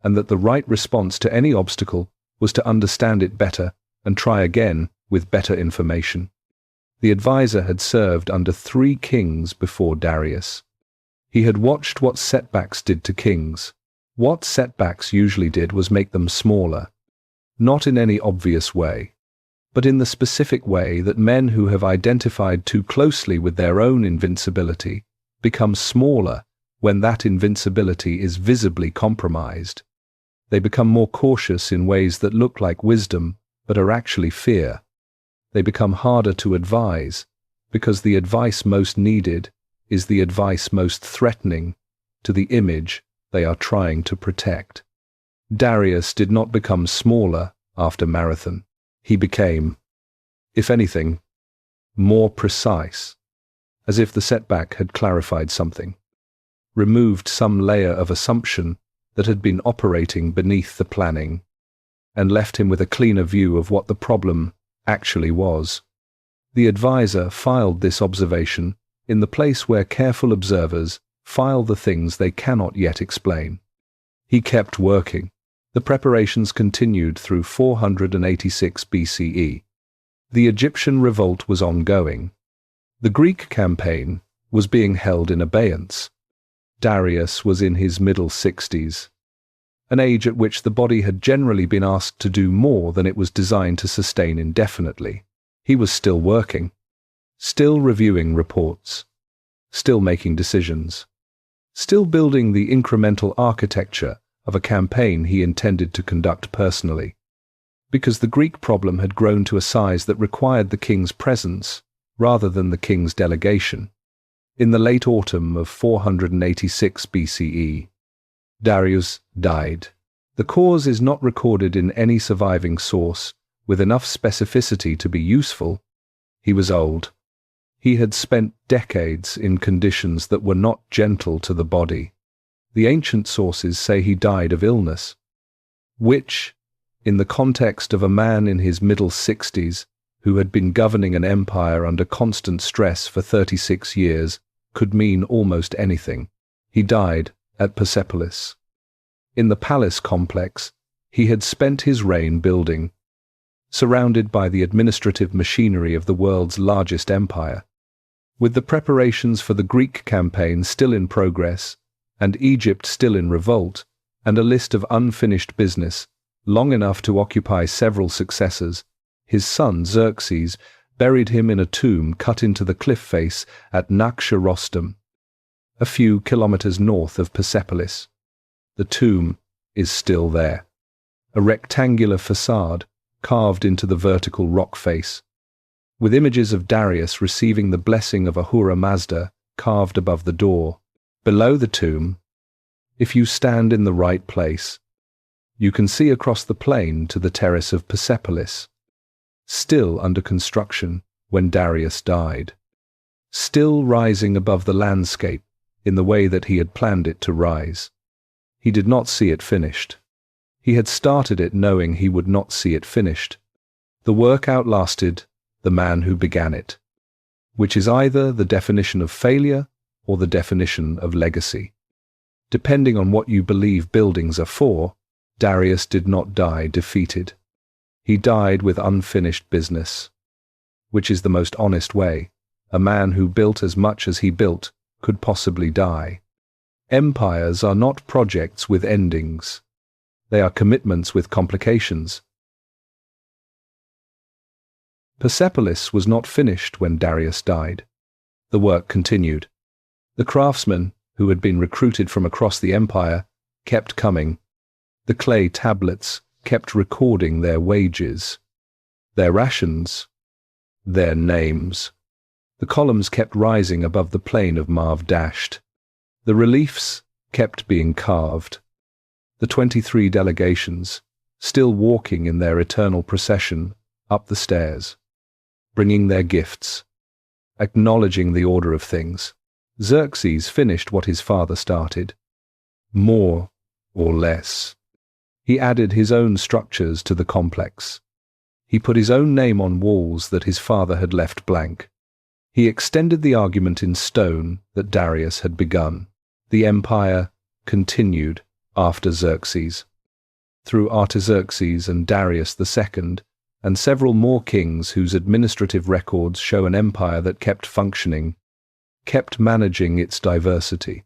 and that the right response to any obstacle was to understand it better and try again with better information. The advisor had served under 3 kings before Darius. He had watched what setbacks did to kings. What setbacks usually did was make them smaller, not in any obvious way, but in the specific way that men who have identified too closely with their own invincibility become smaller when that invincibility is visibly compromised. They become more cautious in ways that look like wisdom but are actually fear. They become harder to advise because the advice most needed is the advice most threatening to the image they are trying to protect. Darius did not become smaller after Marathon. He became, if anything, more precise, as if the setback had clarified something, removed some layer of assumption that had been operating beneath the planning, and left him with a cleaner view of what the problem actually was. The advisor filed this observation in the place where careful observers file the things they cannot yet explain. He kept working. The preparations continued through 486 BCE. The Egyptian revolt was ongoing. The Greek campaign was being held in abeyance. Darius was in his middle 60s, an age at which the body had generally been asked to do more than it was designed to sustain indefinitely. He was still working, still reviewing reports, still making decisions, still building the incremental architecture of a campaign he intended to conduct personally, because the Greek problem had grown to a size that required the king's presence rather than the king's delegation. In the late autumn of 486 BCE, Darius died. The cause is not recorded in any surviving source with enough specificity to be useful. He was old. He had spent decades in conditions that were not gentle to the body. The ancient sources say he died of illness, which, in the context of a man in his middle 60s who had been governing an empire under constant stress for 36 years, could mean almost anything. He died at Persepolis. In the palace complex he had spent his reign building, surrounded by the administrative machinery of the world's largest empire. With the preparations for the Greek campaign still in progress, and Egypt still in revolt, and a list of unfinished business, long enough to occupy several successors, his son Xerxes buried him in a tomb cut into the cliff face at Nakhsha-Rostam, a few kilometers north of Persepolis. The tomb is still there, a rectangular facade carved into the vertical rock face, with images of Darius receiving the blessing of Ahura Mazda carved above the door. Below the tomb, if you stand in the right place, you can see across the plain to the terrace of Persepolis, still under construction when Darius died, still rising above the landscape in the way that he had planned it to rise. He did not see it finished. He had started it knowing he would not see it finished. The work outlasted the man who began it, which is either the definition of failure or the definition of legacy. Depending on what you believe buildings are for, Darius did not die defeated. He died with unfinished business, which is the most honest way a man who built as much as he built could possibly die. Empires are not projects with endings. They are commitments with complications. Persepolis was not finished when Darius died. The work continued. The craftsmen, who had been recruited from across the empire, kept coming. The clay tablets kept recording their wages, their rations, their names. The columns kept rising above the plain of Marv Dasht. The reliefs kept being carved. The 23 delegations, still walking in their eternal procession up the stairs, bringing their gifts, acknowledging the order of things. Xerxes finished what his father started, more or less. He added his own structures to the complex. He put his own name on walls that his father had left blank. He extended the argument in stone that Darius had begun. The empire continued after Xerxes, through Artaxerxes and Darius II, and several more kings whose administrative records show an empire that kept functioning, kept managing its diversity,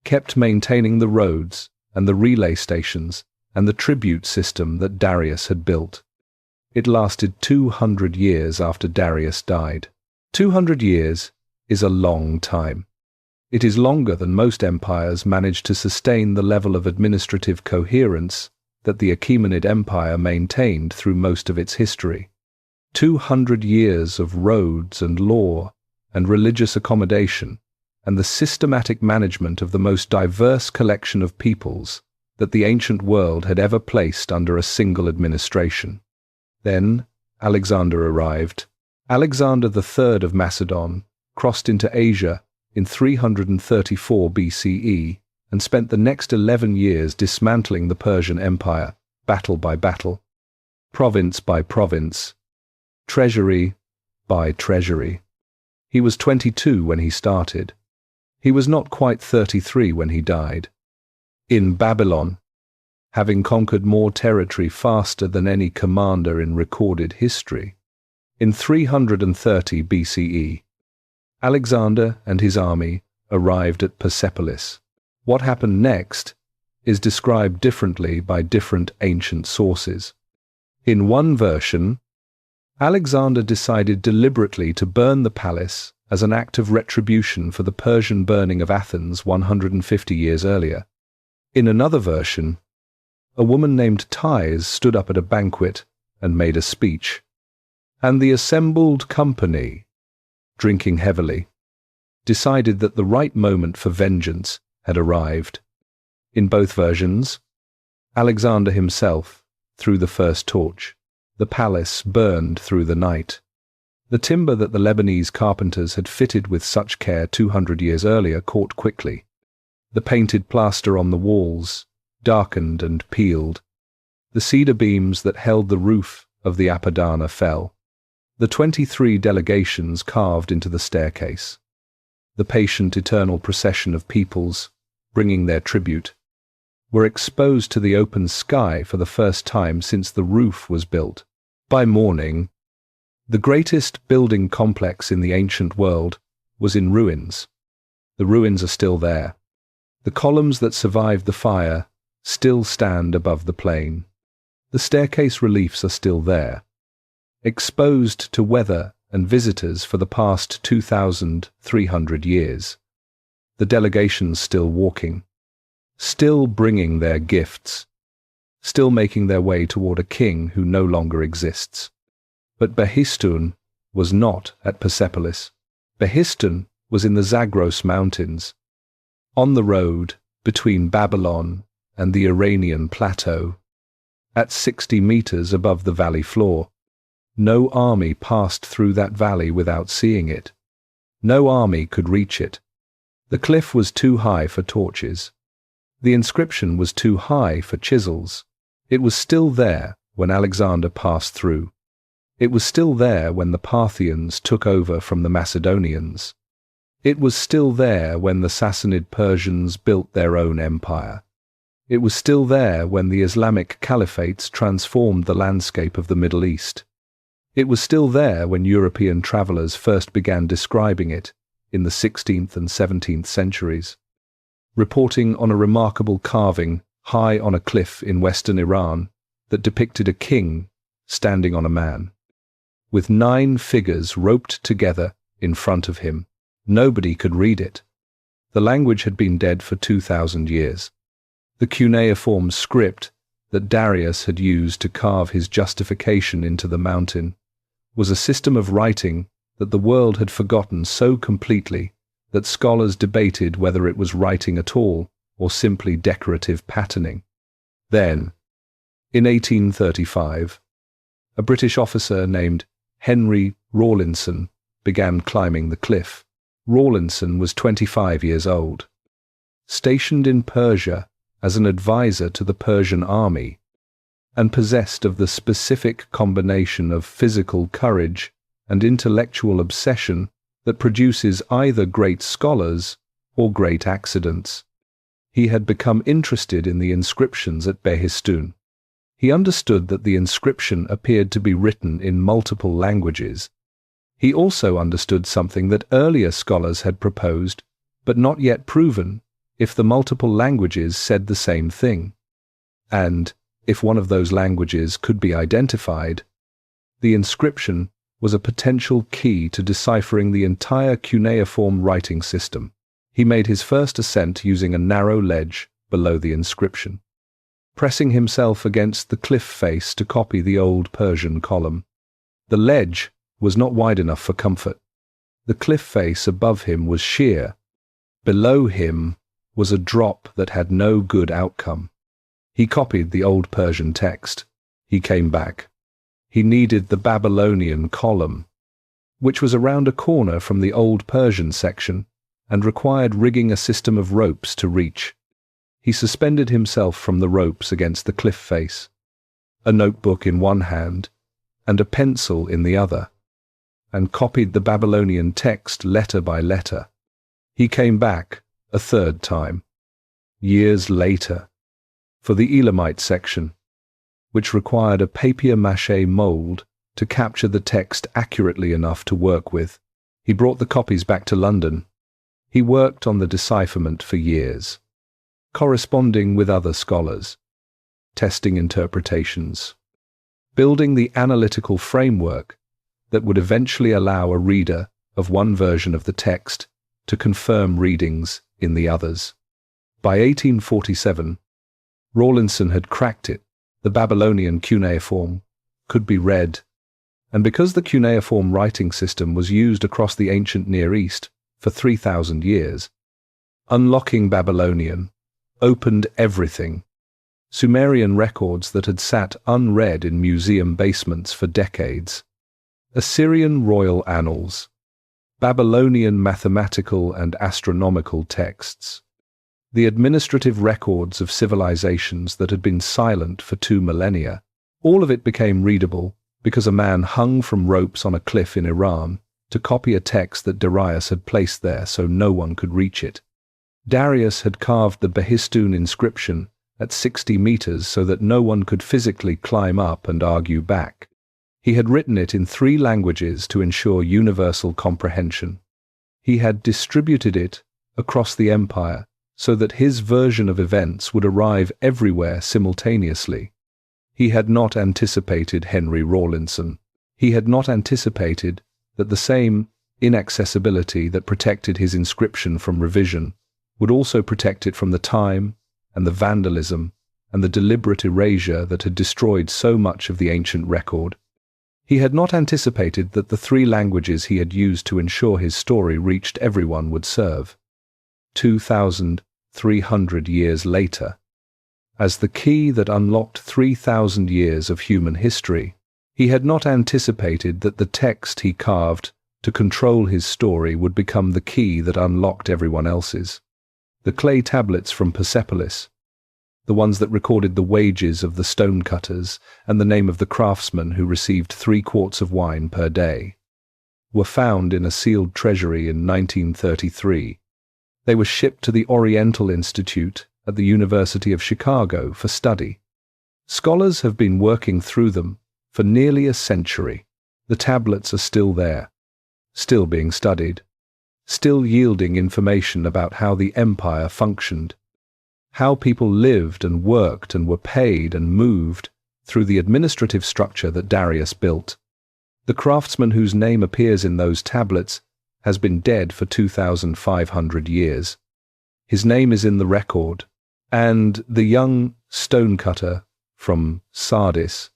kept maintaining the roads and the relay stations and the tribute system that Darius had built. It lasted 200 years after Darius died. 200 years is a long time. It is longer than most empires managed to sustain the level of administrative coherence that the Achaemenid Empire maintained through most of its history. 200 years of roads and law and religious accommodation, and the systematic management of the most diverse collection of peoples that the ancient world had ever placed under a single administration. Then Alexander arrived. Alexander III of Macedon crossed into Asia in 334 BCE and spent the next 11 years dismantling the Persian Empire, battle by battle, province by province, treasury by treasury. He was 22 when he started. He was not quite 33 when he died. In Babylon, having conquered more territory faster than any commander in recorded history. In 330 BCE, Alexander and his army arrived at Persepolis. What happened next is described differently by different ancient sources. In one version, Alexander decided deliberately to burn the palace as an act of retribution for the Persian burning of Athens 150 years earlier. In another version, a woman named Thais stood up at a banquet and made a speech, and the assembled company, drinking heavily, decided that the right moment for vengeance had arrived. In both versions, Alexander himself threw the first torch. The palace burned through the night. The timber that the Lebanese carpenters had fitted with such care 200 years earlier caught quickly. The painted plaster on the walls darkened and peeled. The cedar beams that held the roof of the Apadana fell. The 23 delegations carved into the staircase. The patient eternal procession of peoples, bringing their tribute, were exposed to the open sky for the first time since the roof was built. By morning, the greatest building complex in the ancient world was in ruins. The ruins are still there. The columns that survived the fire still stand above the plain. The staircase reliefs are still there, exposed to weather and visitors for the past 2,300 years. The delegations still walking, still bringing their gifts, still making their way toward a king who no longer exists. But Behistun was not at Persepolis. Behistun was in the Zagros Mountains, on the road between Babylon and the Iranian plateau, at 60 meters above the valley floor. No army passed through that valley without seeing it. No army could reach it. The cliff was too high for torches. The inscription was too high for chisels. It was still there when Alexander passed through. It was still there when the Parthians took over from the Macedonians. It was still there when the Sassanid Persians built their own empire. It was still there when the Islamic caliphates transformed the landscape of the Middle East. It was still there when European travelers first began describing it in the 16th and 17th centuries, reporting on a remarkable carving high on a cliff in western Iran that depicted a king standing on a man, with 9 figures roped together in front of him. Nobody could read it. The language had been dead for 2,000 years. The cuneiform script that Darius had used to carve his justification into the mountain was a system of writing that the world had forgotten so completely that scholars debated whether it was writing at all or simply decorative patterning. Then, in 1835, a British officer named Henry Rawlinson began climbing the cliff. Rawlinson was 25 years old, stationed in Persia as an advisor to the Persian army, and possessed of the specific combination of physical courage and intellectual obsession that produces either great scholars or great accidents. He had become interested in the inscriptions at Behistun. He understood that the inscription appeared to be written in multiple languages. He also understood something that earlier scholars had proposed, but not yet proven, if the multiple languages said the same thing. And, if one of those languages could be identified, the inscription was a potential key to deciphering the entire cuneiform writing system. He made his first ascent using a narrow ledge below the inscription, pressing himself against the cliff face to copy the old Persian column. The ledge was not wide enough for comfort. The cliff face above him was sheer. Below him was a drop that had no good outcome. He copied the old Persian text. He came back. He needed the Babylonian column, which was around a corner from the old Persian section and required rigging a system of ropes to reach. He suspended himself from the ropes against the cliff face, a notebook in one hand and a pencil in the other, and copied the Babylonian text letter by letter. He came back a third time, years later, for the Elamite section, which required a papier-mâché mold to capture the text accurately enough to work with. He brought the copies back to London. He worked on the decipherment for years, corresponding with other scholars, testing interpretations, building the analytical framework that would eventually allow a reader of one version of the text to confirm readings in the others. By 1847, Rawlinson had cracked it. The Babylonian cuneiform could be read, and because the cuneiform writing system was used across the ancient Near East for 3,000 years, unlocking Babylonian opened everything. Sumerian records that had sat unread in museum basements for decades, Assyrian royal annals, Babylonian mathematical and astronomical texts, the administrative records of civilizations that had been silent for 2 millennia. All of it became readable because a man hung from ropes on a cliff in Iran to copy a text that Darius had placed there so no one could reach it. Darius had carved the Behistun inscription at 60 meters so that no one could physically climb up and argue back. He had written it in 3 languages to ensure universal comprehension. He had distributed it across the empire so that his version of events would arrive everywhere simultaneously. He had not anticipated Henry Rawlinson. He had not anticipated that the same inaccessibility that protected his inscription from revision would also protect it from the time and the vandalism and the deliberate erasure that had destroyed so much of the ancient record. He had not anticipated that the 3 languages he had used to ensure his story reached everyone would serve, 2,300 years later, as the key that unlocked 3,000 years of human history. He had not anticipated that the text he carved to control his story would become the key that unlocked everyone else's. The clay tablets from Persepolis, the ones that recorded the wages of the stonecutters and the name of the craftsman who received 3 quarts of wine per day, were found in a sealed treasury in 1933. They were shipped to the Oriental Institute at the University of Chicago for study. Scholars have been working through them for nearly a century. The tablets are still there, still being studied, still yielding information about how the empire functioned, how people lived and worked and were paid and moved through the administrative structure that Darius built. The craftsman whose name appears in those tablets has been dead for 2,500 years. His name is in the record, and the young stonecutter from Sardis,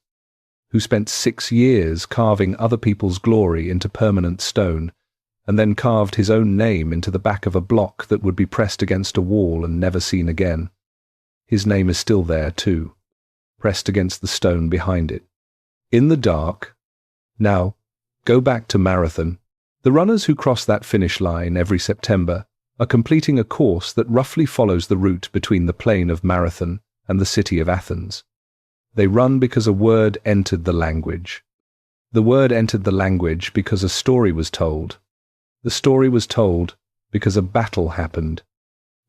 who spent 6 years carving other people's glory into permanent stone, and then carved his own name into the back of a block that would be pressed against a wall and never seen again. His name is still there too, pressed against the stone behind it. In the dark. Now, go back to Marathon. The runners who cross that finish line every September are completing a course that roughly follows the route between the plain of Marathon and the city of Athens. They run because a word entered the language. The word entered the language because a story was told. The story was told because a battle happened.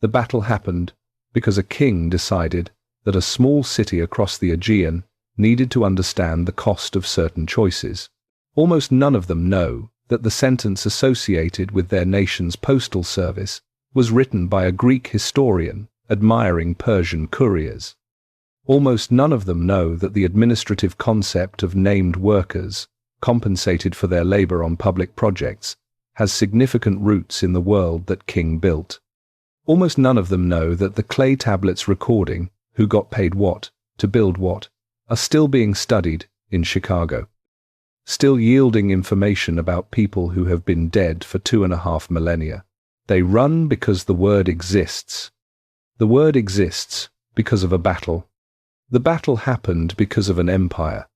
The battle happened because a king decided that a small city across the Aegean needed to understand the cost of certain choices. Almost none of them know that the sentence associated with their nation's postal service was written by a Greek historian admiring Persian couriers. Almost none of them know that the administrative concept of named workers, compensated for their labor on public projects, has significant roots in the world that King built. Almost none of them know that the clay tablets recording who got paid what to build what are still being studied in Chicago, still yielding information about people who have been dead for 2.5 millennia. They run because the word exists. The word exists because of a battle. The battle happened because of an empire.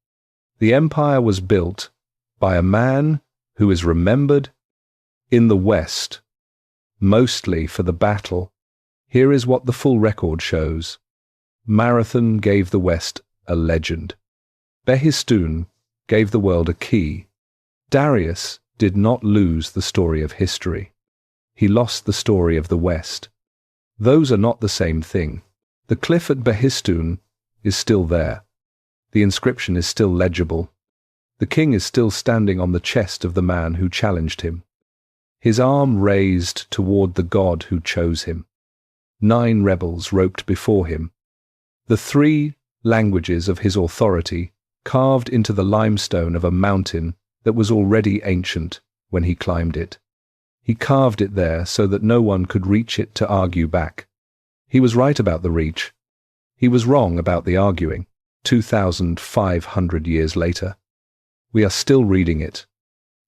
The empire was built by a man who is remembered in the West, mostly for the battle. Here is what the full record shows. Marathon gave the West a legend. Behistun gave the world a key. Darius did not lose the story of history. He lost the story of the West. Those are not the same thing. The cliff at Behistun is still there. The inscription is still legible. The king is still standing on the chest of the man who challenged him, his arm raised toward the god who chose him. 9 rebels roped before him. The 3 languages of his authority carved into the limestone of a mountain that was already ancient when he climbed it. He carved it there so that no one could reach it to argue back. He was right about the reach. He was wrong about the arguing. 2,500 years later, we are still reading it,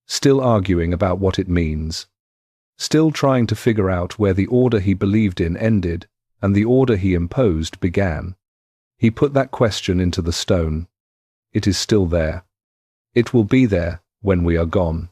still arguing about what it means, still trying to figure out where the order he believed in ended and the order he imposed began. He put that question into the stone. It is still there. It will be there when we are gone.